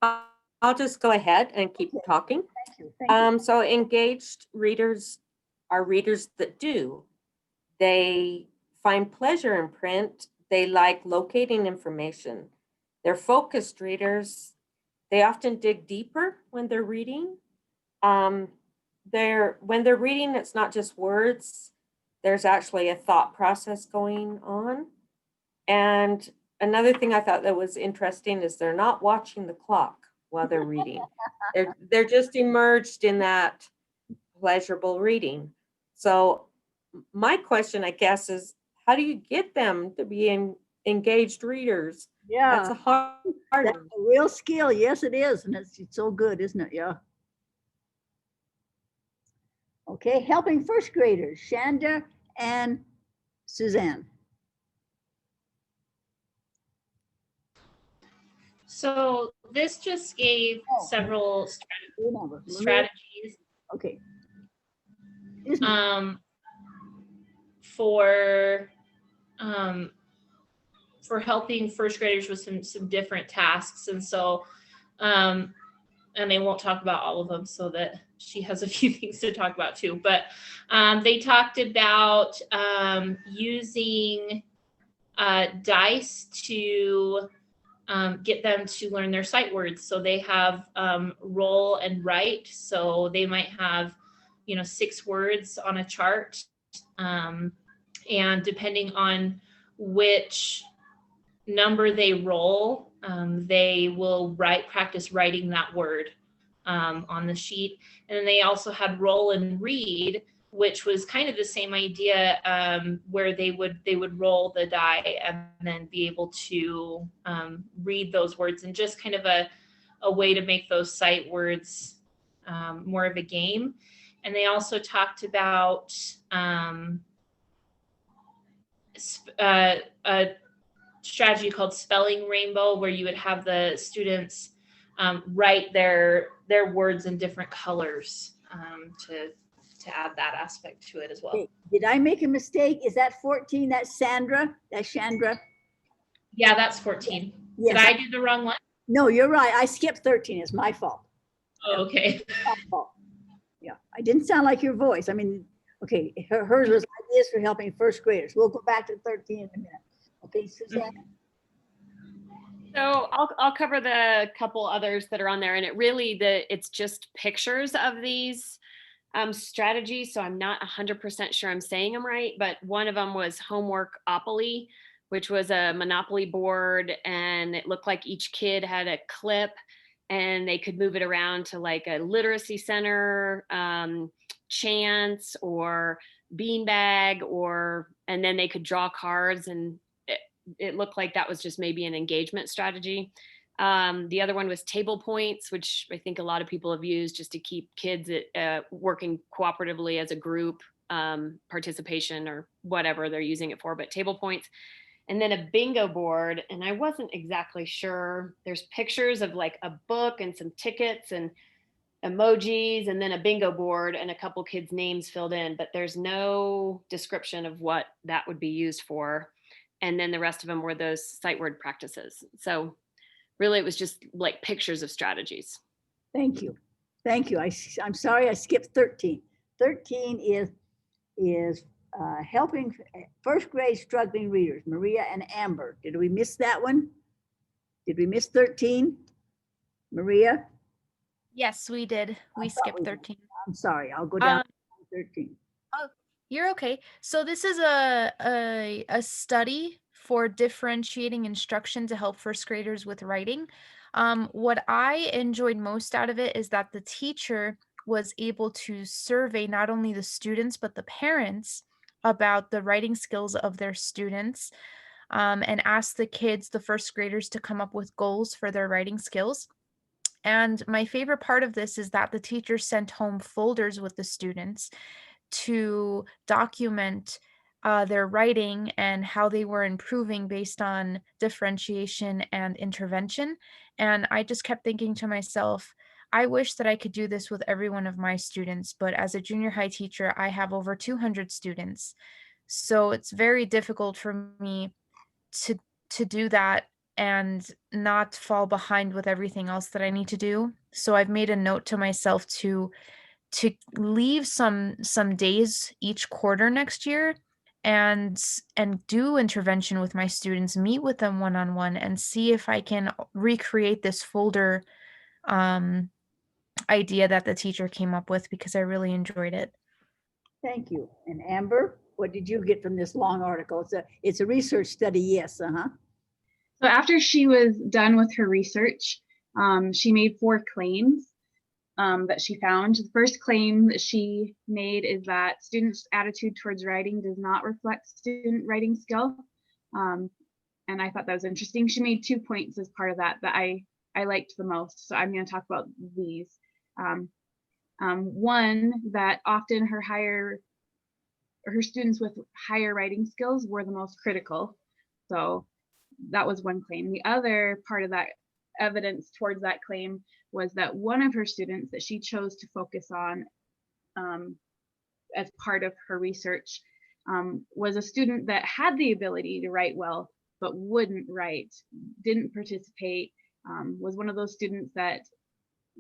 I'll just go ahead and keep talking. Thank you. Thank you. So engaged readers are readers that do. They find pleasure in print. They like locating information. They're focused readers. They often dig deeper when they're reading. When they're reading, it's not just words. There's actually a thought process going on. And another thing I thought that was interesting is they're not watching the clock while they're reading. They're just immersed in that pleasurable reading. So my question, I guess, is how do you get them to be engaged readers? Yeah, that's a hard that's a real skill. Yes, it is, and it's so good, isn't it? Yeah. Okay, helping first graders, Shanda and Suzanne. So this just gave several strategies. Okay. For helping first graders with some different tasks. And so, and they won't talk about all of them so that she has a few things to talk about too. But they talked about using dice to get them to learn their sight words. So they have roll and write. So they might have, 6 words on a chart. And depending on which number they roll, they will practice writing that word. on the sheet. And then they also had roll and read, which was kind of the same idea, where they would roll the die and then be able to read those words, and just kind of a way to make those sight words more of a game. And they also talked about a strategy called Spelling Rainbow, where you would have the students write their words in different colors to add that aspect to it as well. Hey, did I make a mistake? Is that 14? That's Sandra? That's Chandra? Yeah, that's 14. Yes. Did I do the wrong one? No, you're right. I skipped 13. It's my fault. Oh, okay. My fault. Yeah, I didn't sound like your voice. I mean, okay, hers was ideas for helping first graders. We'll go back to 13 in a minute. Okay, Suzanne? So I'll cover the couple others that are on there, and it's just pictures of these strategies. So I'm not 100% sure I'm saying them right, but one of them was Homeworkopoly, which was a Monopoly board, and it looked like each kid had a clip and they could move it around to like a literacy center, chance, or beanbag, and then they could draw cards, and it looked like that was just maybe an engagement strategy. The other one was table points, which I think a lot of people have used just to keep kids working cooperatively as a group, participation or whatever they're using it for, but table points. And then a bingo board. And I wasn't exactly sure. There's pictures of like a book and some tickets and emojis, and then a bingo board and a couple kids' names filled in, but there's no description of what that would be used for. And then the rest of them were those sight word practices. So really it was just like pictures of strategies. Thank you. Thank you. I'm sorry I skipped 13. 13 is helping first grade struggling readers, Maria and Amber. Did we miss that one? Did we miss 13? Maria? Yes, we did. We skipped 13. I'm sorry. I'll go down to 13. Oh, you're okay. So this is a study for differentiating instruction to help first graders with writing. What I enjoyed most out of it is that the teacher was able to survey not only the students, but the parents about the writing skills of their students, and ask the kids, the first graders, to come up with goals for their writing skills. And my favorite part of this is that the teacher sent home folders with the students to document their writing and how they were improving based on differentiation and intervention. And I just kept thinking to myself, I wish that I could do this with every one of my students, but as a junior high teacher, I have over 200 students. So it's very difficult for me to do that and not fall behind with everything else that I need to do. So I've made a note to myself to leave some days each quarter next year and do intervention with my students, meet with them one-on-one, and see if I can recreate this folder idea that the teacher came up with, because I really enjoyed it. Thank you. And Amber, what did you get from this long article? It's a research study, yes, So after she was done with her research, she made 4 claims that she found. The first claim that she made is that students' attitude towards writing does not reflect student writing skill. And I thought that was interesting. She made 2 points as part of that I liked the most. So I'm going to talk about these. One, that often her students with higher writing skills were the most critical. So that was one claim. The other part of that evidence towards that claim was that one of her students that she chose to focus on as part of her research was a student that had the ability to write well, but wouldn't write, didn't participate, was one of those students that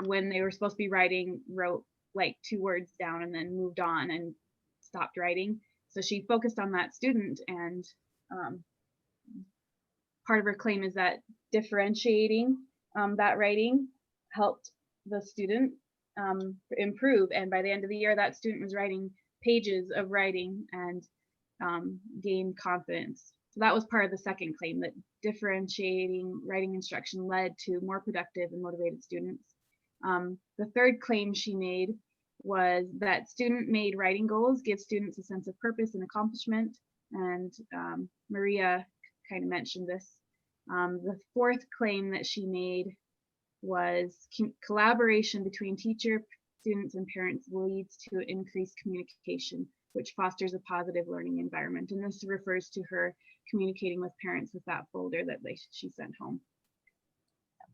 when they were supposed to be writing, wrote like 2 words down and then moved on and stopped writing. So she focused on that student, and part of her claim is that differentiating that writing helped the student improve. And by the end of the year, that student was writing pages of writing and gained confidence. So that was part of the second claim, that differentiating writing instruction led to more productive and motivated students. The third claim she made was that student-made writing goals give students a sense of purpose and accomplishment. And Maria kind of mentioned this. The fourth claim that she made was collaboration between teacher, students, and parents leads to increased communication, which fosters a positive learning environment. And this refers to her communicating with parents with that folder that she sent home.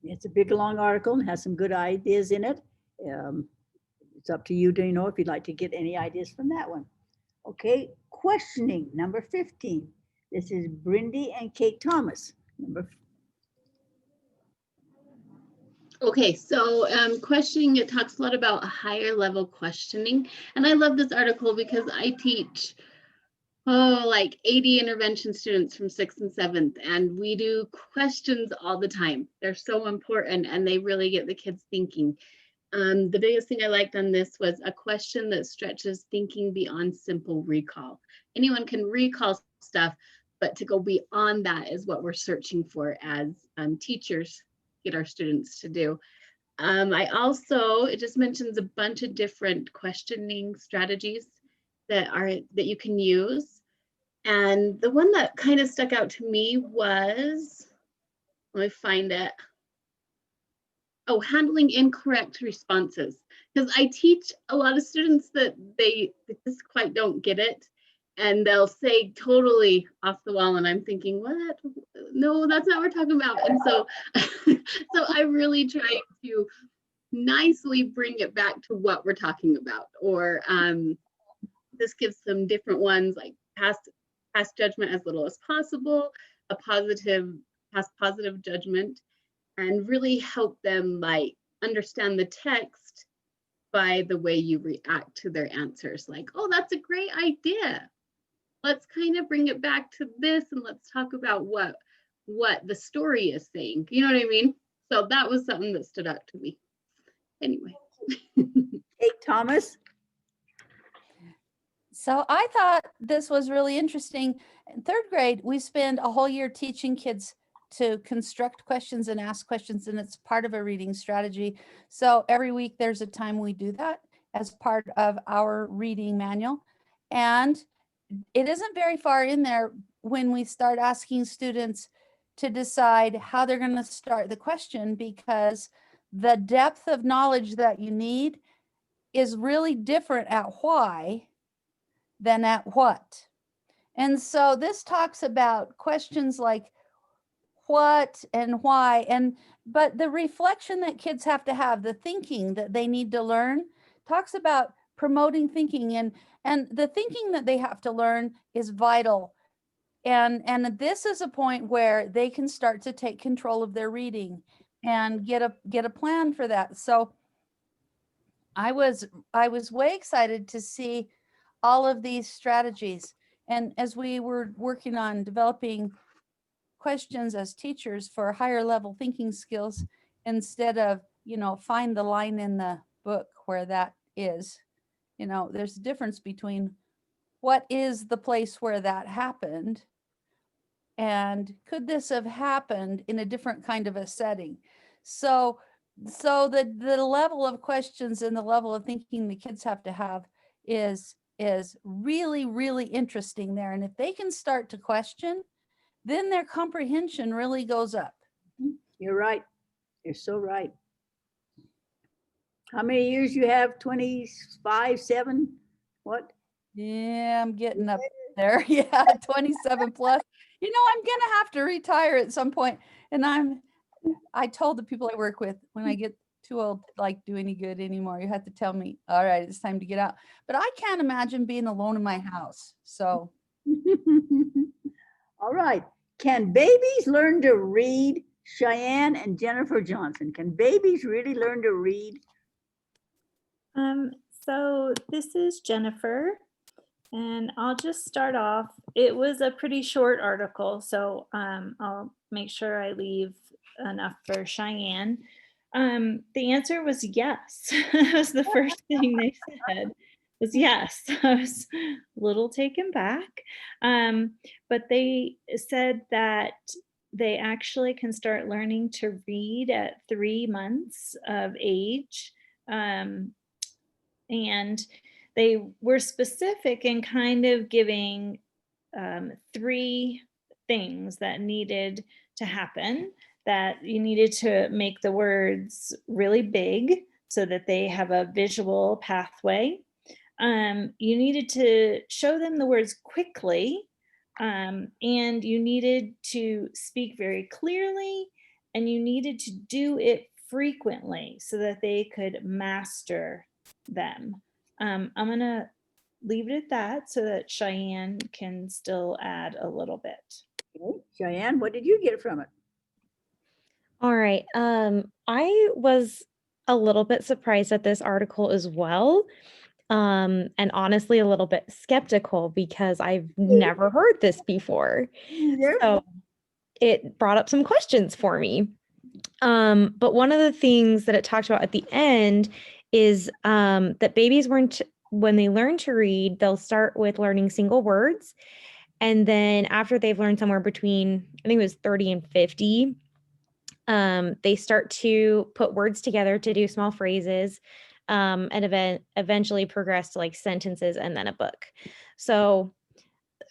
It's a big, long article and has some good ideas in it. It's up to you to know if you'd like to get any ideas from that one. Okay, questioning, number 15. This is Brindy and Kate Thomas. Okay, so questioning, it talks a lot about higher level questioning. And I love this article because I teach, like 80 intervention students from 6th and 7th, and we do questions all the time. They're so important and they really get the kids thinking. The biggest thing I liked on this was a question that stretches thinking beyond simple recall. Anyone can recall stuff, but to go beyond that is what we're searching for as teachers get our students to do. It just mentions a bunch of different questioning strategies that you can use. And the one that kind of stuck out to me was, let me find it. Oh, handling incorrect responses. Because I teach a lot of students that they just quite don't get it. And they'll say totally off the wall. And I'm thinking, what? No, that's not what we're talking about. And so, so I really try to nicely bring it back to what we're talking about. Or this gives some different ones, like pass judgment as little as possible, pass positive judgment, and really help them like understand the text by the way you react to their answers. Like, oh, that's a great idea. Let's kind of bring it back to this and let's talk about what the story is saying. You know what I mean? So that was something that stood out to me. Anyway. Kate Thomas. So I thought this was really interesting. In 3rd grade, we spend a whole year teaching kids to construct questions and ask questions, and it's part of a reading strategy. So every week there's a time we do that as part of our reading manual. And it isn't very far in there when we start asking students to decide how they're going to start the question, because the depth of knowledge that you need is really different at why than at what. And so this talks about questions like what and why, but the reflection that kids have to have, the thinking that they need to learn, talks about promoting thinking, and the thinking that they have to learn is vital. And this is a point where they can start to take control of their reading and get a plan for that. So I was way excited to see all of these strategies. And as we were working on developing questions as teachers for higher level thinking skills, instead of, find the line in the book where that is, there's a difference between what is the place where that happened and could this have happened in a different kind of a setting. So the level of questions and the level of thinking the kids have to have is really, really interesting there. And if they can start to question, then their comprehension really goes up. You're right. You're so right. How many years you have? 25, 7? What? Yeah, I'm getting up there. Yeah, 27 plus. I'm gonna have to retire at some point. And I told the people I work with, when I get too old to like do any good anymore, you have to tell me, all right, it's time to get out. But I can't imagine being alone in my house. So all right. Can babies learn to read? Cheyenne and Jennifer Johnson. Can babies really learn to read? So this is Jennifer, and I'll just start off. It was a pretty short article, so I'll make sure I leave enough for Cheyenne. The answer was yes. That was the first thing they said, was yes. I was a little taken back, but they said that They actually can start learning to read at 3 months of age. And they were specific in kind of giving 3 things that needed to happen. That you needed to make the words really big so that they have a visual pathway. You needed to show them the words quickly, and you needed to speak very clearly, and you needed to do it frequently so that they could master them. I'm gonna leave it at that so that Cheyenne can still add a little bit. Okay. Cheyenne, what did you get from it? All right. I was a little bit surprised at this article as well. And honestly, a little bit skeptical because I've never heard this before. So it brought up some questions for me. But one of the things that it talked about at the end is that babies when they learn to read, they'll start with learning single words. And then after they've learned somewhere between, I think it was 30 and 50, they start to put words together to do small phrases, and eventually progress to like sentences and then a book. So,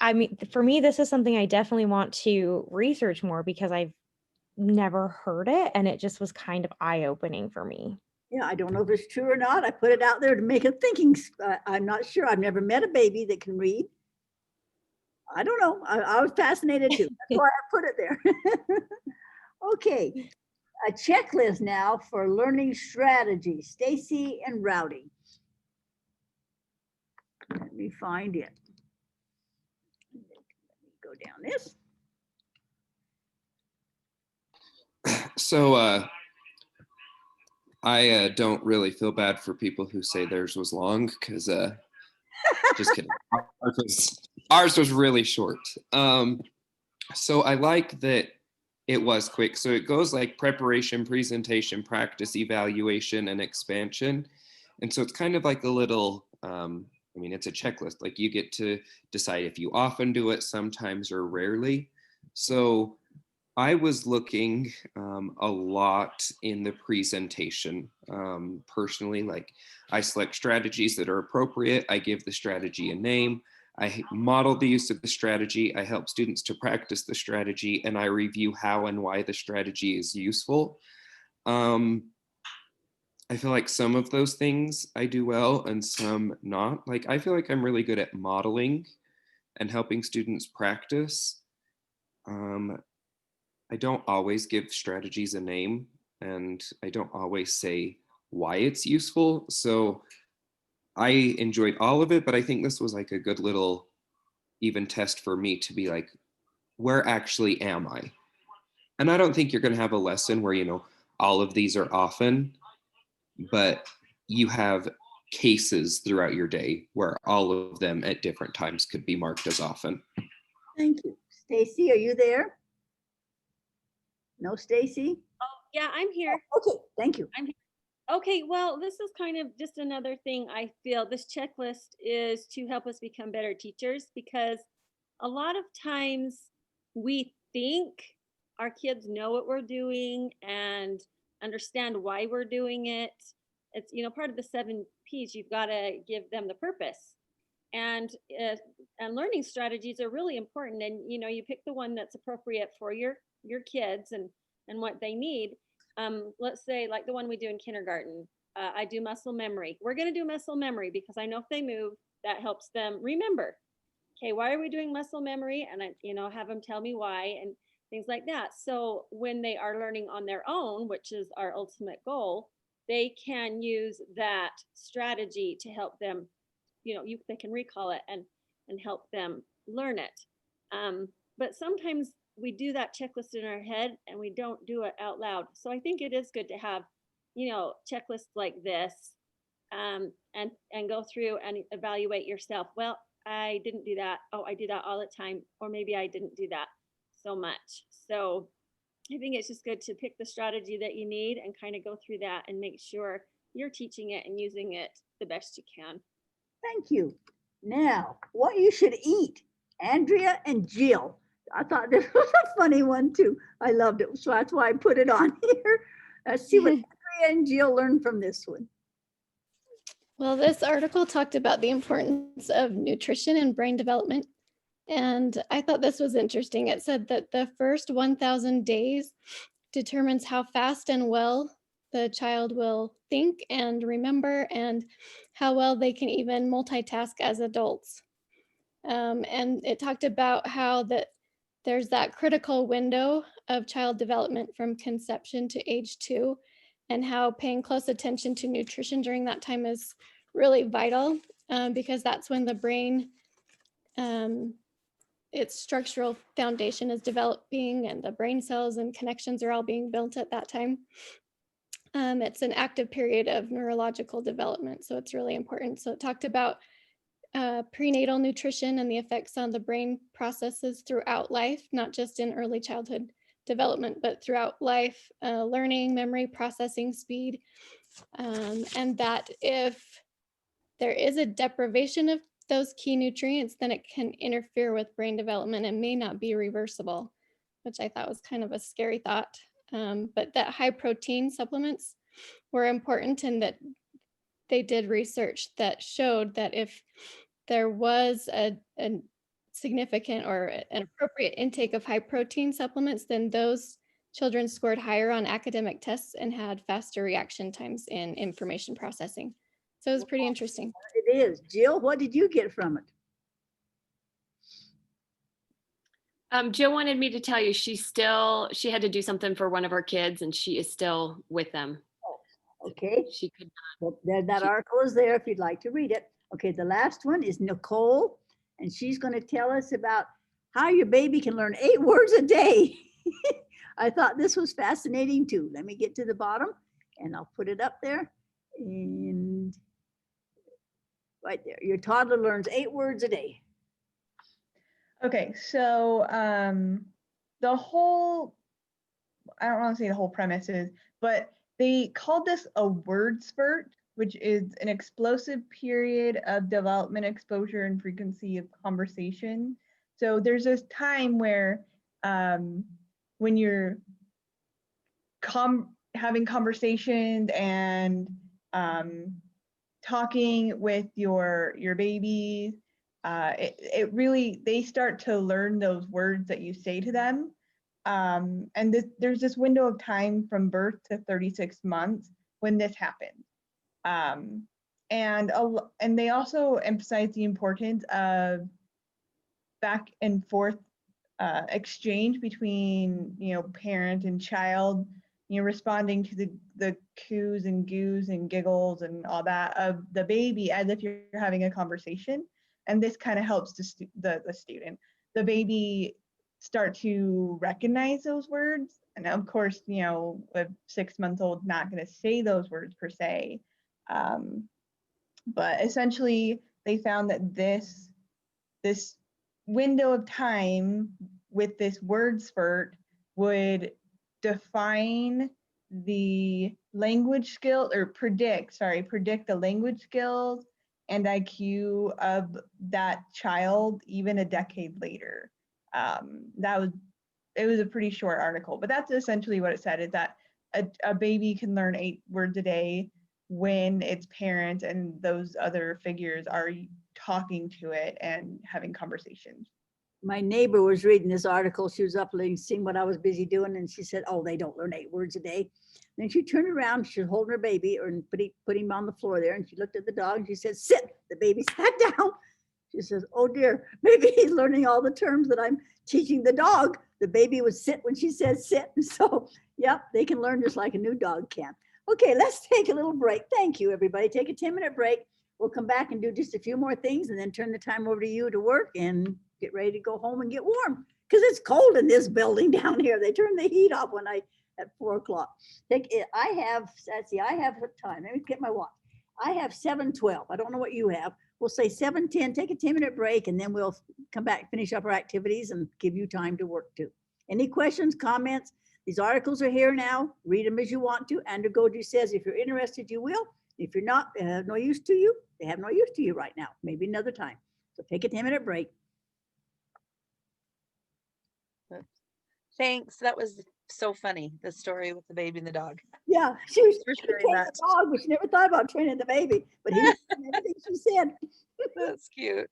I mean, for me, this is something I definitely want to research more because I've never heard it, and it just was kind of eye-opening for me. Yeah, I don't know if it's true or not. I put it out there to make a thinking. I'm not sure. I've never met a baby that can read. I don't know. I was fascinated too. That's why I put it there. Okay, a checklist now for learning strategy. Stacy and Rowdy. Let me find it. Let me go down this. So I don't really feel bad for people who say theirs was long because just kidding. Ours was really short. So I like that it was quick. So it goes like preparation, presentation, practice, evaluation, and expansion. And so it's kind of like a little, I mean, it's a checklist. Like you get to decide if you often do it, sometimes or rarely. So I was looking a lot in the presentation personally. Like I select strategies that are appropriate. I give the strategy a name. I model the use of the strategy. I help students to practice the strategy, and I review how and why the strategy is useful. I feel like some of those things I do well and some not. Like I feel like I'm really good at modeling and helping students practice. I don't always give strategies a name, and I don't always say why it's useful. So I enjoyed all of it, but I think this was like a good little even test for me to be like, where actually am I? And I don't think you're going to have a lesson where, you know, all of these are often, but you have cases throughout your day where all of them at different times could be marked as often. Thank you. Stacy, are you there? No, Stacy? Oh, yeah, I'm here. Okay, thank you. I'm here. Okay, well, this is kind of just another thing I feel this checklist is to help us become better teachers, because a lot of times we think our kids know what we're doing and understand why we're doing it. It's, you know, part of the 7 Ps, you've got to give them the purpose. And learning strategies are really important. And, you know, you pick the one that's appropriate for your kids and what they need. Let's say like the one we do in kindergarten. I do muscle memory. We're going to do muscle memory because I know if they move, that helps them remember. Okay, why are we doing muscle memory? And I, you know, have them tell me why and things like that. So when they are learning on their own, which is our ultimate goal, they can use that strategy to help them, you know, they can recall it and help them learn it. But sometimes we do that checklist in our head and we don't do it out loud. So I think it is good to have, you know, checklists like this, and go through and evaluate yourself. Well, I didn't do that. Oh, I do that all the time. Or maybe I didn't do that so much. So I think it's just good to pick the strategy that you need and kind of go through that and make sure you're teaching it and using it the best you can. Thank you. Now, what you should eat. Andrea and Jill. I thought this was a funny one too. I loved it. So that's why I put it on here. Let's see what Andrea and Jill learned from this one. Well, this article talked about the importance of nutrition and brain development. And I thought this was interesting. It said that the first 1,000 days determines how fast and well the child will think and remember, and how well they can even multitask as adults. And it talked about how that there's that critical window of child development from conception to age 2, and how paying close attention to nutrition during that time is really vital, because that's when the brain, its structural foundation is developing, and the brain cells and connections are all being built at that time. It's an active period of neurological development, so it's really important. So it talked about prenatal nutrition and the effects on the brain processes throughout life, not just in early childhood development, but throughout life, learning, memory, processing speed, and that if there is a deprivation of those key nutrients, then it can interfere with brain development and may not be reversible, which I thought was kind of a scary thought. But that high protein supplements were important, and that they did research that showed that if there was a significant or an appropriate intake of high protein supplements, then those children scored higher on academic tests and had faster reaction times in information processing. So it was pretty interesting. It is. Jill, what did you get from it? Jill wanted me to tell you she had to do something for one of her kids, and she is still with them. Okay. She could not. Well, that article is there if you'd like to read it. Okay, the last one is Nicole, and she's going to tell us about how your baby can learn 8 words a day. I thought this was fascinating too. Let me get to the bottom, and I'll put it up there. And right there, your toddler learns 8 words a day. Okay, so the whole, I don't want to say the whole premise is, but they called this a word spurt, which is an explosive period of development, exposure, and frequency of conversation. So there's this time where when you're having conversations and talking with your babies, it really, they start to learn those words that you say to them. And there's this window of time from birth to 36 months when this happens. And they also emphasize the importance of back and forth exchange between, parent and child, responding to the coos and goos and giggles and all that of the baby as if you're having a conversation. And this kind of helps the student, the baby, start to recognize those words. And of course, a 6-month-old not going to say those words per se. But essentially, they found that this window of time with this word spurt would define the language skill, or predict the language skills and IQ of that child even a decade later. It was a pretty short article, but that's essentially what it said, is that a baby can learn 8 words a day when its parent and those other figures are talking to it and having conversations. My neighbor was reading this article. She was up seeing what I was busy doing, and she said, "Oh, they don't learn 8 words a day." Then she turned around, she was holding her baby and put him on the floor there, and she looked at the dog and she said, "Sit." The baby sat down. She says, "Oh dear, maybe he's learning all the terms that I'm teaching the dog." The baby would sit when she said sit. So, yep, they can learn just like a new dog can. Okay, let's take a little break. Thank you, everybody. Take a 10-minute break. We'll come back and do just a few more things and then turn the time over to you to work and get ready to go home and get warm, because it's cold in this building down here. They turn the heat off at 4 o'clock. I have what time? Let me get my watch. I have 7:12. I don't know what you have. We'll say 7:10, take a 10-minute break, and then we'll come back, finish up our activities, and give you time to work too. Any questions, comments? These articles are here now. Read them as you want to. Edrg says, if you're interested, you will. If you're not, they have no use to you. They have no use to you right now. Maybe another time. So take a 10-minute break. Thanks. That was so funny. The story with the baby and the dog. Yeah, she was Thanks for sharing training that. the dog, but she never thought about training the baby. But he was doing everything she said. That's cute.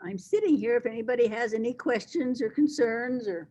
I'm sitting here if anybody has any questions or concerns or.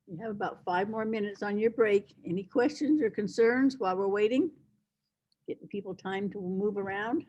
You have about 5 more minutes on your break. Any questions or concerns while we're waiting? Getting people time to move around.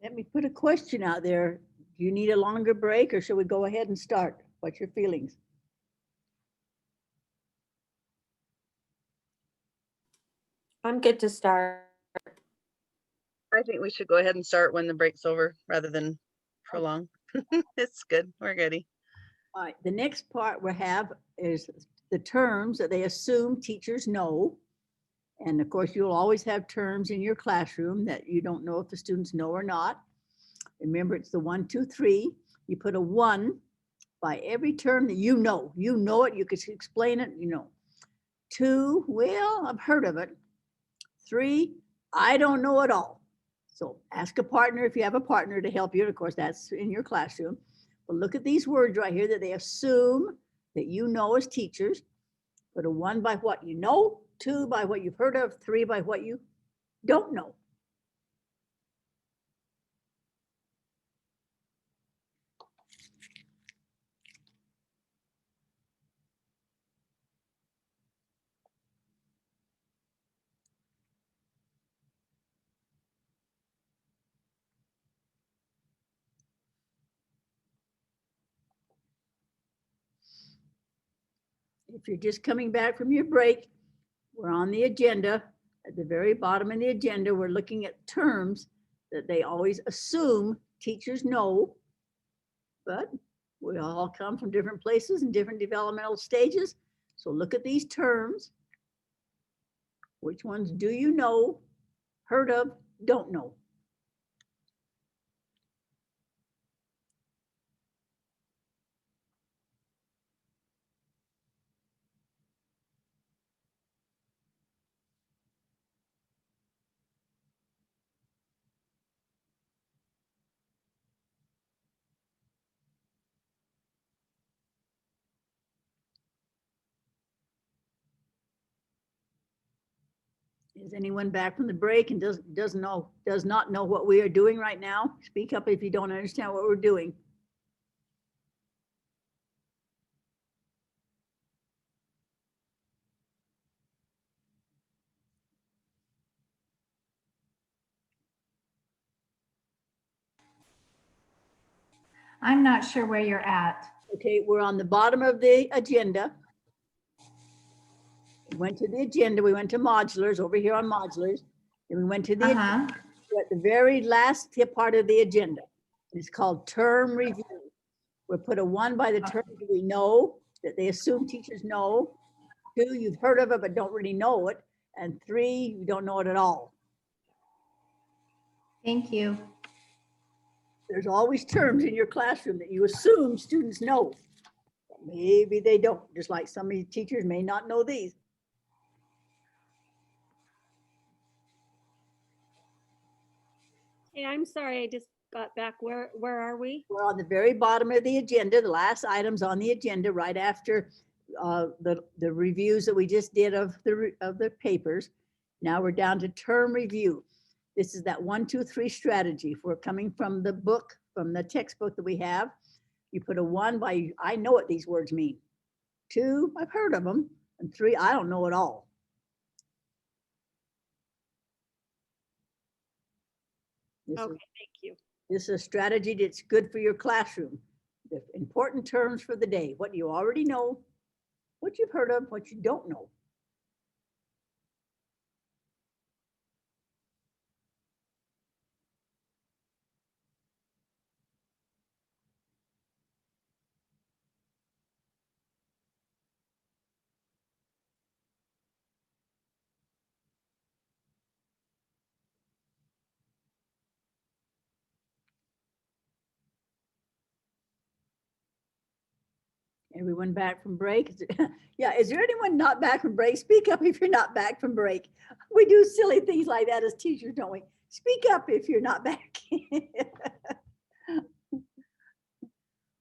Let me put a question out there. Do you need a longer break or should we go ahead and start? What's your feelings? I'm good to start. I think we should go ahead and start when the break's over rather than prolong. It's good. We're ready. All right, the next part we have is the terms that they assume teachers know. And of course, you'll always have terms in your classroom that you don't know if the students know or not. Remember, it's the 1, 2, 3. You put a 1 by every term that you know. You know it, you can explain it, you know. 2, well, I've heard of it. 3, I don't know at all. So ask a partner if you have a partner to help you. And of course, that's in your classroom. But look at these words right here that they assume that you know as teachers. Put a 1 by what you know, 2 by what you've heard of, 3 by what you don't know. If you're just coming back from your break, we're on the agenda. At the very bottom of the agenda, we're looking at terms that they always assume teachers know, but we all come from different places and different developmental stages. So look at these terms. Which ones do you know, heard of, don't know? Is anyone back from the break and does not know what we are doing right now? Speak up if you don't understand what we're doing. I'm not sure where you're at. Okay, we're on the bottom of the agenda. We went to the agenda, we went to modulars, over here on modulars. Then we went to the, we're at the very last part of the agenda. It's called term review. We put a 1 by the term that we know, that they assume teachers know. 2, you've heard of it but don't really know it. And 3, you don't know it at all. Thank you. There's always terms in your classroom that you assume students know. Maybe they don't, just like some of you teachers may not know these. Hey, I'm sorry, I just got back. Where are we? We're on the very bottom of the agenda, the last items on the agenda, right after the reviews that we just did of the papers. Now we're down to term review. This is that 1, 2, 3 strategy. If we're coming from the book, from the textbook that we have, you put a 1 by, I know what these words mean. 2, I've heard of them. And 3, I don't know at all. Okay, thank you. This is a strategy that's good for your classroom. The important terms for the day, what you already know, what you've heard of, what you don't know. Everyone back from break? Yeah, is there anyone not back from break? Speak up if you're not back from break. We do silly things like that as teachers, don't we? Speak up if you're not back.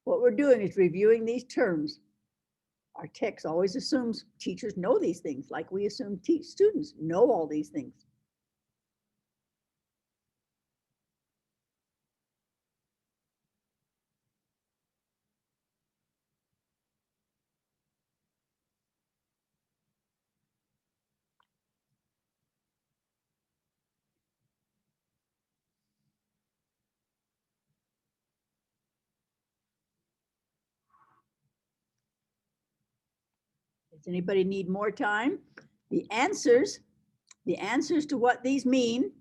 What we're doing is reviewing these terms. Our text always assumes teachers know these things, like we assume students know all these things. Does anybody need more time? The answers to what these mean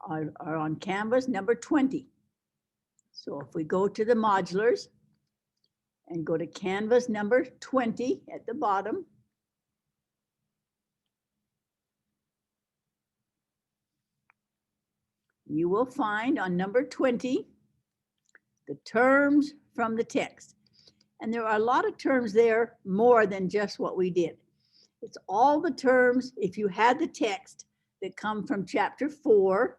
are on Canvas number 20. So if we go to the modulars and go to Canvas number 20 at the bottom, you will find on number 20 the terms from the text. And there are a lot of terms there, more than just what we did. It's all the terms, if you had the text, that come from chapter 4.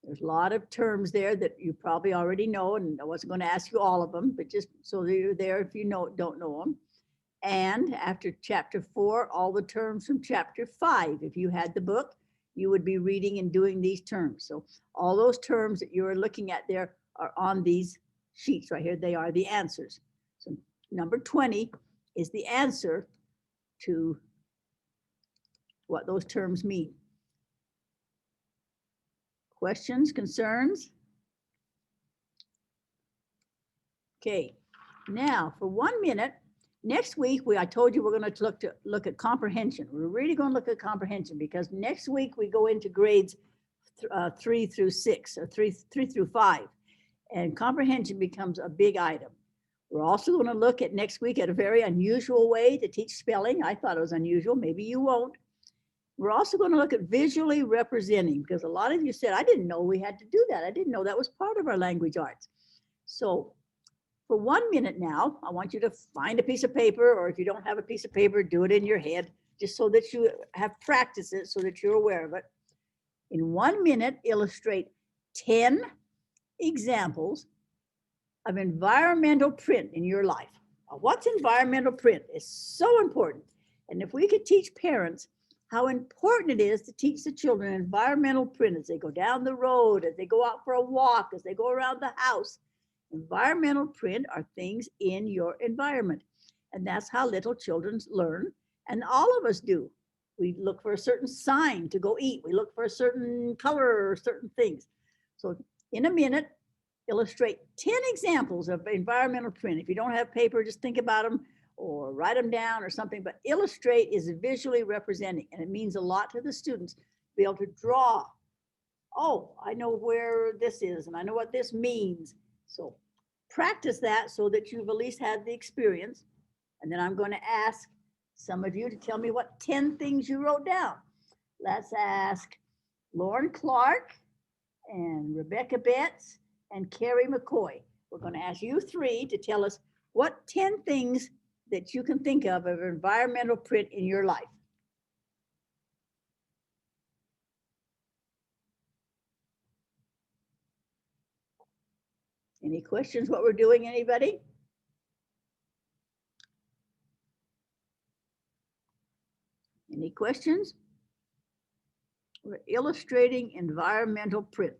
There's a lot of terms there that you probably already know, and I wasn't going to ask you all of them, but just so that you're there if you don't know them. And after chapter 4, all the terms from chapter 5. If you had the book, you would be reading and doing these terms. So all those terms that you're looking at there are on these sheets right here. They are the answers. So number 20 is the answer to what those terms mean. Questions, concerns? Okay, now for 1 minute, next week, I told you we're going to look at comprehension. We're really going to look at comprehension because next week we go into grades 3 through 6 or 3 through 5, and comprehension becomes a big item. We're also going to look at next week at a very unusual way to teach spelling. I thought it was unusual. Maybe you won't. We're also going to look at visually representing, because a lot of you said, I didn't know we had to do that. I didn't know that was part of our language arts. So for 1 minute now, I want you to find a piece of paper, or if you don't have a piece of paper, do it in your head, just so that you have practiced it, so that you're aware of it. In 1 minute, illustrate 10 examples of environmental print in your life. Now, what's environmental print is so important. And if we could teach parents how important it is to teach the children environmental print as they go down the road, as they go out for a walk, as they go around the house. Environmental print are things in your environment. And that's how little children learn. And all of us do. We look for a certain sign to go eat. We look for a certain color or certain things. So in a minute, illustrate 10 examples of environmental print. If you don't have paper, just think about them or write them down or something. But illustrate is visually representing, and it means a lot to the students to be able to draw. Oh, I know where this is, and I know what this means. So practice that so that you've at least had the experience. And then I'm going to ask some of you to tell me what 10 things you wrote down. Let's ask Lauren Clark and Rebecca Betts and Carrie McCoy. We're going to ask you three to tell us what 10 things that you can think of environmental print in your life. Any questions what we're doing, anybody? Any questions? We're illustrating environmental print.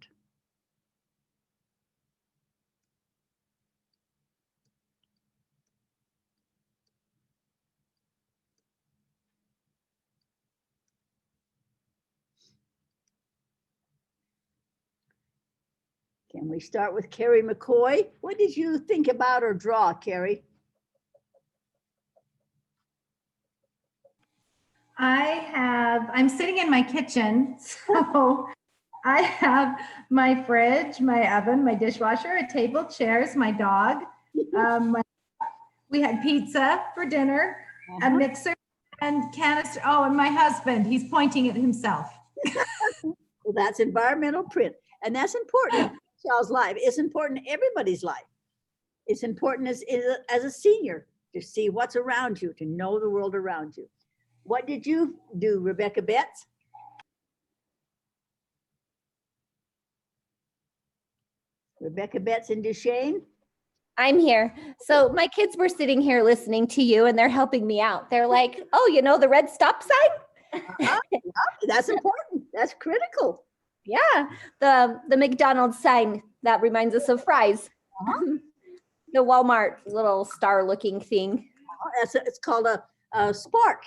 Can we start with Carrie McCoy? What did you think about or draw, Carrie? I'm sitting in my kitchen, so I have my fridge, my oven, my dishwasher, a table, chairs, my dog. We had pizza for dinner, a mixer, and canister. Oh, and my husband, he's pointing at himself. Well, that's environmental print, and that's important in child's life. It's important in everybody's life. It's important as a senior to see what's around you, to know the world around you. What did you do, Rebecca Betts? Rebecca Betts and Duchesne? I'm here. So my kids were sitting here listening to you and they're helping me out. They're like, oh, you know, the red stop sign? That's important. That's critical. Yeah. The McDonald's sign that reminds us of fries. The Walmart little star looking thing. It's called a spark.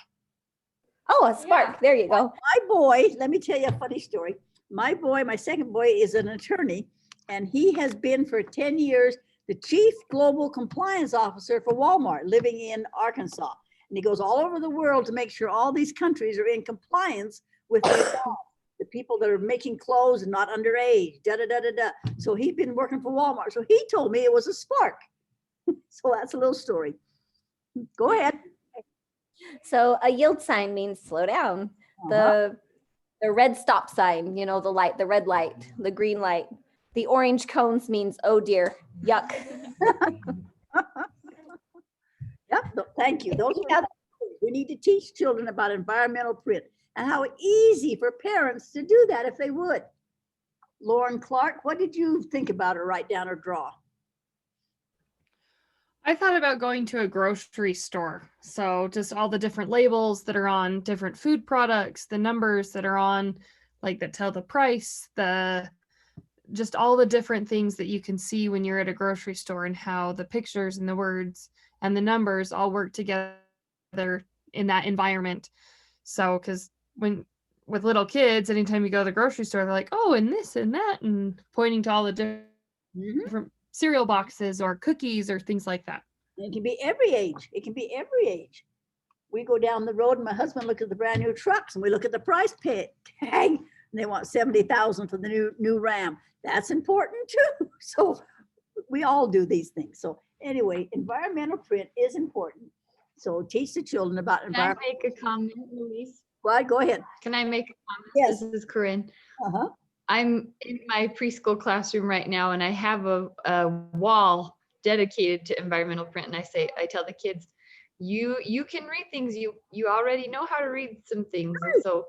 Oh, a spark. There you go. My boy, let me tell you a funny story. My boy, my second boy, is an attorney, and he has been for 10 years the chief global compliance officer for Walmart, living in Arkansas. And he goes all over the world to make sure all these countries are in compliance with their laws. The people that are making clothes and not underage, da da da da da. So he's been working for Walmart. So he told me it was a spark. So that's a little story. Go ahead. So a yield sign means slow down. The red stop sign, you know, the light, the red light, the green light. The orange cones means, oh dear, yuck. Yep, thank you. Those are we need to teach children about environmental print and how easy for parents to do that if they would. Lauren Clark, what did you think about or write down or draw? I thought about going to a grocery store. So just all the different labels that are on different food products, the numbers that are on, like that tell the price, just all the different things that you can see when you're at a grocery store, and how the pictures and the words and the numbers all work together in that environment. So, because with little kids, anytime you go to the grocery store, they're like, oh, and this and that, and pointing to all the different cereal boxes or cookies or things like that. It can be every age. It can be every age. We go down the road and my husband looks at the brand new trucks and we look at the price tag and they want 70,000 for the new Ram. That's important too. So we all do these things. So anyway, environmental print is important. So teach the children about environment. Can I make a comment, Louise? Well, go ahead. Can I make a comment? Yes. This is Corinne. I'm in my preschool classroom right now, and I have a wall dedicated to environmental print. And I tell the kids, you can read things. You already know how to read some things. And so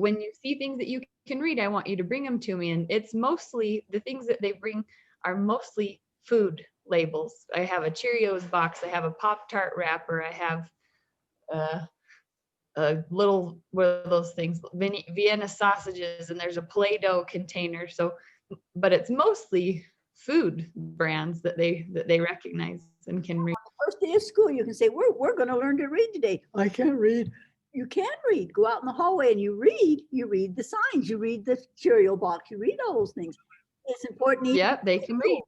when you see things that you can read, I want you to bring them to me. And it's mostly the things that they bring are mostly food labels. I have a Cheerios box. I have a Pop-Tart wrapper. I have a little, what are those things, Vienna sausages, and there's a Play-Doh container. So, but it's mostly food brands that they recognize and can read. First day of school, you can say, we're going to learn to read today. I can't read. You can read. Go out in the hallway and you read the signs, you read the cereal box, you read all those things. It's important. Yeah, they can read.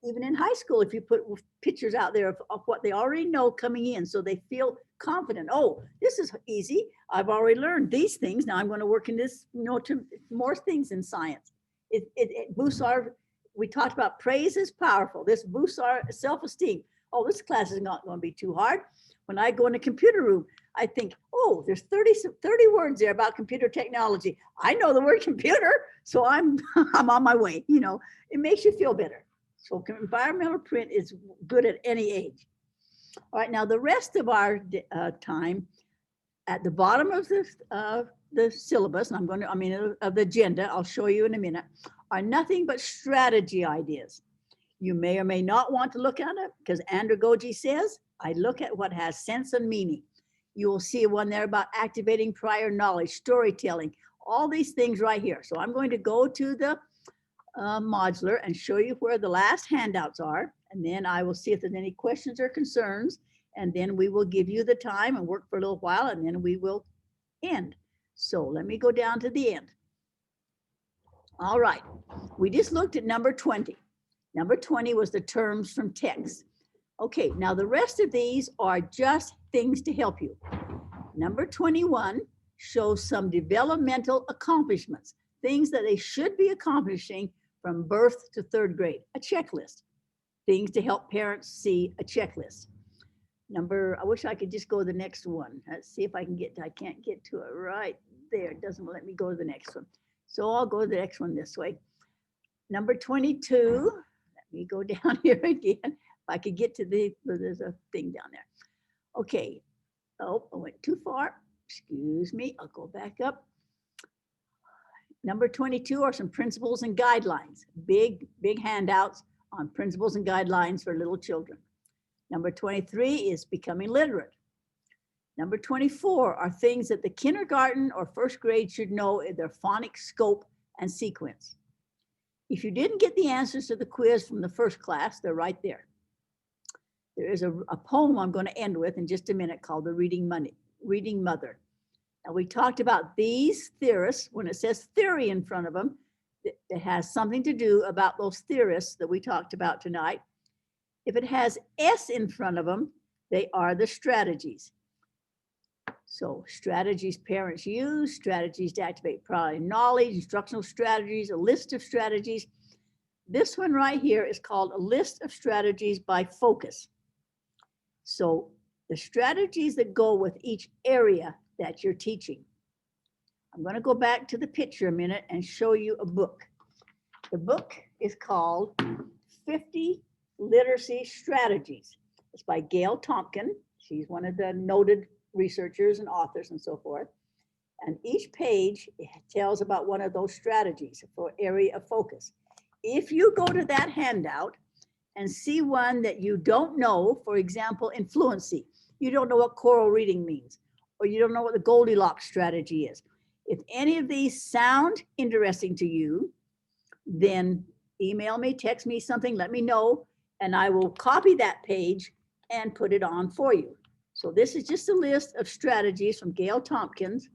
Even in high school, if you put pictures out there of what they already know coming in, so they feel confident. Oh, this is easy. I've already learned these things. Now I'm going to work in this, to more things in science. It boosts we talked about praise is powerful. This boosts our self-esteem. Oh, this class is not going to be too hard. When I go in a computer room, I think, oh, there's 30 words there about computer technology. I know the word computer, so I'm on my way. It makes you feel better. So environmental print is good at any age. All right, now the rest of our time, at the bottom of the syllabus, and of the agenda, I'll show you in a minute, are nothing but strategy ideas. You may or may not want to look at it, because Edrg says, I look at what has sense and meaning. You will see one there about activating prior knowledge, storytelling, all these things right here. So I'm going to go to the modular and show you where the last handouts are, and then I will see if there's any questions or concerns, and then we will give you the time and work for a little while, and then we will end. So let me go down to the end. All right, we just looked at number 20. Number 20 was the terms from text. Okay, now the rest of these are just things to help you. Number 21 shows some developmental accomplishments, things that they should be accomplishing from birth to third grade, a checklist, things to help parents see a checklist. I wish I could just go to the next one. Let's see if I can't get to it right there. It doesn't let me go to the next one. So I'll go to the next one this way. Number 22, me go down here again. If I could get to there's a thing down there. Okay. Oh, I went too far. Excuse me. I'll go back up. Number 22 are some principles and guidelines. Big handouts on principles and guidelines for little children. Number 23 is becoming literate. Number 24 are things that the kindergarten or first grade should know in their phonics scope and sequence. If you didn't get the answers to the quiz from the first class, they're right there. There is a poem I'm going to end with in just a minute called The Reading Mother. Now, we talked about these theorists. When it says theory in front of them, it has something to do about those theorists that we talked about tonight. If it has S in front of them, they are the strategies. So strategies parents use, strategies to activate priority knowledge, instructional strategies, a list of strategies. This one right here is called a list of strategies by focus. So the strategies that go with each area that you're teaching. I'm going to go back to the picture a minute and show you a book. The book is called 50 Literacy Strategies. It's by Gail Tompkin. She's one of the noted researchers and authors and so forth. And each page tells about one of those strategies for area of focus. If you go to that handout and see one that you don't know, for example, in fluency, you don't know what choral reading means, or you don't know what the Goldilocks strategy is. If any of these sound interesting to you, then email me, text me something, let me know, and I will copy that page and put it on for you. So this is just a list of strategies from Gail Tompkins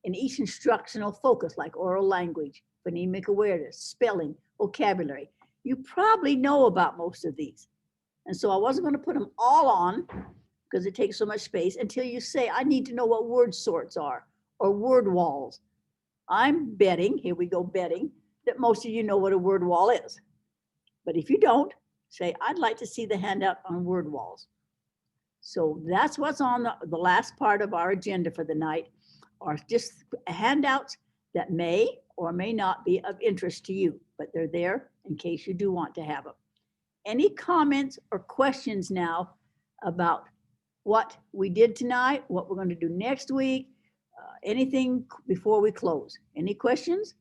in each instructional focus, like oral language, phonemic awareness, spelling, vocabulary. You probably know about most of these. And so I wasn't going to put them all on because it takes so much space until you say, I need to know what word sorts are or word walls. I'm betting, here we go betting, that most of you know what a word wall is. But if you don't, say, I'd like to see the handout on word walls. So that's what's on the last part of our agenda for the night, are just handouts that may or may not be of interest to you, but they're there in case you do want to have them. Any comments or questions now about what we did tonight, what we're going to do next week, anything before we close? Any questions?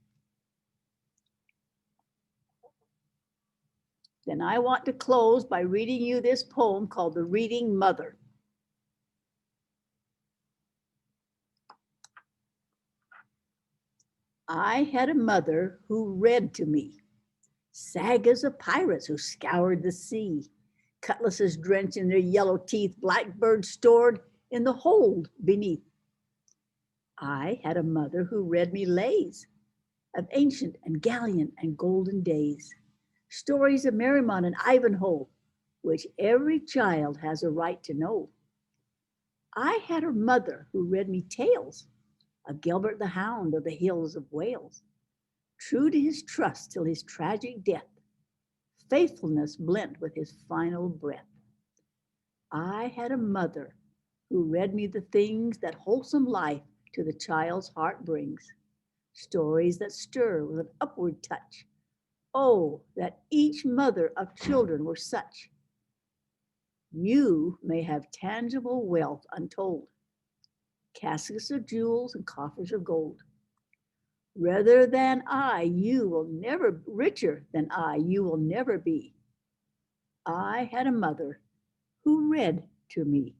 Then I want to close by reading you this poem called The Reading Mother. I had a mother who read to me, sagas of pirates who scoured the sea, cutlasses drenched in their yellow teeth, blackbirds stored in the hold beneath. I had a mother who read me lays of ancient and gallant and golden days, stories of Merrimon and Ivanhoe, which every child has a right to know. I had a mother who read me tales of Gilbert the Hound of the hills of Wales, true to his trust till his tragic death, faithfulness blent with his final breath. I had a mother who read me the things that wholesome life to the child's heart brings, stories that stir with an upward touch. Oh, that each mother of children were such. You may have tangible wealth untold, caskets of jewels and coffers of gold. Rather than I, you will never, richer than I, you will never be. I had a mother who read to me.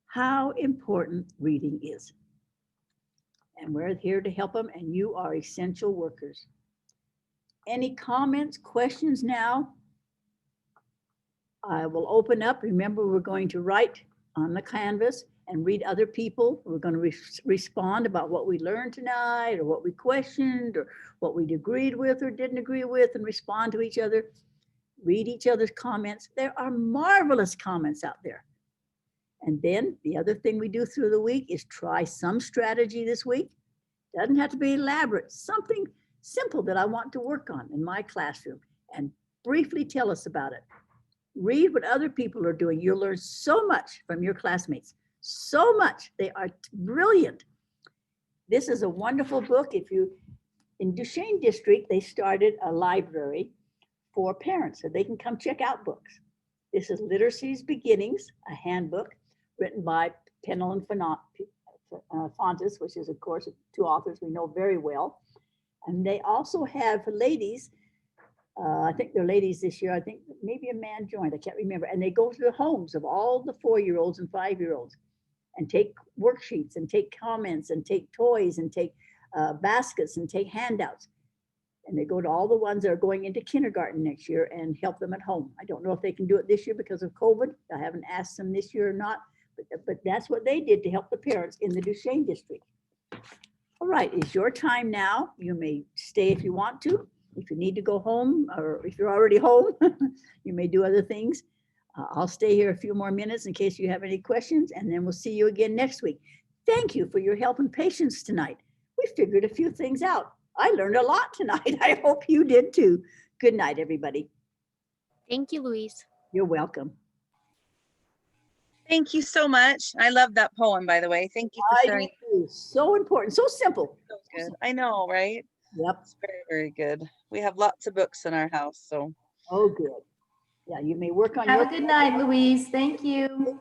How important reading is. And we're here to help them, and you are essential workers. Any comments, questions now? I will open up. Remember, we're going to write on the canvas and read other people. We're going to respond about what we learned tonight or what we questioned or what we agreed with or didn't agree with, and respond to each other, read each other's comments. There are marvelous comments out there. And then the other thing we do through the week is try some strategy this week. Doesn't have to be elaborate, something simple that I want to work on in my classroom, and briefly tell us about it. Read what other people are doing. You'll learn so much from your classmates, so much. They are brilliant. This is a wonderful book. In Duchesne District, they started a library for parents so they can come check out books. This is Literacy's Beginnings, a handbook written by Pennell and Fontes, which is, of course, two authors we know very well. And they also have for ladies, I think they're ladies this year. I think maybe a man joined, I can't remember. And they go to the homes of all the 4-year-olds and 5-year-olds and take worksheets and take comments and take toys and take baskets and take handouts. And they go to all the ones that are going into kindergarten next year and help them at home. I don't know if they can do it this year because of COVID. I haven't asked them this year or not, but that's what they did to help the parents in the Duchesne district. All right, it's your time now. You may stay if you want to. If you need to go home, or if you're already home, you may do other things. I'll stay here a few more minutes in case you have any questions, and then we'll see you again next week. Thank you for your help and patience tonight. We figured a few things out. I learned a lot tonight. I hope you did too. Good night, everybody. Thank you, Louise. You're welcome. Thank you so much. I love that poem, by the way. Thank you for sharing. So important, so simple. So good. I know, right? Yep. It's very, very good. We have lots of books in our house, so. Oh, good. Yeah, you may work on Have your. a good night, Louise. Thank you.